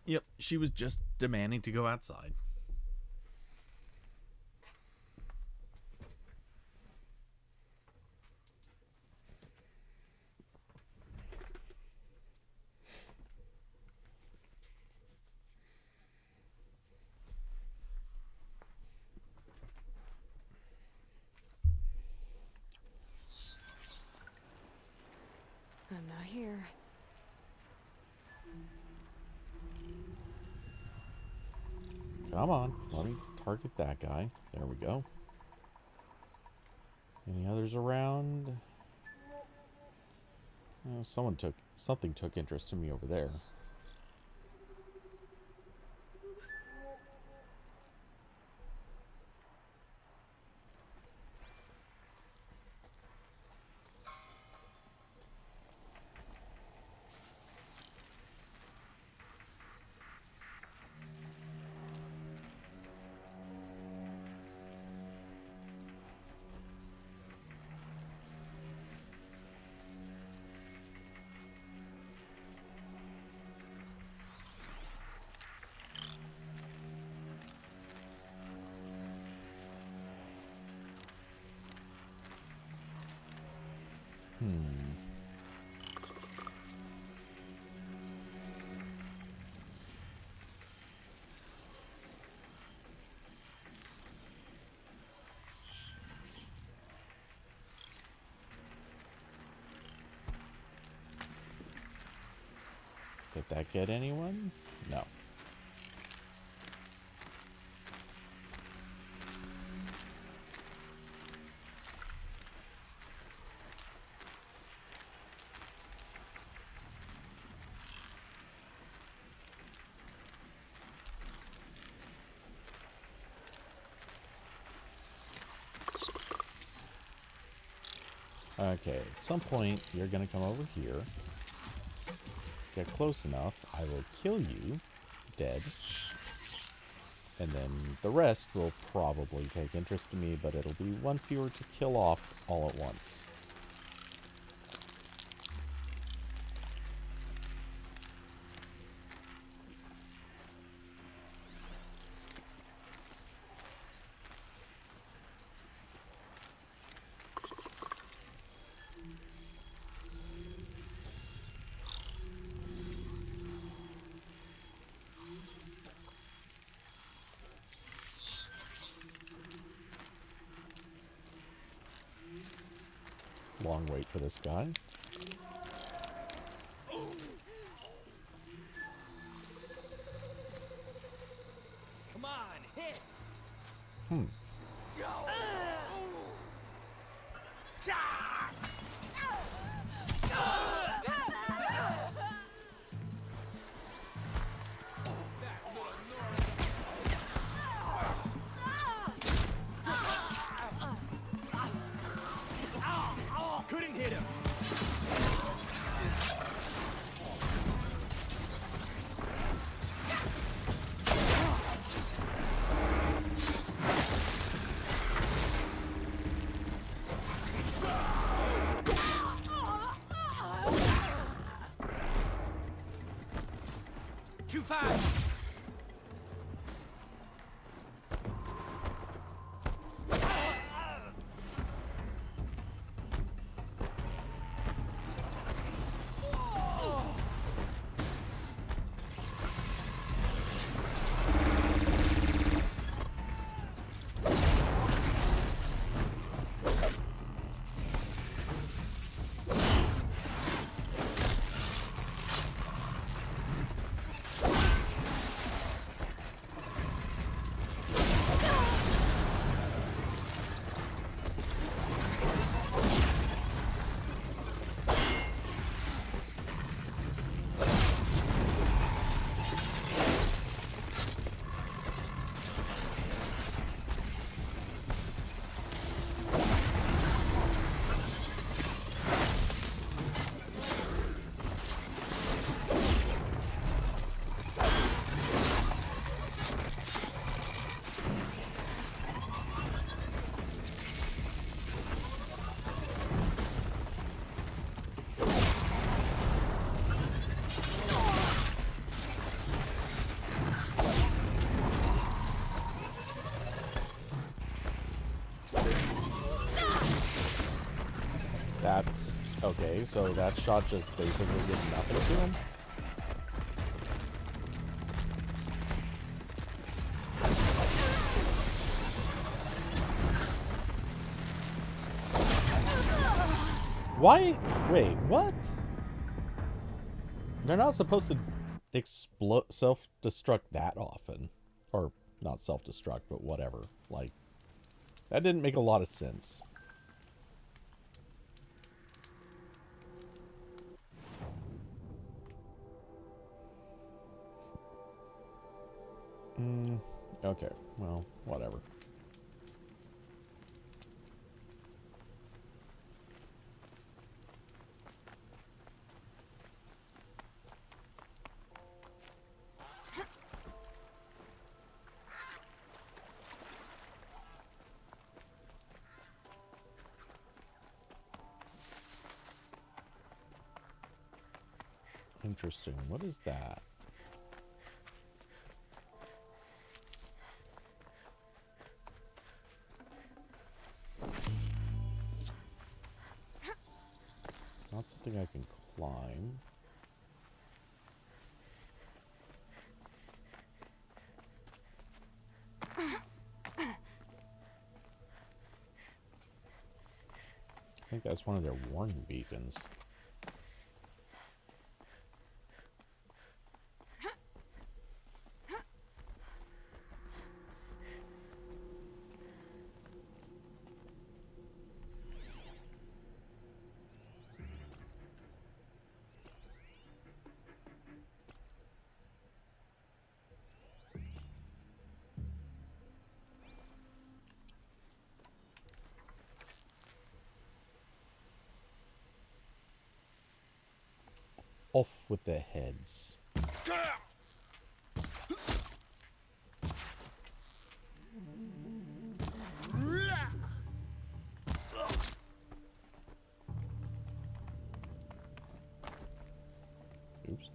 Yep, she was just demanding to go outside. I'm not here. Come on, let me target that guy. There we go. Any others around? Oh, something took interest in me over there. Did that get anyone? No. Okay, at some point you're gonna come over here. Get close enough, I will kill you, dead. And then the rest will probably take interest in me, but it'll be one fewer to kill off all at once. Long wait for this guy. Come on, hit! Couldn't hit him. Too fast. That... Okay, so that shot just basically did nothing to him? Why? Wait, what? They're not supposed to explode, self-destruct that often. Or, not self-destruct, but whatever. Like, that didn't make a lot of sense. Okay, well, whatever. Interesting. What is that? Not something I can climb. I think that's one of their warning beacons. Off with their heads. Oops.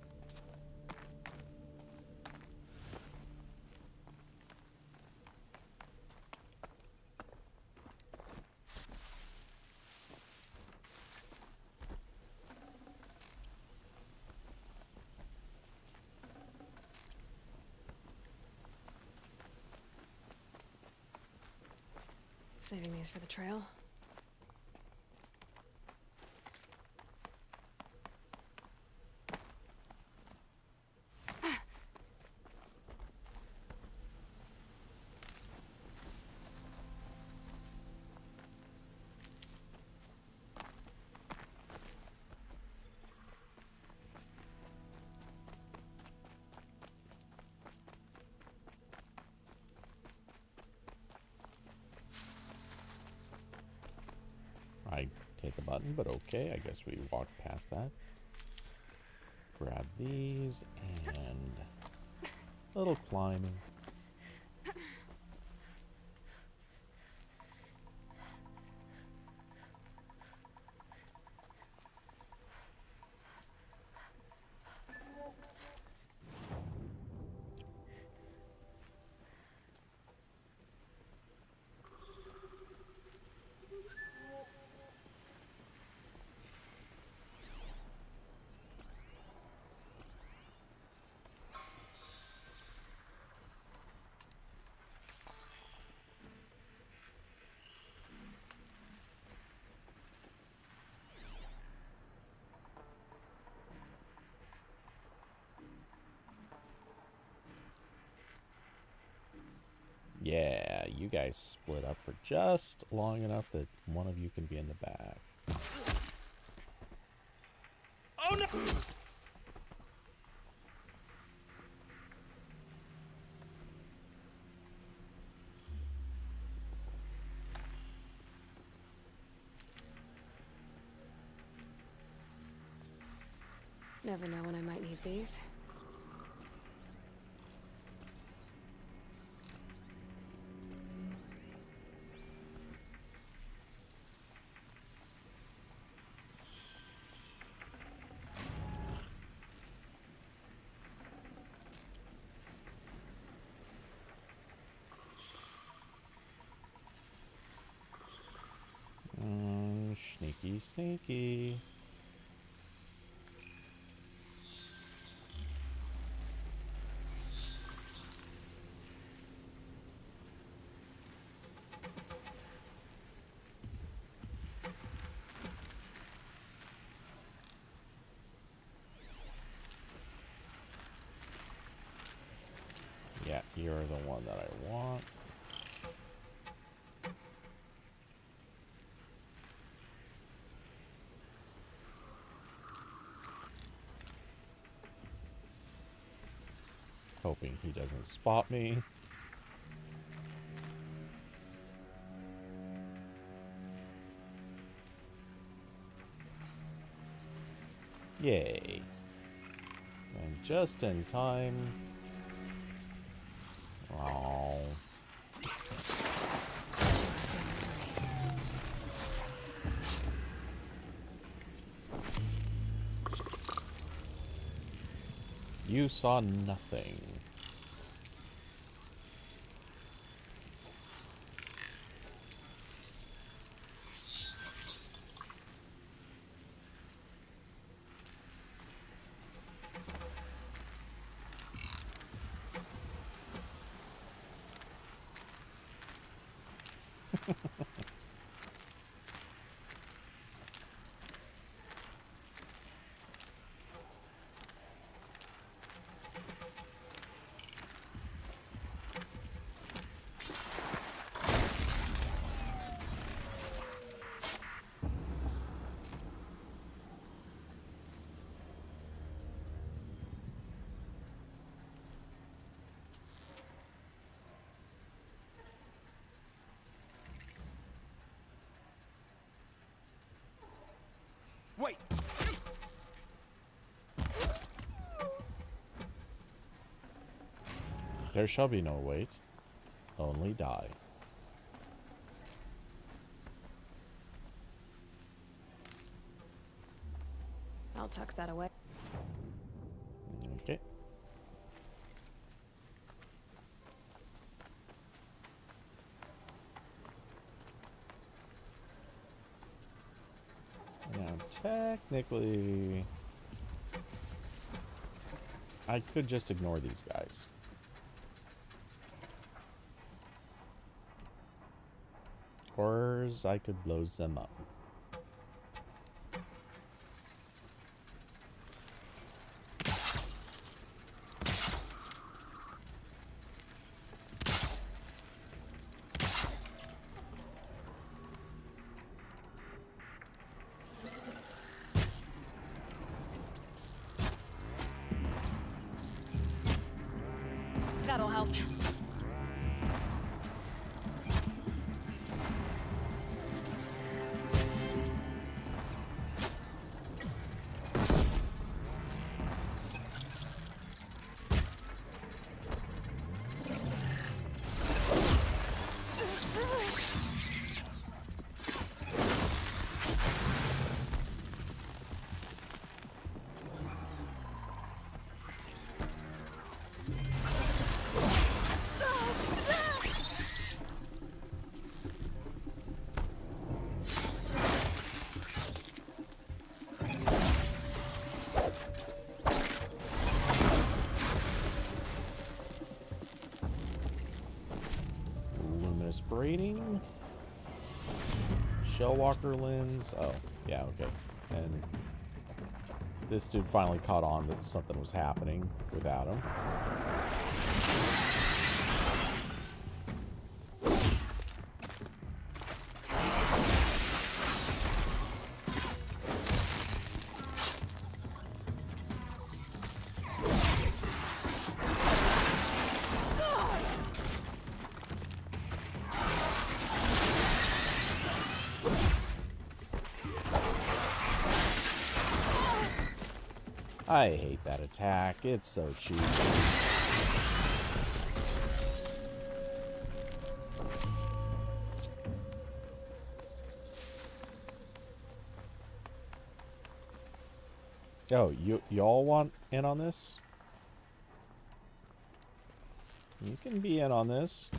Saving these for the trail. I hit the button, but okay, I guess we walked past that. Grab these and a little climbing. Yeah, you guys split up for just long enough that one of you can be in the back. Oh no! Never know when I might need these. Sneak Sneaky, sneaky. Yeah, you're the one that I want. Hoping he doesn't spot me. Yay. And just in time. Oh. You saw nothing. Wait! There shall be no wait, only die. I'll tuck that away. Okay. Now, technically, I could just ignore these guys. Or I could blow them up. That'll help. Braiding, Shellwalker lens. Oh, yeah, okay. And this dude finally caught on that something was happening without him. I hate that attack. It's so cheap. Oh, y'all want in on this? You can be in on this.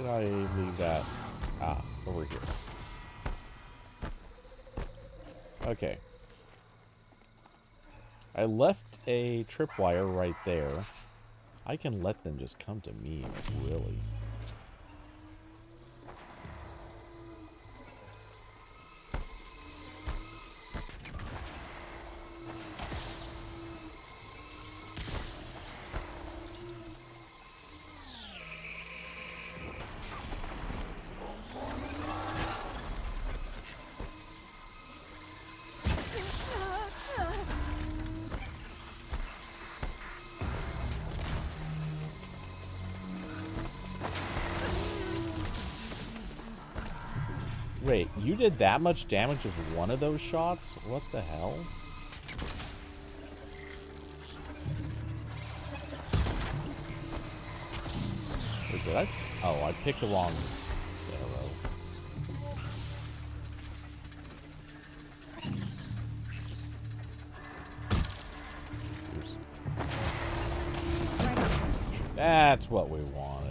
did I leave that? Ah, over here. Okay. I left a tripwire right there. I can let them just come to me, really. Wait, you did that much damage with one of those shots? What the hell? Wait, did I? Oh, I picked the wrong arrow. Oops. That's what we wanted.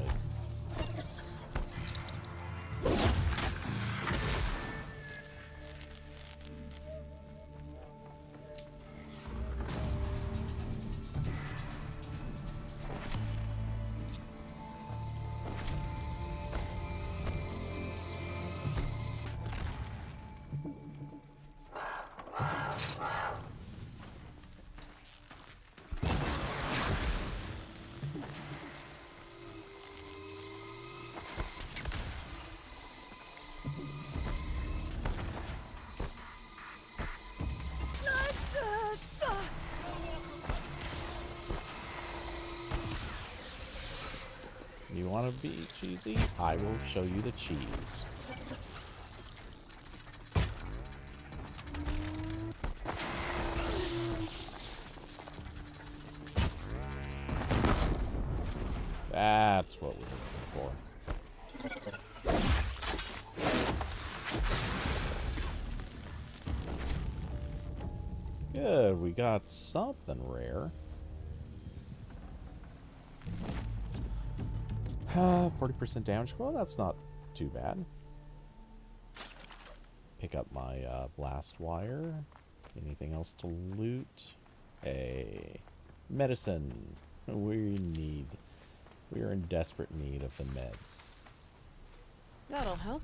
You want to be cheesy? I will show you the cheese. That's what we're looking for. Good, we got something rare. 40% damage. Well, that's not too bad. Pick up my blast wire. Anything else to loot? A medicine. We are in desperate need of the meds. That'll help.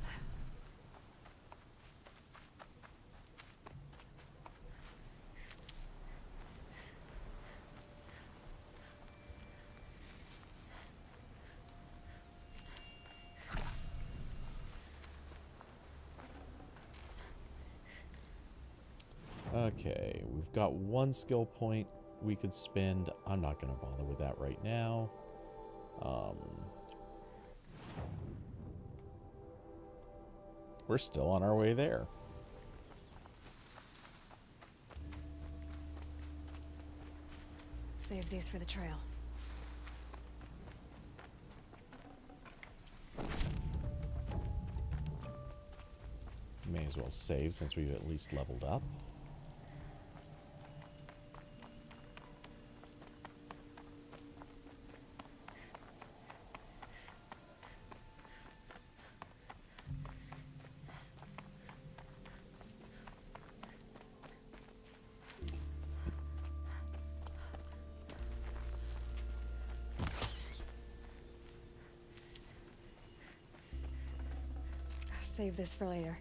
Okay, we've got one skill point we could spend. I'm not going to bother with that right now. We're still on our way there. Save these for the trail. May as well save since we've at least leveled up. Save this for later.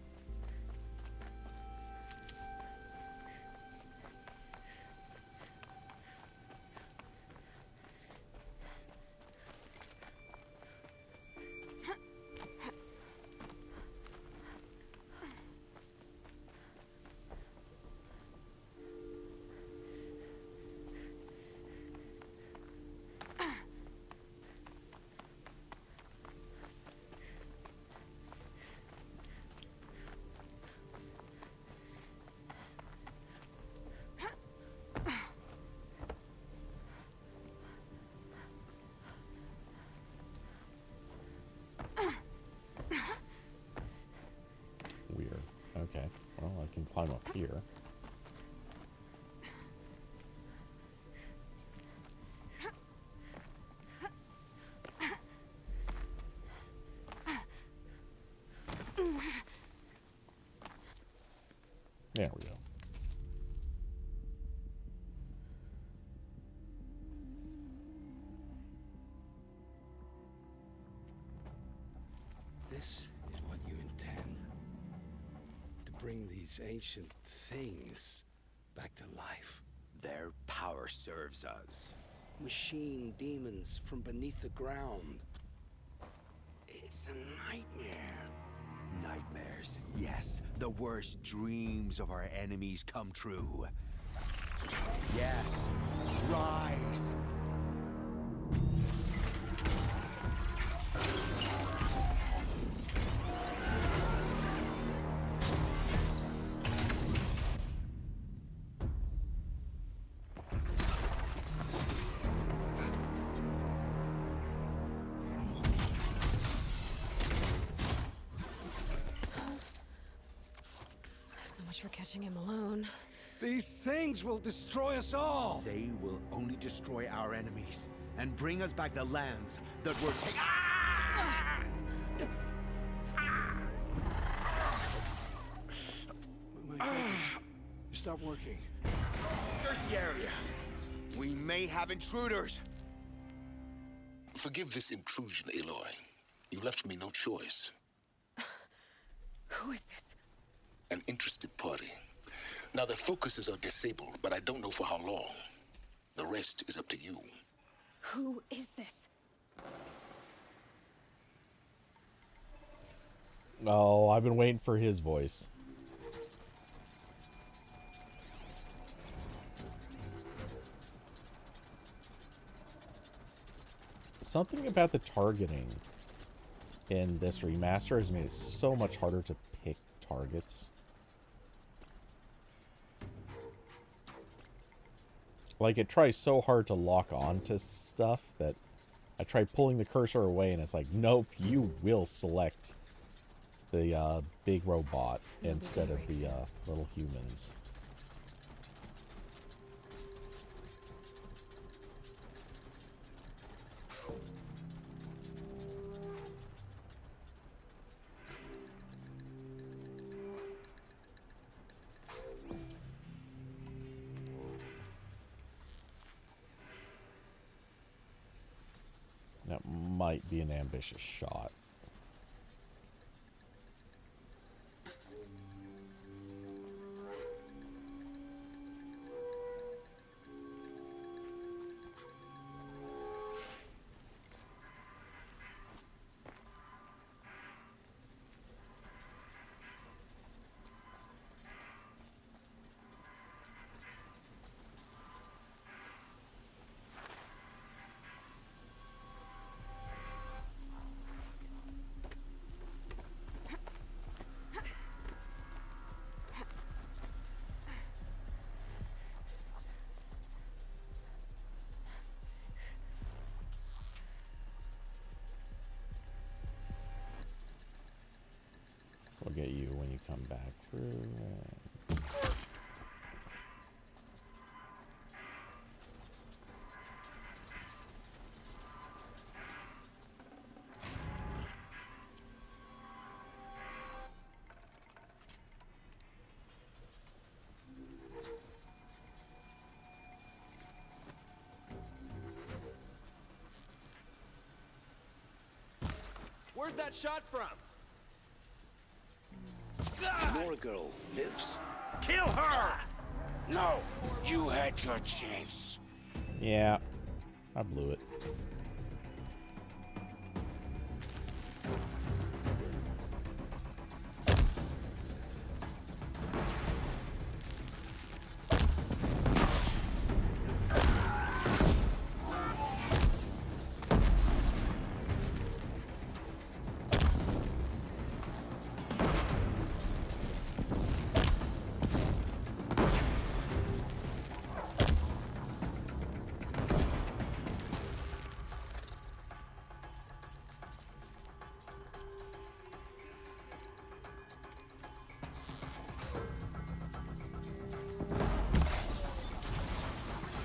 Weird. Okay. Well, I can climb up here. There we go. This is what you intend. To bring these ancient things back to life. Their power serves us. Machine demons from beneath the ground. It's a nightmare. Nightmares, yes. The worst dreams of our enemies come true. Yes, rise! So much for catching him alone. These things will destroy us all! They will only destroy our enemies and bring us back the lands that were taken. My fingers stop working. Search the area. We may have intruders. Forgive this intrusion, Aloy. You left me no choice. Who is this? An interested party. Now, their focuses are disabled, but I don't know for how long. The rest is up to you. Who is this? Oh, I've been waiting for his voice. Something about the targeting in this remaster has made it so much harder to pick targets. Like, it tries so hard to lock on to stuff that I try pulling the cursor away and it's like, nope, you will select the big robot instead of the little humans. That might be an ambitious shot. We'll get you when you come back through. Where's that shot from? More girl lives. Kill her! No, you had your chance. Yeah, I blew it.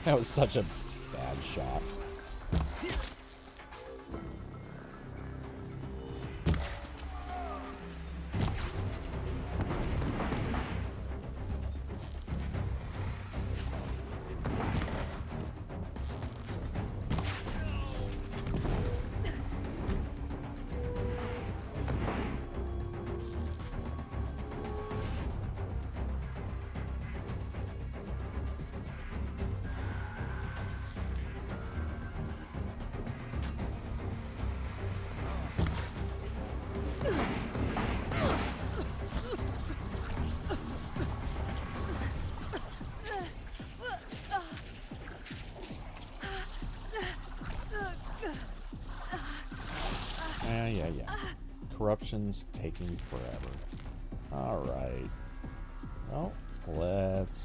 That was such a bad shot. corruption's taking forever. Alright. Well, let's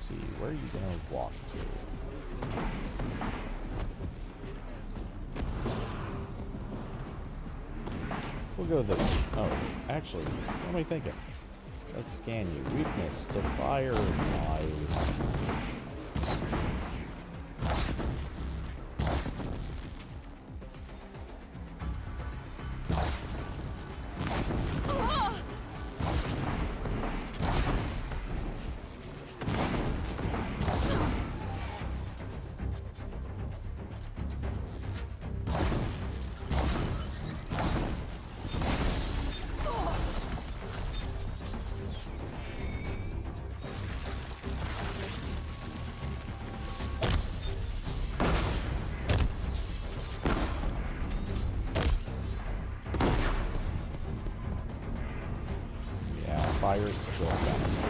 see. Where are you gonna walk to? We'll go this way. Oh, actually, what am I thinking? Let's scan you. Weakness to fire and knives. Fire's still faster.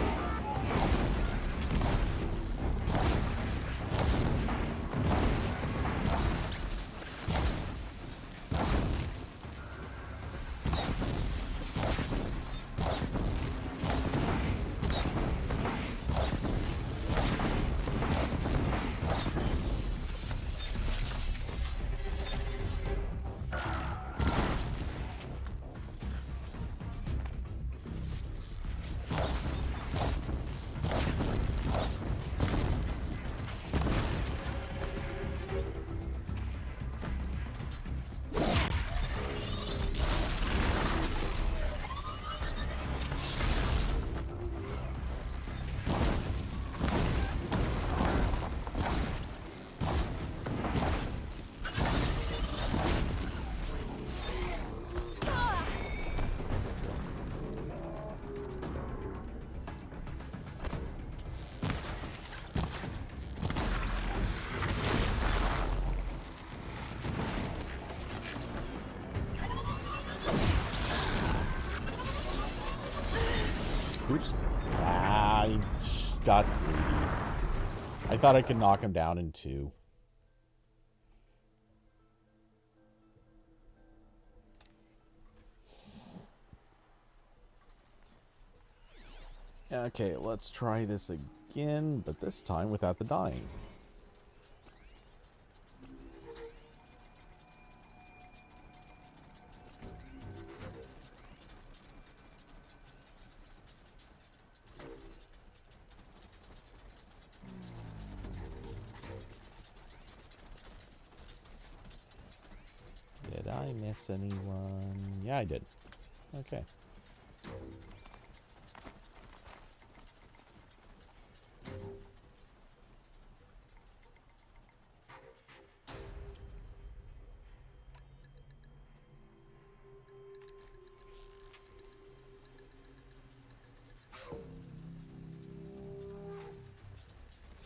Oops. Ah, I got greedy. I thought I could knock him down in 2. Okay, let's try this again, but this time without the dying. Did I miss anyone? Yeah, I did. Okay.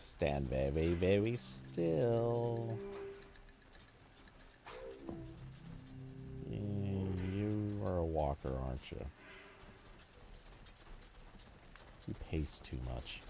Stand very, very still. You are a walker, aren't you? You pace too much.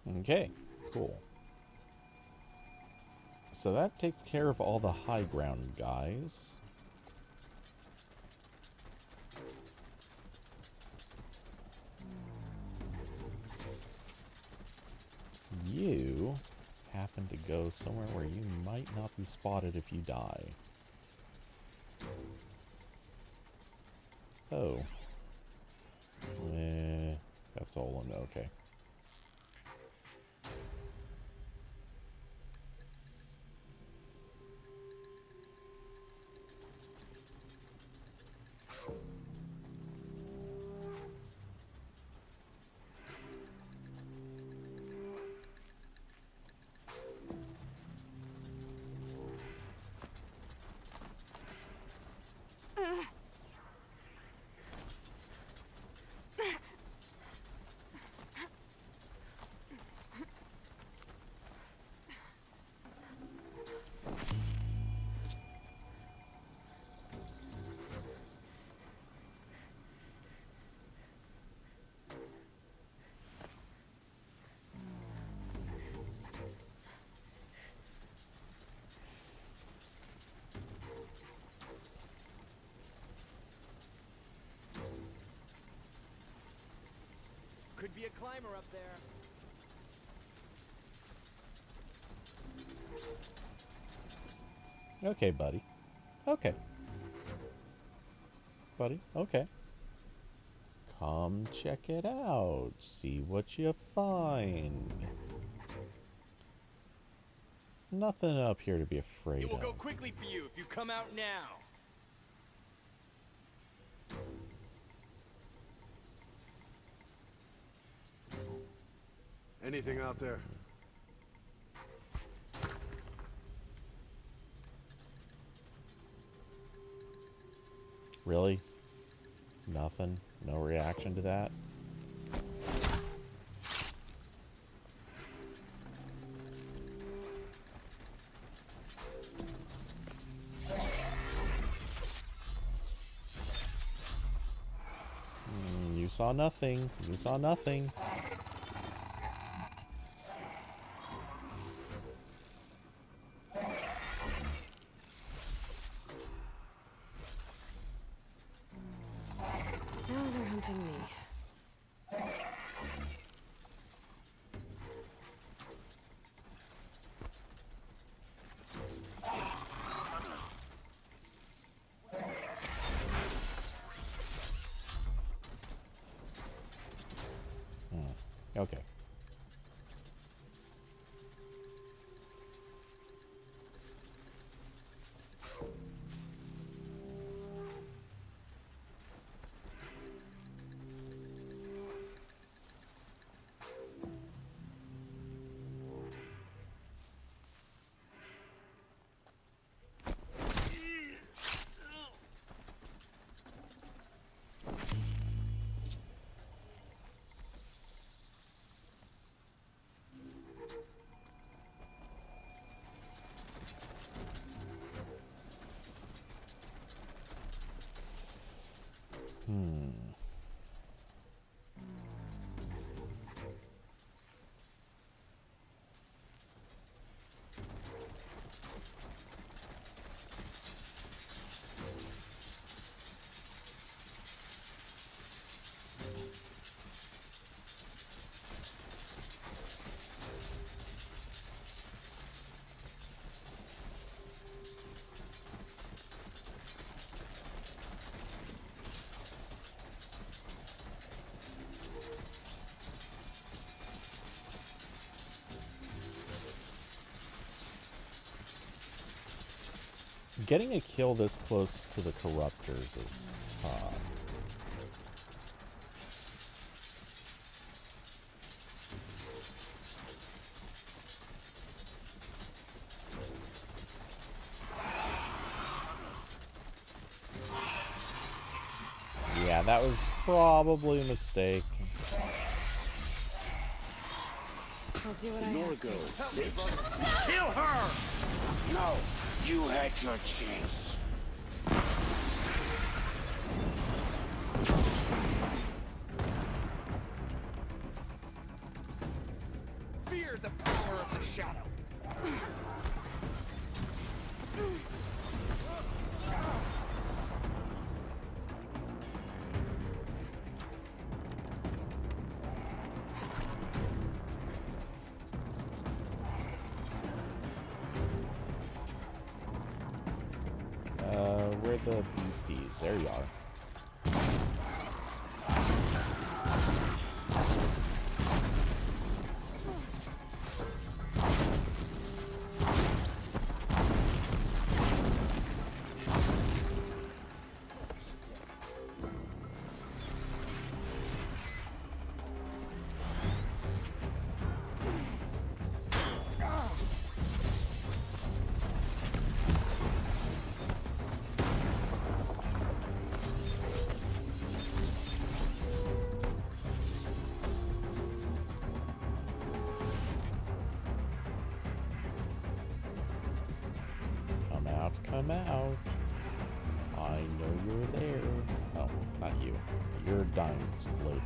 Okay, cool. So that takes care of all the high ground guys. You happen to go somewhere where you might not be spotted if you die. Oh. That's Olin, okay. Could be a climber up there. Okay, buddy. Okay. Buddy, okay. Come check it out. See what you find. Nothing up here to be afraid It will of. go quickly for you if you come out now. Anything out there? Really? Nothing? No reaction to that? You saw nothing. You saw nothing. Now they're hunting me. Okay. Getting a kill this close to the corruptors is tough. Yeah, that was probably a mistake. I'll do what I have to. Kill her! No, you had your chance. fear the power of the shadow. Where are the beasties? There you are. Come out. I know you're there. Oh, not you. You're dying to explode.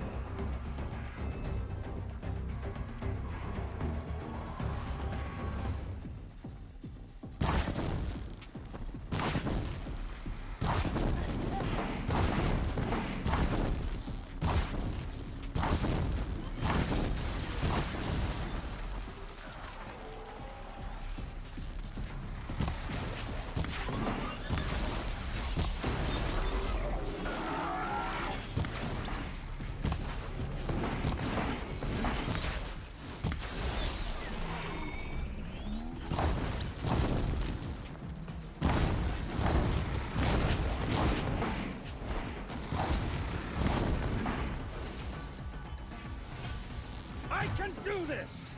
I can do this!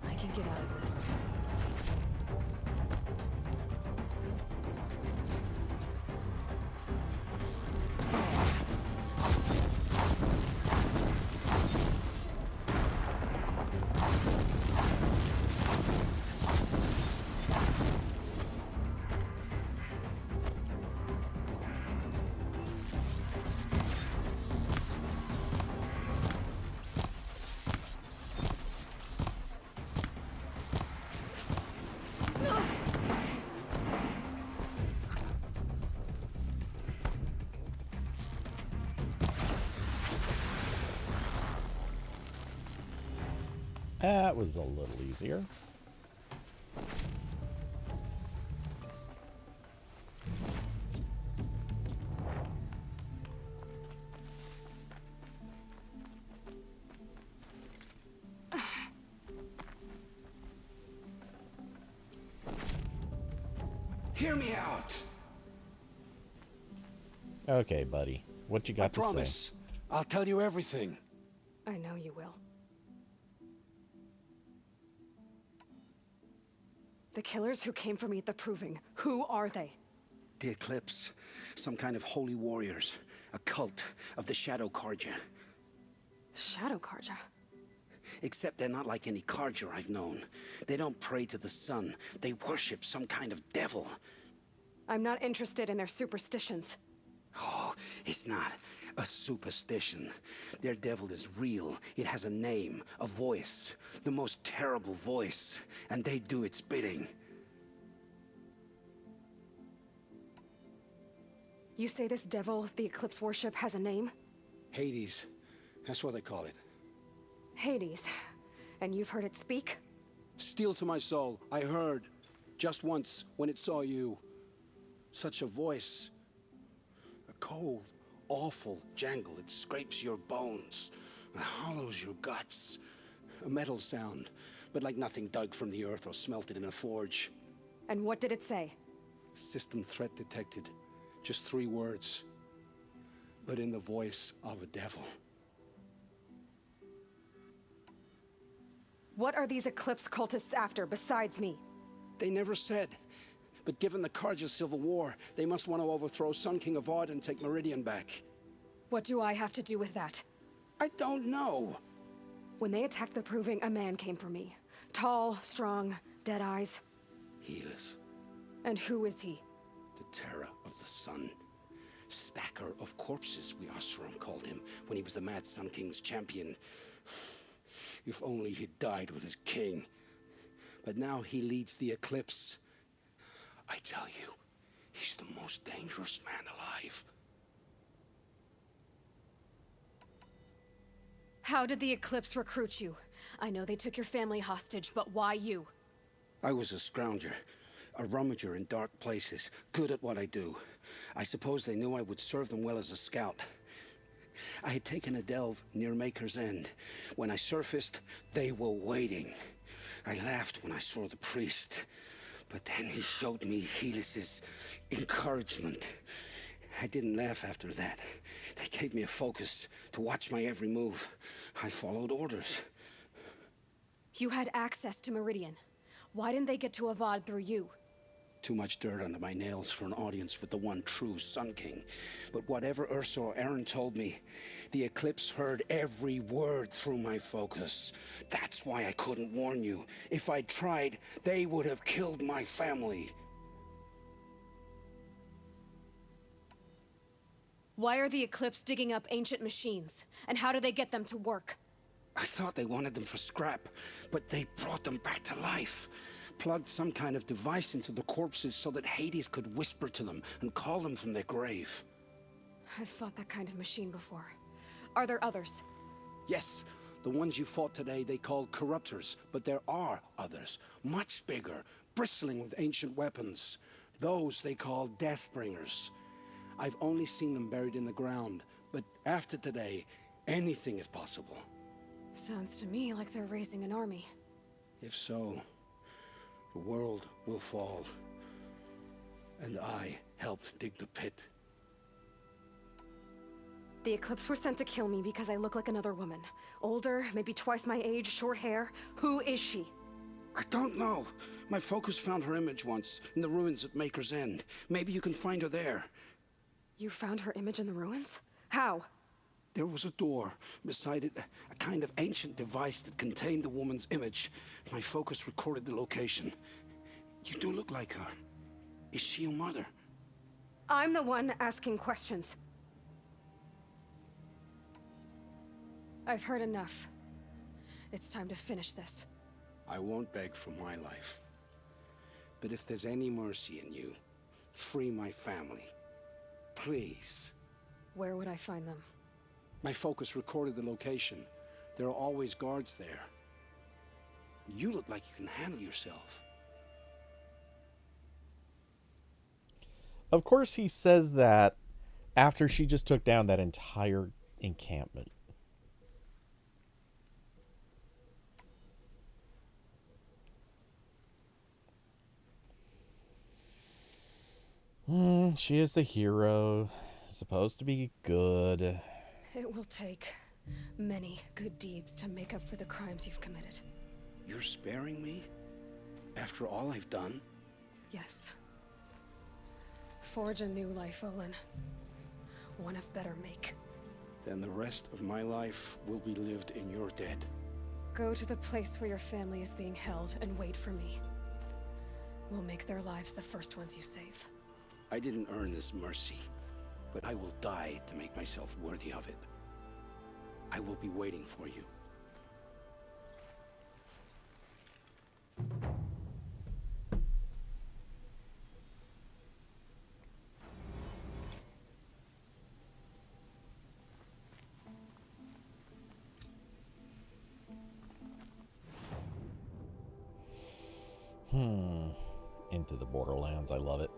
I can get out of this. That was a little easier. Hear me out. Okay, buddy. What you got to promise. say? I'll tell you everything. I know you will. The killers who came for me at the Proving, who are they? The Eclipse. Some kind of holy warriors. A cult of the Shadow Carja. Shadow Carja? Except they're not like any Carja I've known. They don't pray to the sun. They worship some kind of devil. I'm not interested in their superstitions. Oh, it's not a superstition. Their devil is real. It has a name, a voice. The most terrible voice. And they do its bidding. You say this devil the Eclipse worship has a name? Hades. That's what they call it. Hades. And you've heard it speak? Steel to my soul. I heard. Just once, when it saw you. Such a voice. A cold, awful jangle. It scrapes your bones. It hollows your guts. A metal sound, but like nothing dug from the earth or smelted in a forge. And what did it say? System threat detected. Just 3 words. But in the voice of a devil. What are these Eclipse cultists after besides me? They never said. But given the Carja civil war, they must want to overthrow Sun King Avad and take Meridian back. What do I have to do with that? I don't know. When they attacked the Proving, a man came for me. Tall, strong, dead eyes. Helis. And who is he? terror of the sun. Stacker of corpses, we Osram called him when he was the Mad Sun King's champion. If only he'd died with his king. But now he leads the Eclipse. I tell you, he's the most dangerous man alive. How did the Eclipse recruit you? I know they took your family hostage, but why you? I was a scrounger, a rummager in dark places, good at what I do. I suppose they knew I would serve them well as a scout. I had taken a delve near Maker's End. When I surfaced, they were waiting. I laughed when I saw the priest, but then he showed me Helis's encouragement. I didn't laugh after that. They gave me a focus to watch my every move. I followed orders. You had access to Meridian. Why didn't they get to Avad through you? Too much dirt under my nails for an audience with the one true Sun King. But whatever Ursa or Aaron told me, the Eclipse heard every word through my focus. That's why I couldn't warn you. If I'd tried, they would have killed my family. Why are the Eclipse digging up ancient machines? And how do they get them to work? I thought they wanted them for scrap, but they brought them back to life. Plugged some kind of device into the corpses so that Hades could whisper to them and call them from their grave. I've fought that kind of machine before. Are there others? Yes, the ones you fought today they called corruptors, but there are others, much bigger, bristling with ancient weapons. Those they call Deathbringers. I've only seen them buried in the ground, but after today, anything is possible. Sounds to me like they're raising an army. If so, the world will fall. And I helped dig the pit. The Eclipse were sent to kill me because I look like another woman. Older, maybe twice my age, short hair. Who is she? I don't know. My focus found her image once, in the ruins at Maker's End. Maybe you can find her there. You found her image in the ruins? How? There was a door. Beside it, a kind of ancient device that contained the woman's image. My focus recorded the location. You do look like her. Is she your mother? I'm the one asking questions. I've heard enough. It's time to finish this. I won't beg for my life. But if there's any mercy in you, free my family. Please. Where would I find them? My focus recorded the location. There are always guards there. You look like you can handle yourself. Of course he says that after she just took down that entire encampment. She is the hero. Supposed to be good. It will take many good deeds to make up for the crimes you've committed. You're sparing me? After all I've done? Yes. Forge a new life, Olin. One of better make. Then the rest of my life will be lived in your debt. Go to the place where your family is being held and wait for me. We'll make their lives the first ones you save. I didn't earn this mercy, but I will die to make myself worthy of it. I will be waiting for you. Into the Borderlands, I love it.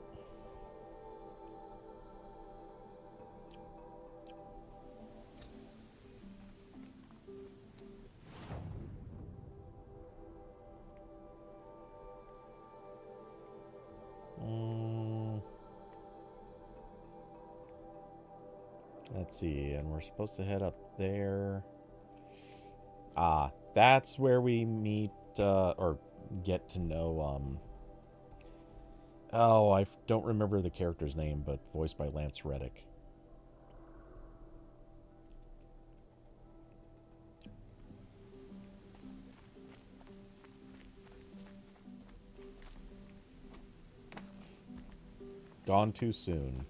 Let's see, and we're supposed to head up there. Ah, that's where we meet, or get to know, oh, I don't remember the character's name, but voiced by Lance Reddick. Gone too soon.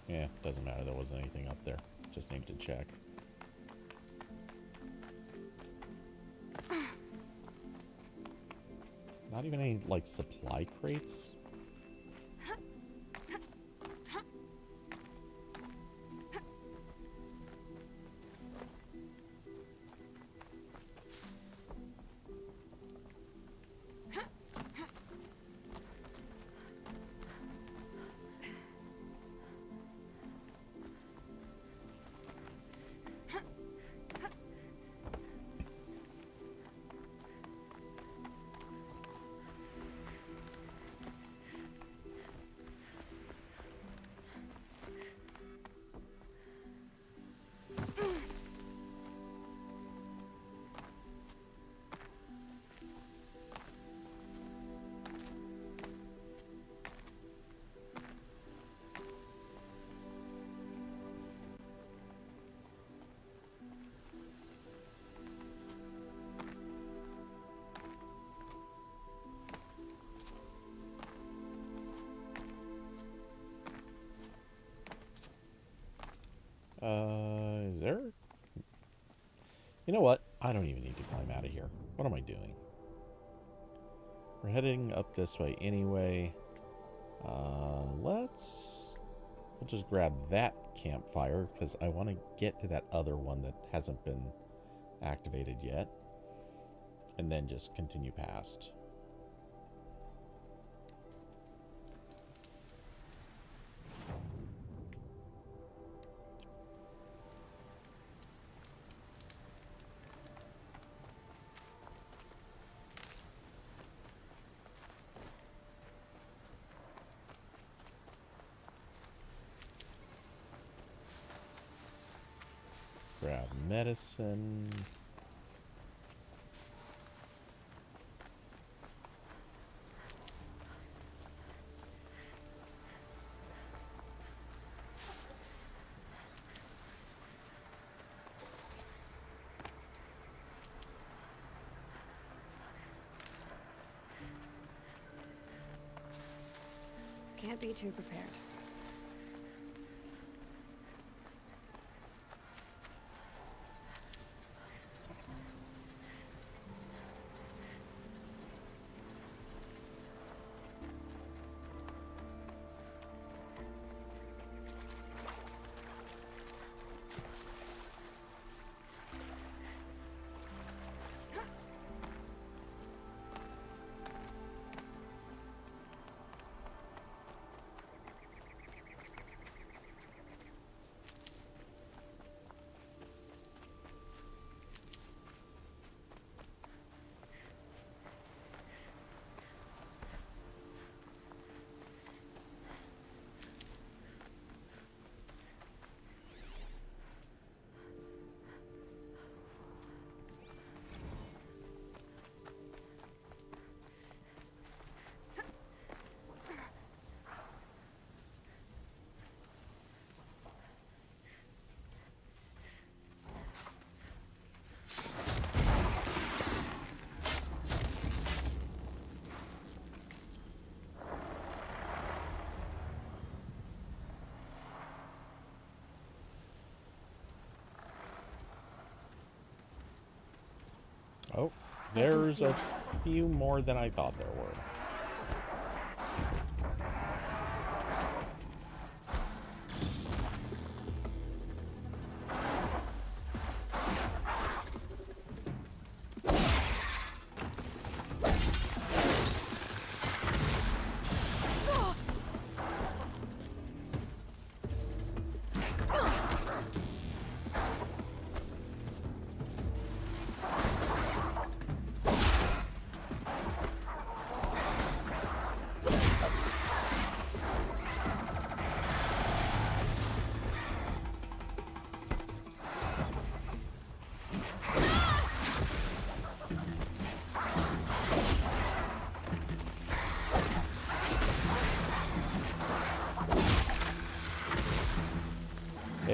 Yeah, doesn't matter. There wasn't anything up there. Just need to check. Not even any, like, supply crates? Is there? You know what? I don't even need to climb out of here. What am I doing? We're heading up this way anyway. We'll just grab that campfire because I want to get to that other one that hasn't been activated yet. And then just continue past. Grab medicine. Can't be too prepared. Oh, there's a few more than I thought there were.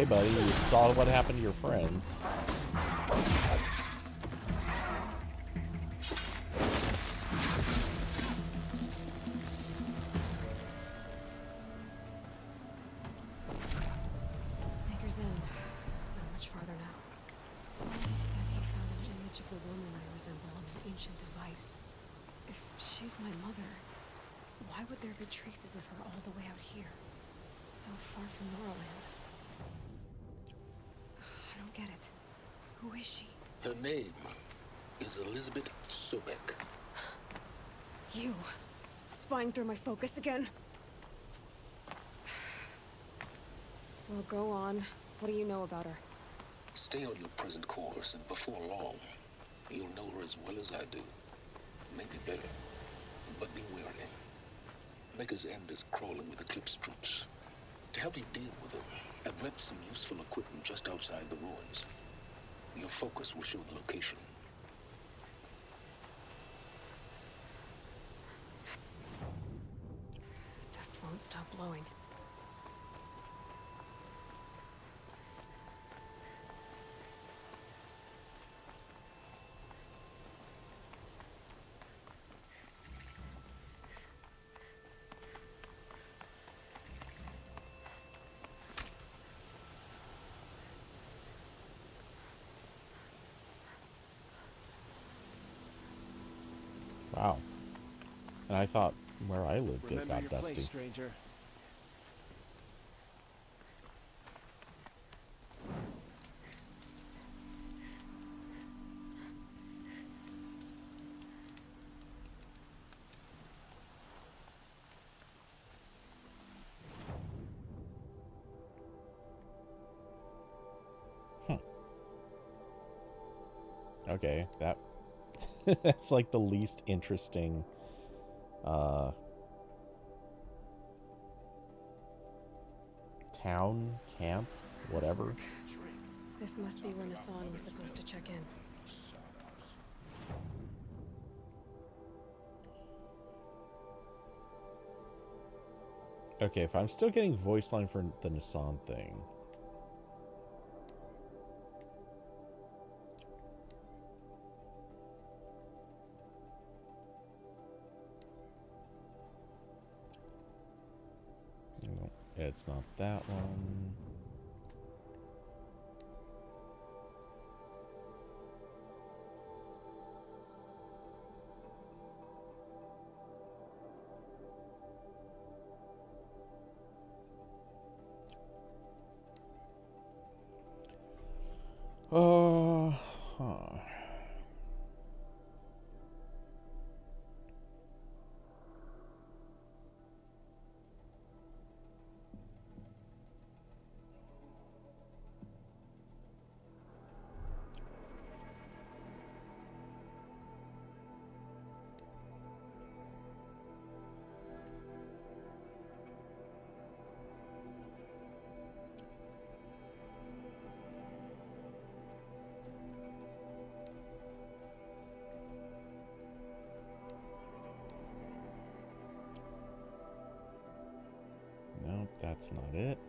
Hey, buddy, you saw what happened to your friends. Maker's End. Not much farther now. He said he found an image of the woman I resemble on an ancient device. If she's my mother, why would there be traces of her all the way out here? So far from Norland. I don't get it. Who is she? Her name is Elizabeth Sobek. You. Spying through my focus again? Well, go on. What do you know about her? Stay on your present course, and before long, you'll know her as well as I do. Maybe better. But be wary. Maker's End is crawling with Eclipse troops. To help you deal with them, I've left some useful equipment just outside the ruins. Your focus will show the location. Dust won't stop blowing. Wow. And I thought where I lived it got dusty. Place, stranger. Okay, that that's like the least interesting town, camp, whatever. This must be where Nassan was supposed to check in. Okay, if I'm still getting voice line for the Nassan thing. No, it's not that one. Huh. Nope, that's not it.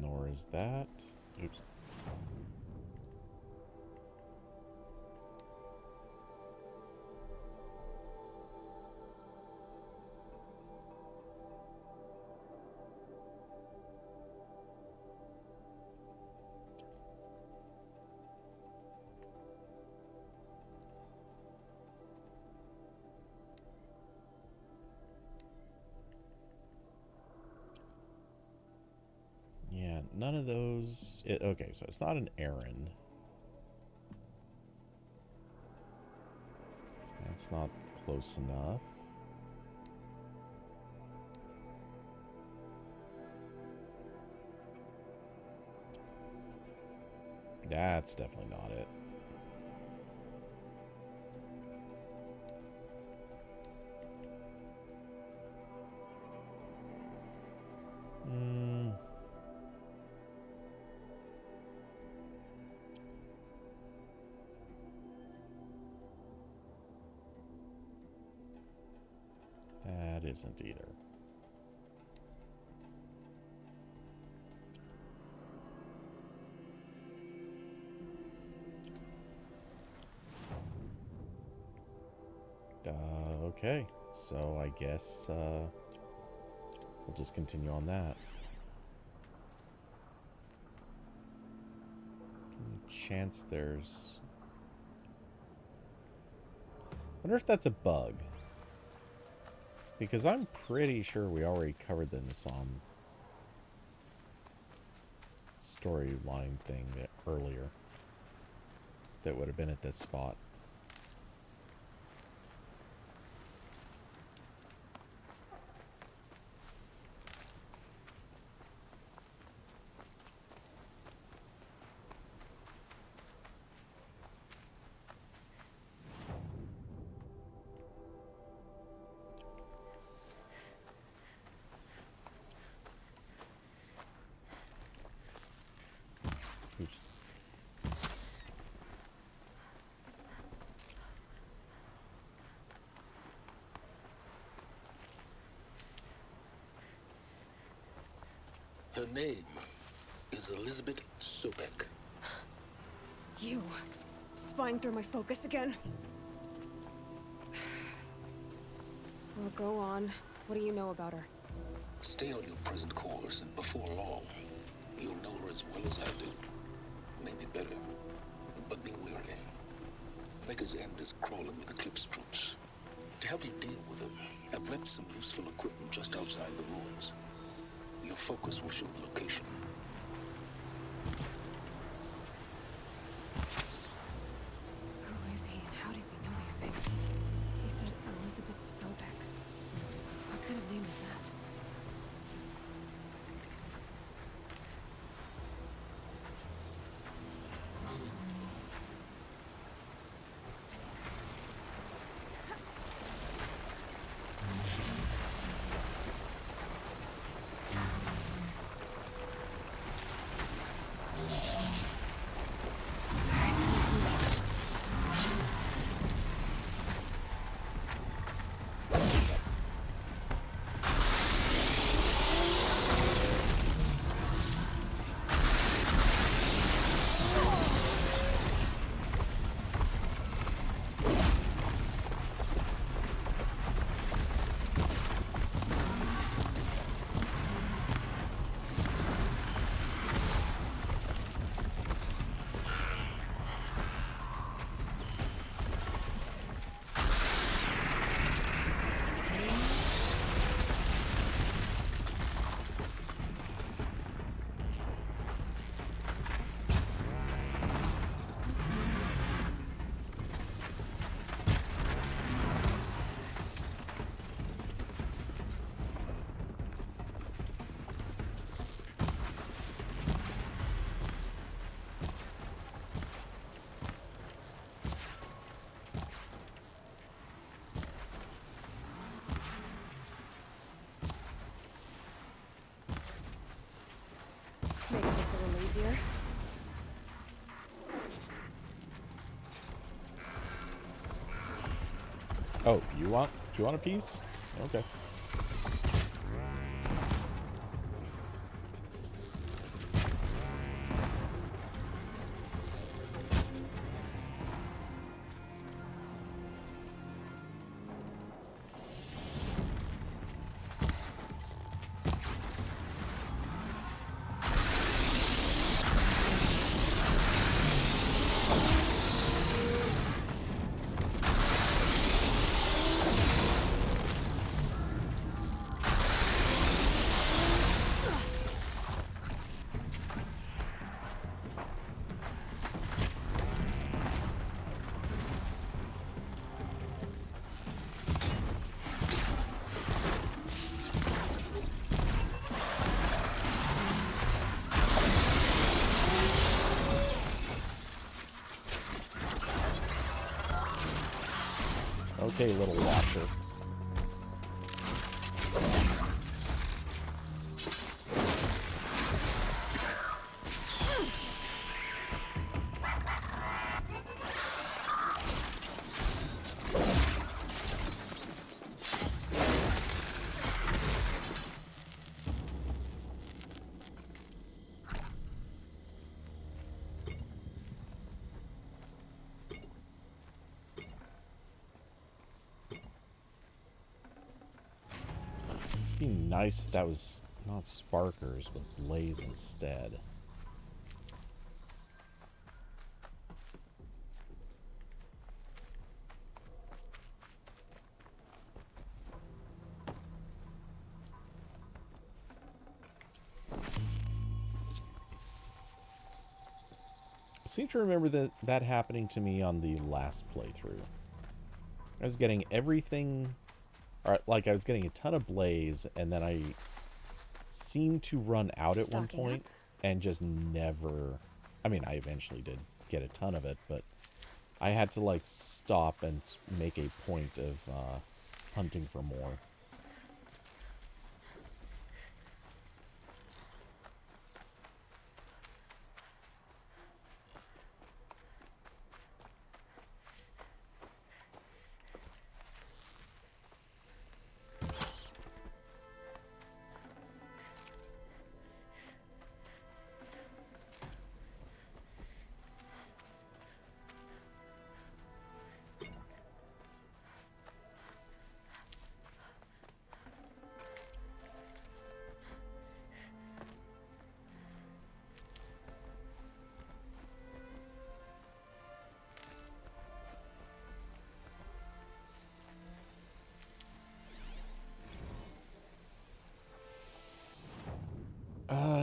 Nor is that. Oops. Yeah, none of those. Okay, so it's not an errand. That's not close enough. That's definitely not it. isn't either. Okay, so I guess we'll just continue on that. Any chance there's... I wonder if that's a bug. Because I'm pretty sure we already covered the Nissan storyline thing earlier. That would have been at this spot. Her name is Elizabeth Sobek. You, spying through my focus again? Well, go on. What do you know about her? Stay on your present course, and before long, you'll know her as well as I do. Maybe better, but be wary. Maker's End is crawling with Eclipse troops. To help you deal with them, I've left some useful equipment just outside the ruins. Your focus will show the location. Who is he and how does he know these things? He said Elizabeth Sobek. What kind of name is that? Makes this a little easier. Oh, do you want a piece? Okay. Okay, little watcher. be nice if that was not sparkers, but blaze instead. I seem to remember that happening to me on the last playthrough. I was getting everything, or like I was getting a ton of blaze, and then I seemed to run out at one point and just never. I mean, I eventually did get a ton of it, but I had to like stop and make a point of hunting for more.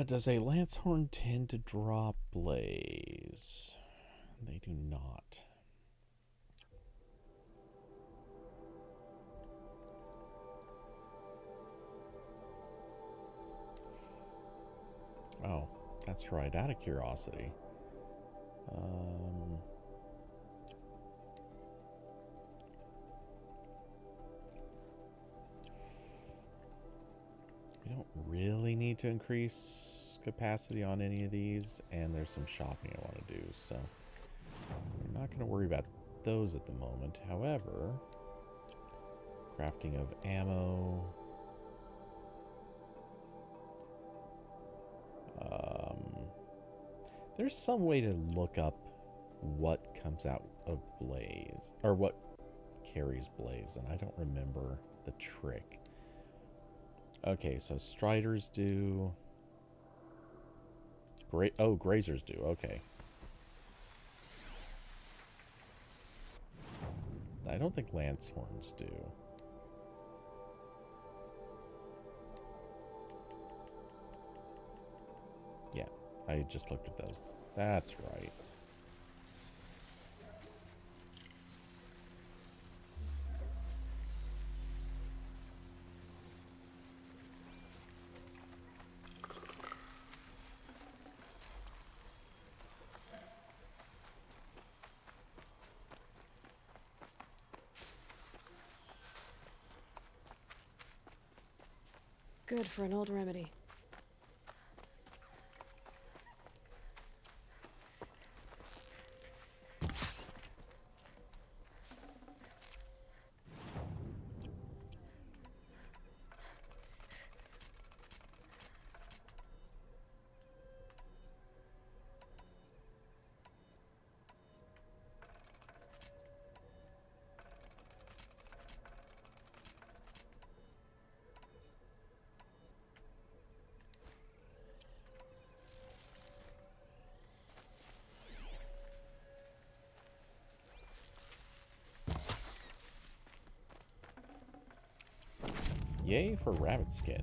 Does a Lancehorn tend to drop blaze? They do not. Oh, that's right, out of curiosity. We don't really need to increase capacity on any of these, and there's some shopping I want to do, so we're not going to worry about those at the moment. However, crafting of ammo, there's some way to look up what comes out of blaze, or what carries blaze, and I don't remember the trick. Okay, so Striders do. Oh, Grazers do. Okay. I don't think Lancehorns do. Yeah, I just looked at those. That's right. Good for an old remedy. Yay for rabbit skin.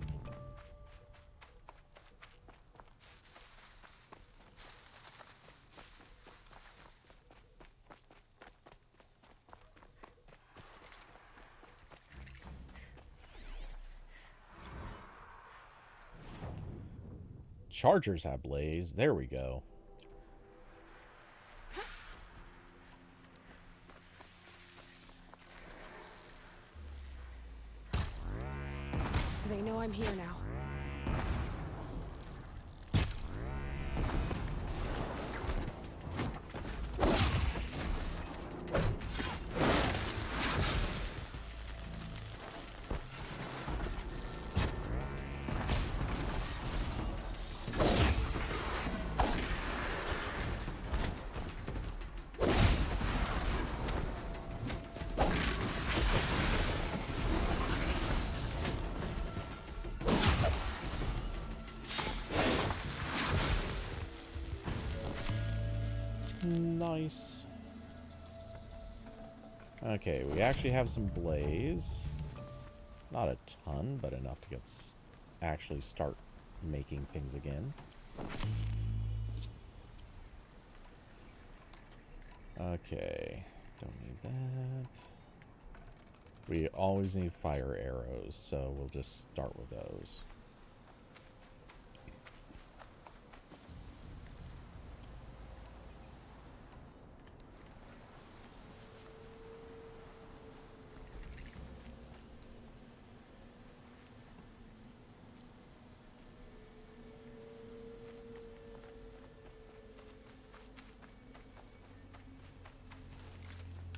Chargers have blaze. There we go. They know I'm here now. Nice. Okay, we actually have some blaze. Not a ton, but enough to get actually start making things again. Okay, don't need that. We always need fire arrows, so we'll just start with those.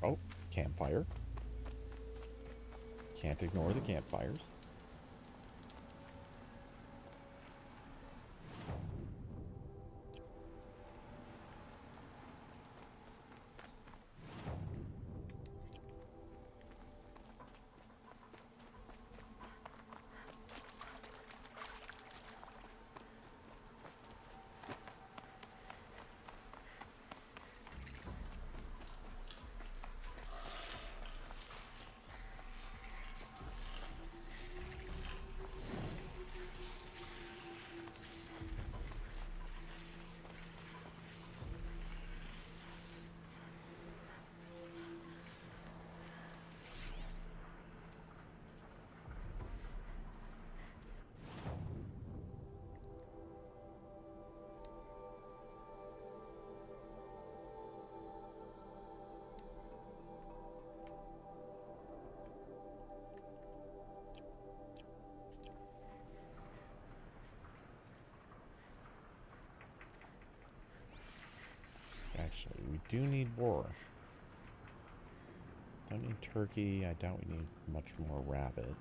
Oh, campfire. Can't ignore the campfires. Actually, we do need boar. Don't need turkey. I doubt we need much more rabbit.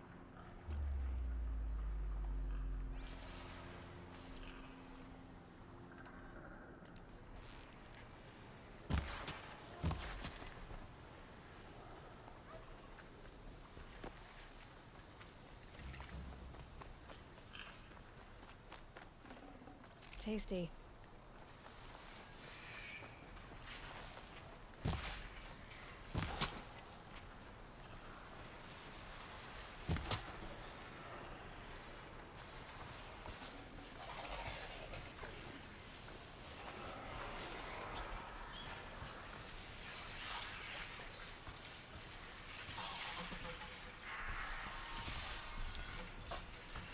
Tasty.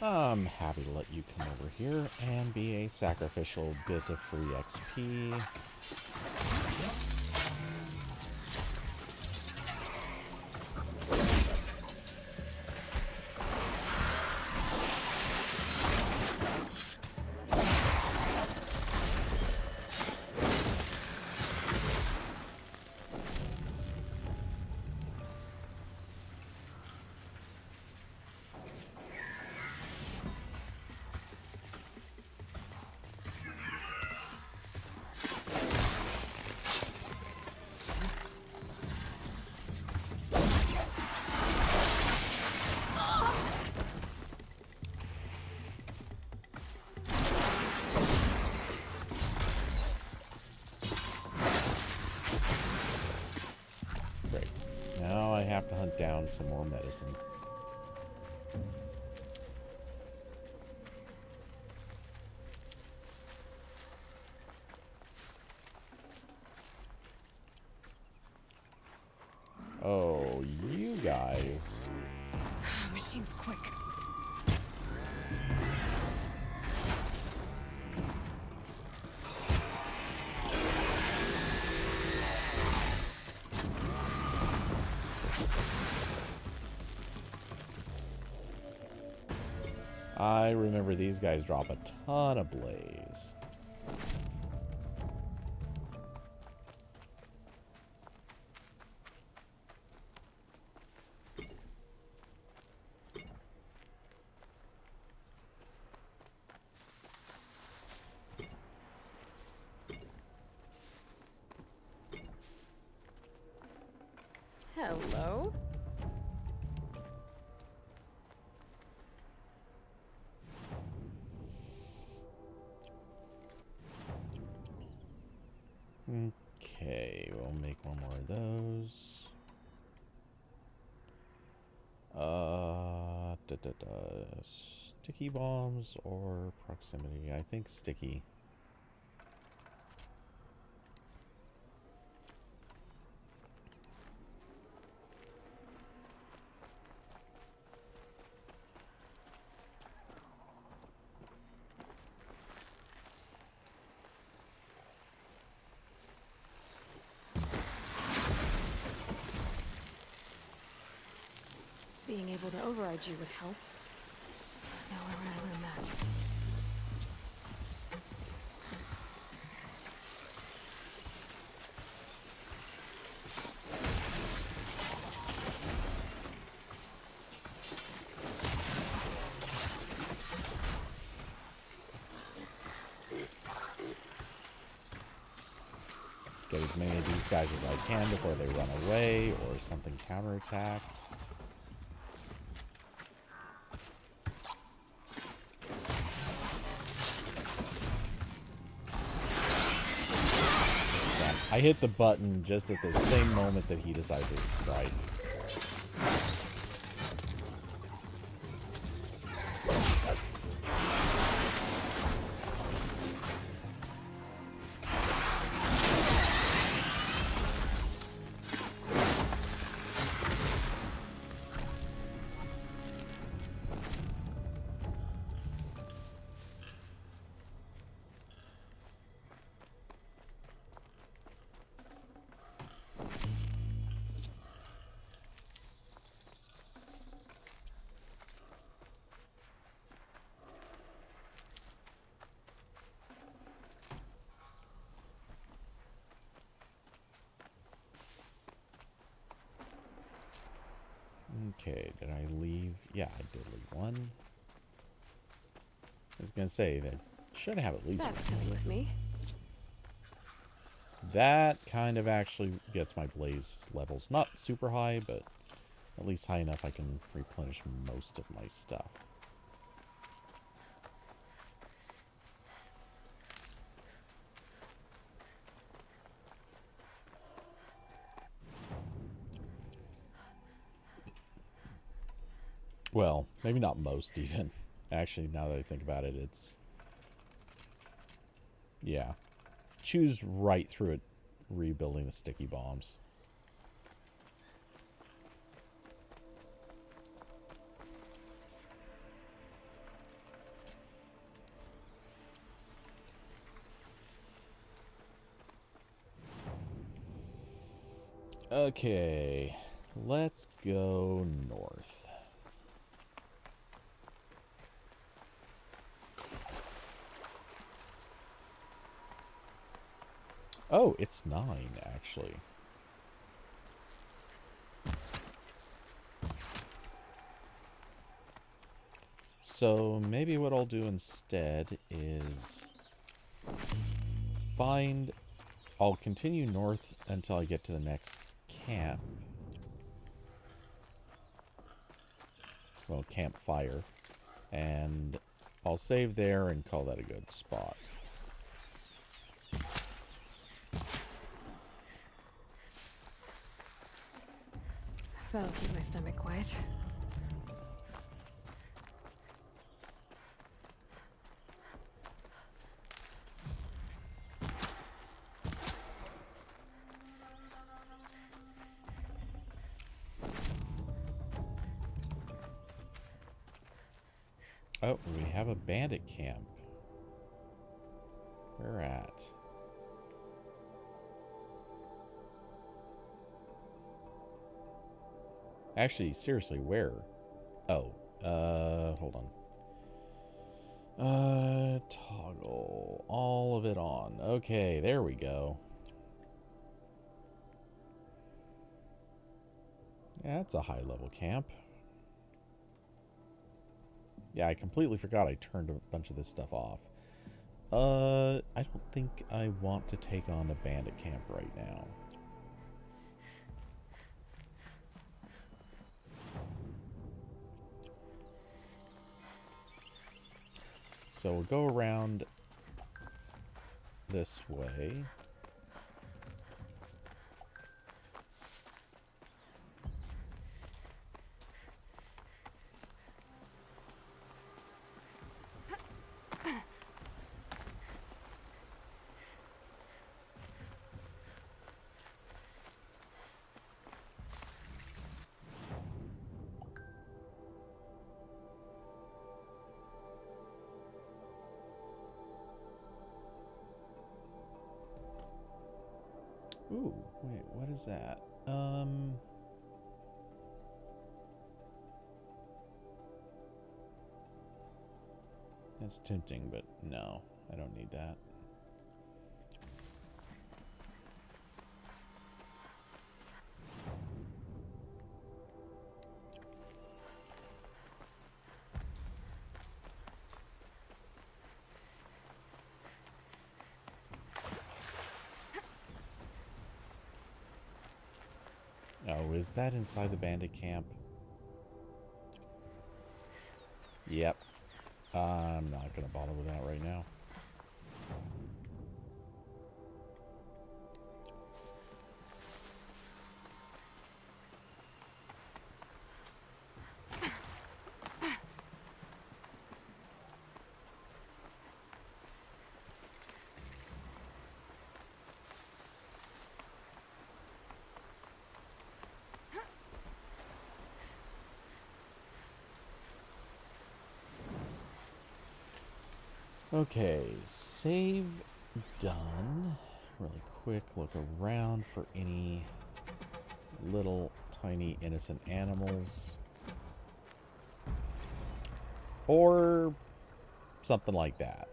I'm happy to let you come over here and be a sacrificial bit of free XP. Now I have to hunt down some more medicine. Oh, you guys. Machine's quick. I remember these guys drop a ton of blaze. Hello. Okay. one more of those. Sticky bombs or proximity? I think sticky. Being able to override you would help. Now where would I learn that? Get as many of these guys as I can before they run away or something counterattacks. I hit the button just at the same moment that he decided to strike. Okay, did I leave? Yeah, I did leave one. I was gonna say that should have at least That's one. coming with me. That kind of actually gets my blaze levels not super high, but at least high enough I can replenish most of my stuff. Well, maybe not most even. Actually, now that I think about it, it's... yeah. Choose right through it, rebuilding the sticky bombs. Okay, let's go north. Oh, it's 9, actually. So maybe what I'll do instead is find... I'll continue north until I get to the next camp. Well, campfire. And I'll save there and call that a good spot. That'll keep my stomach quiet. Oh, we have a bandit camp. Where at? Actually, seriously, where? Oh, hold on. Toggle all of it on. Okay, there we go. Yeah, that's a high-level camp. Yeah, I completely forgot I turned a bunch of this stuff off. I don't think I want to take on a bandit camp right now. So we'll go around this way. Where's that? That's tempting, but no, I don't need that. Oh, is that inside the bandit camp? Yep. I'm not gonna bother with that right now. Okay, save done. Really quick look around for any little tiny innocent animals. Or something like that.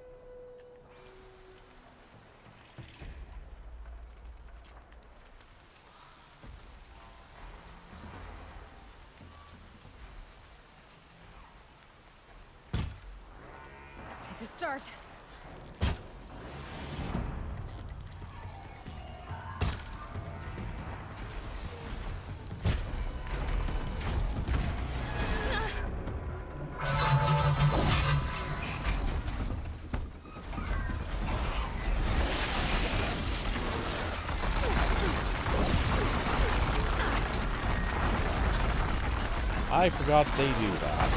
It's a start. I forgot they do that.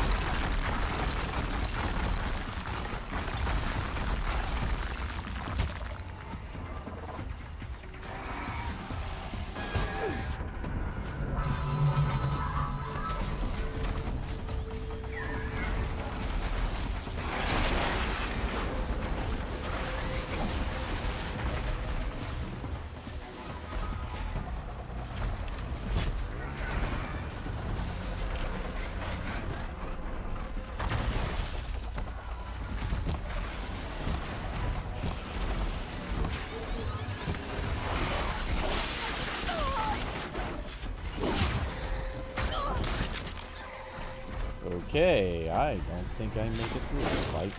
Okay, I don't think I make it through this fight.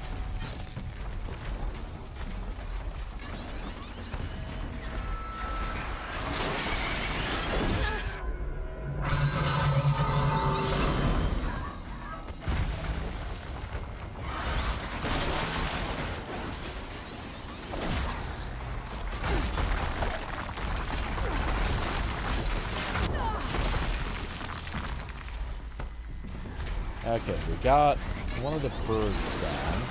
Okay, we got one of the birds down.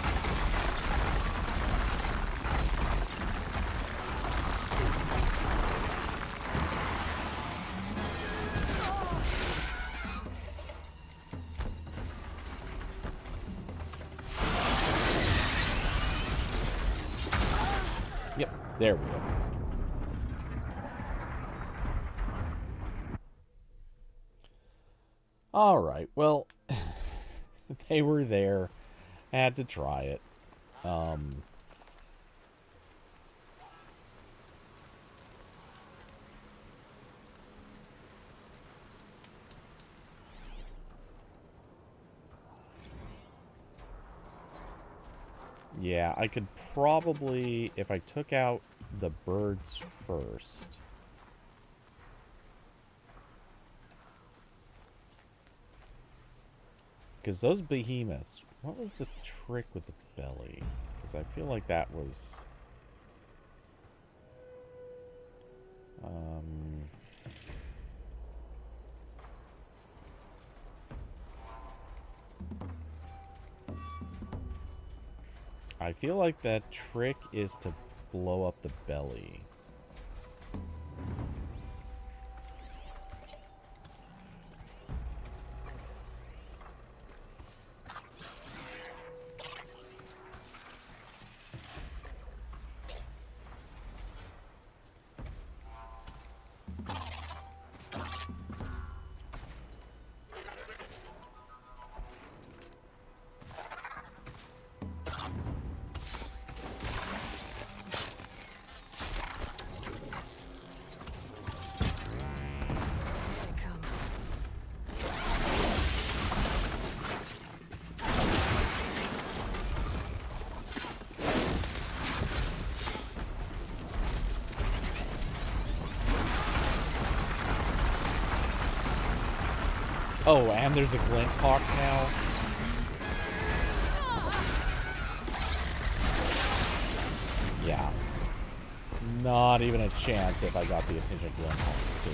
Yep, there we go. All right, well, they were there. I had to try it. Yeah, I could probably, if I took out the birds first. Because those behemoths, what was the trick with the belly? Because I feel like that was... I feel like that trick is to blow up the belly. Oh, and there's a glint hawk now. Yeah. Not even a chance if I got the attention of glint hawks too.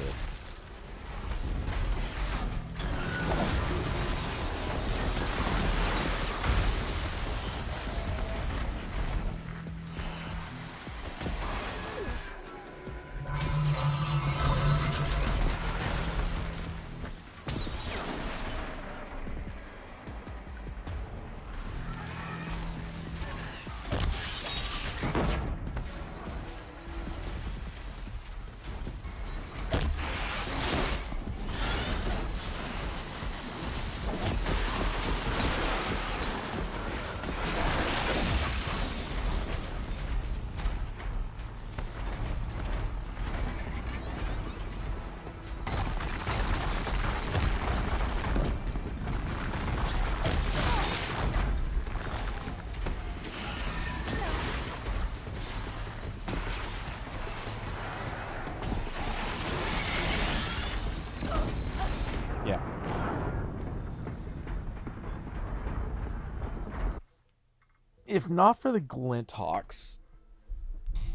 If not for the glint hawks,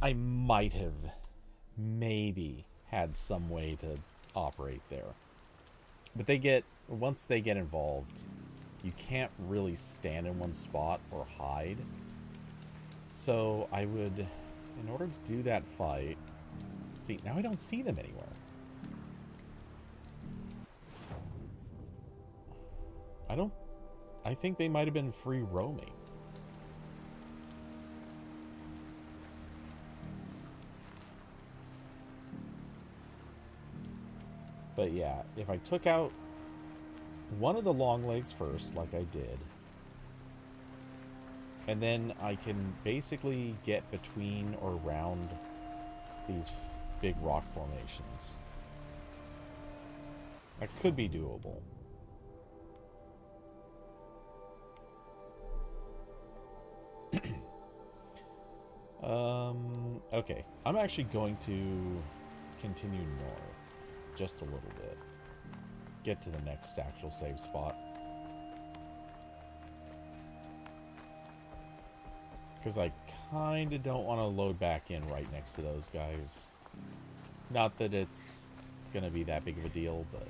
I might have maybe had some way to operate there. But once they get involved, you can't really stand in one spot or hide. So I would, in order to do that fight, see, now I don't see them anywhere. I think they might have been free roaming. But yeah, if I took out one of the long legs first, like I did, and then I can basically get between or around these big rock formations, that could be doable. Okay, I'm actually going to continue north just a little bit. Get to the next actual save spot. Because I kind of don't want to load back in right next to those guys. Not that it's going to be that big of a deal, but...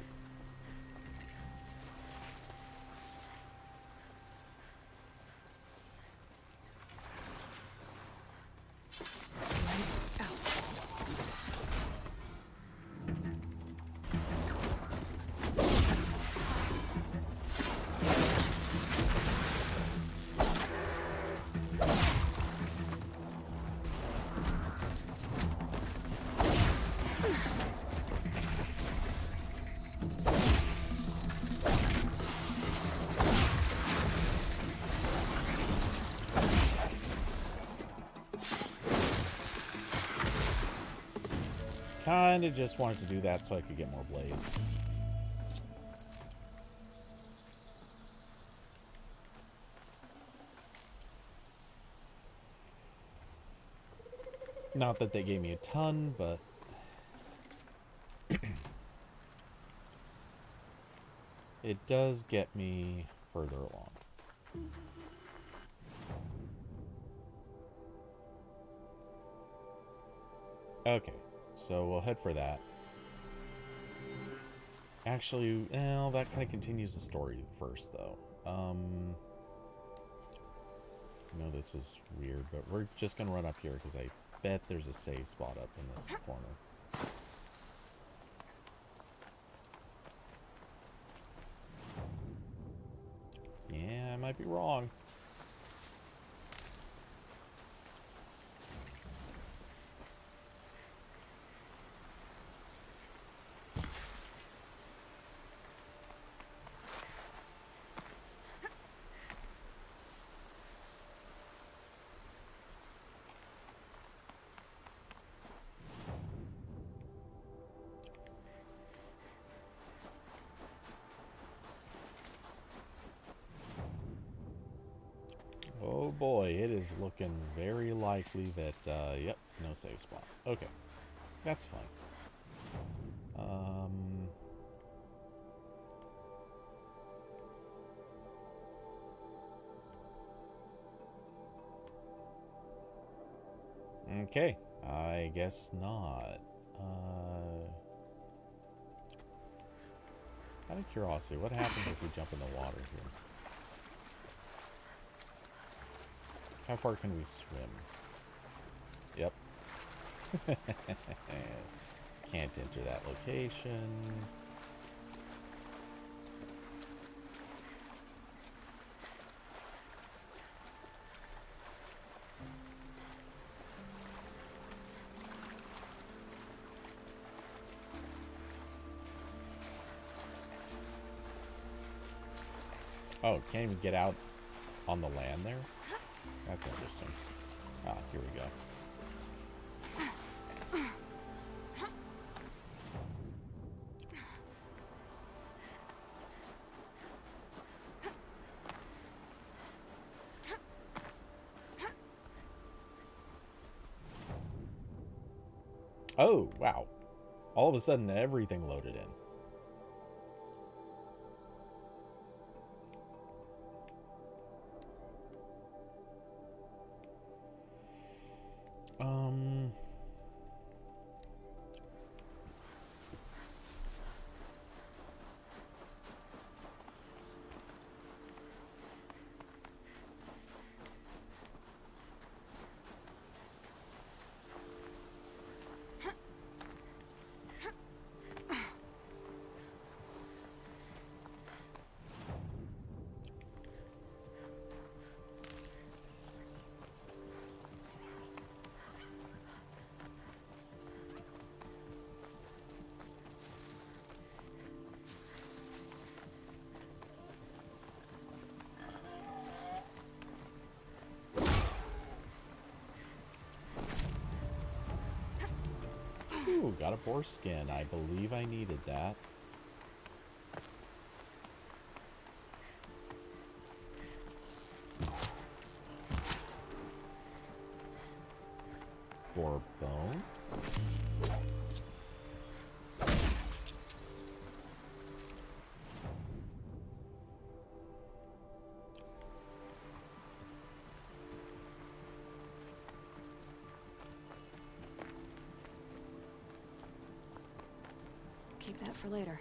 Kinda just wanted to do that so I could get more blaze. Not that they gave me a ton, but... it does get me further along. Okay. So we'll head for that. Actually, well, that kind of continues the story first, though. I know this is weird, but we're just going to run up here because I bet there's a save spot up in this corner. Yeah, I might be wrong. Oh boy, it is looking very likely that, yep, no save spot. Okay, that's fine. Okay, I guess not. Out of curiosity, what happens if we jump in the water here? How far can we swim? Yep. Can't enter that location. Oh, can't even get out on the land there? That's interesting. Ah, here we go. Oh, wow. All of a sudden, everything loaded in. Ooh, got a boar skin. I believe I needed that. Boar bone. Keep that for later.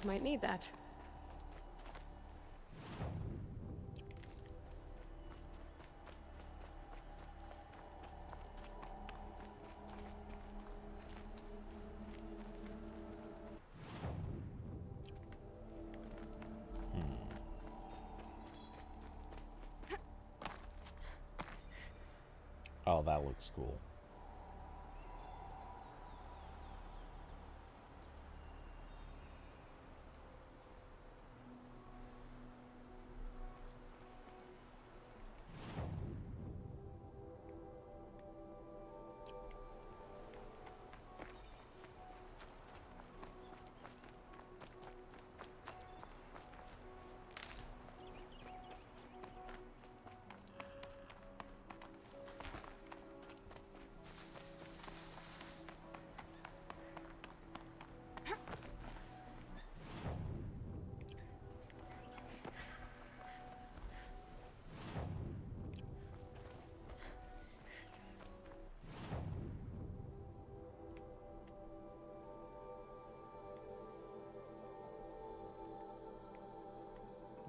Might need that. Oh, that looks cool.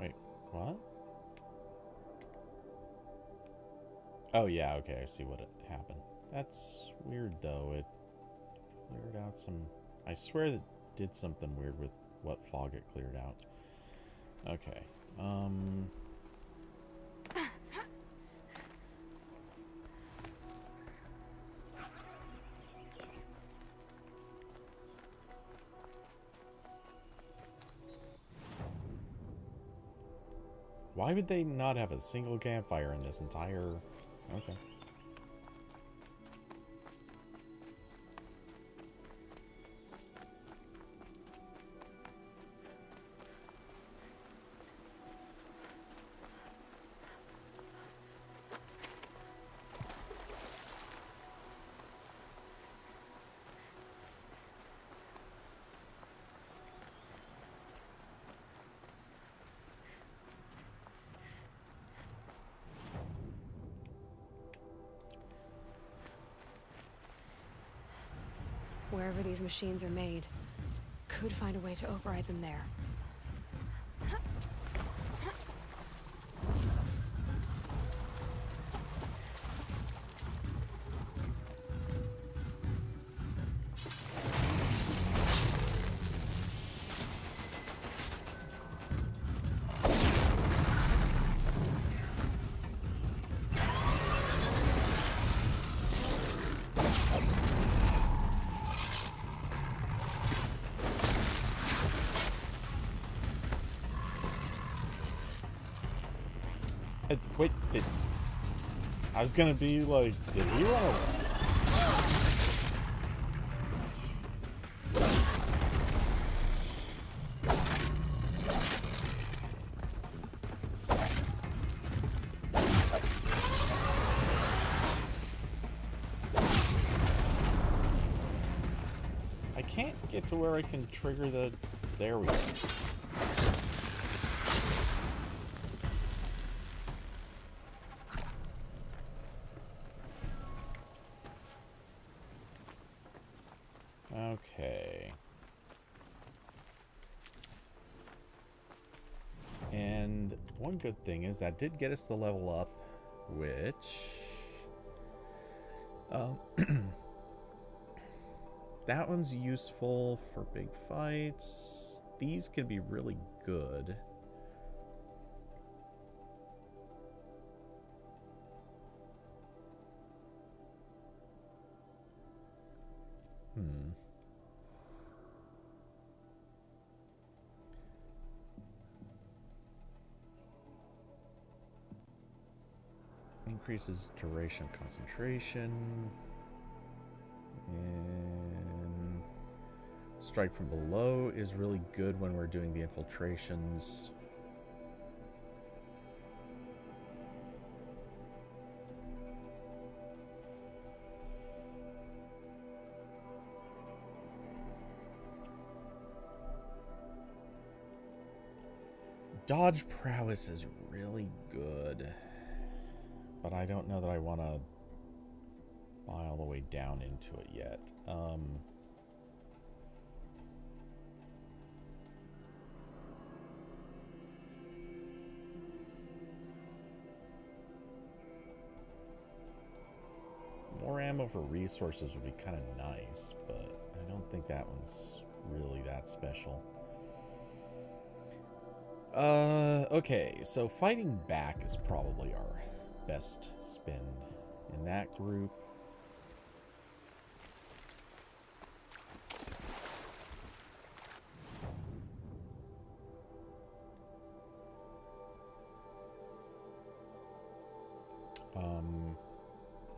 Wait, what? Oh yeah, okay, I see what it happened. That's weird though. It cleared out some... I swear that did something weird with what fog it cleared out. Okay. Why would they not have a single campfire in this entire... Okay. Wherever these machines are made, could find a way to override them there. Wait, I was gonna be like, did he run away? I can't get to where I can trigger the... There we go. Okay. And one good thing is that did get us the level up, which... that one's useful for big fights. These can be really good. Increases duration concentration. And strike from below is really good when we're doing the infiltrations. Dodge prowess is really good, but I don't know that I want to buy all the way down into it yet. More ammo for resources would be kind of nice, but I don't think that one's really that special. Okay, so fighting back is probably our best spend in that group.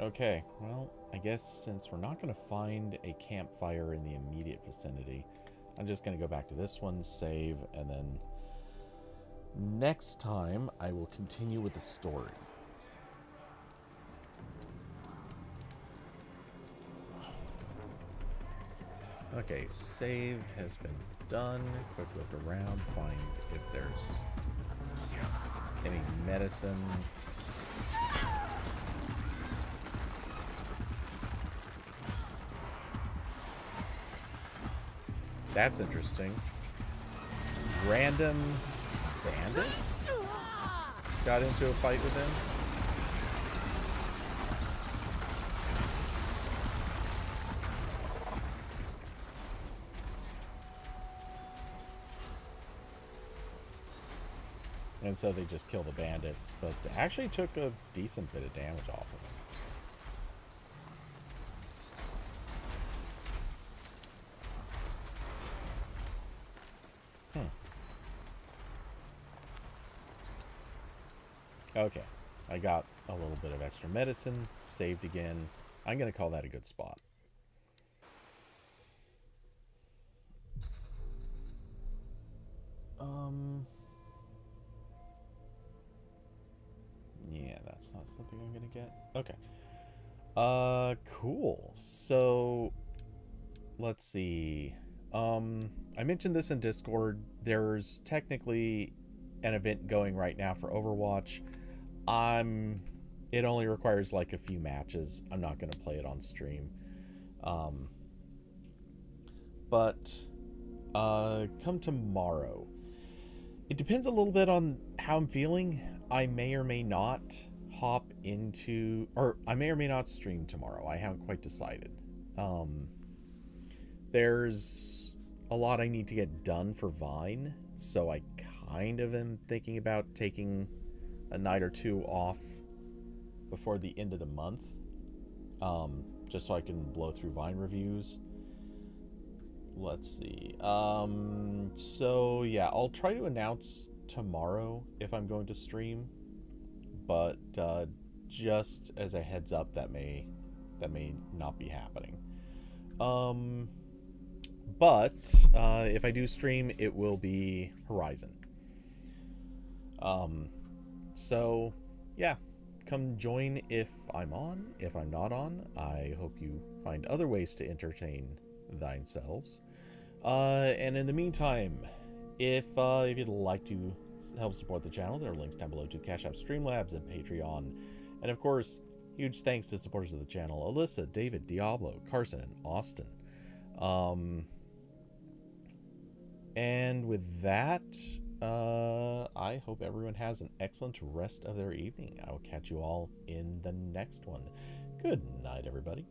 Okay, well, I guess since we're not going to find a campfire in the immediate vicinity, I'm just going to go back to this one, save, and then next time I will continue with the story. Okay, save has been done. Quick look around, find if there's any medicine. That's interesting. Random bandits got into a fight with him. And so they just kill the bandits, but actually took a decent bit of damage off of them. Okay. I got a little bit of extra medicine. Saved again. I'm going to call that a good spot. Yeah, that's not something I'm going to get. Okay. Cool. So, let's see. I mentioned this in Discord. There's technically an event going right now for Overwatch. It only requires like a few matches. I'm not going to play it on stream. But come tomorrow. It depends a little bit on how I'm feeling. I may or may not hop into, or I may or may not stream tomorrow. I haven't quite decided. There's a lot I need to get done for Vine, so I kind of am thinking about taking a night or two off before the end of the month, just so I can blow through Vine reviews. Let's see. So yeah, I'll try to announce tomorrow if I'm going to stream, but just as a heads up, that may not be happening. But if I do stream, it will be Horizon. So yeah, come join if I'm on. If I'm not on, I hope you find other ways to entertain thyselves. And in the meantime, if you'd like to help support the channel, there are links down below to Cash App, Streamlabs, and Patreon. And of course, huge thanks to supporters of the channel: Alyssa, David, Diablo, Carson, and Austin. And with that, I hope everyone has an excellent rest of their evening. I will catch you all in the next one. Good night, everybody.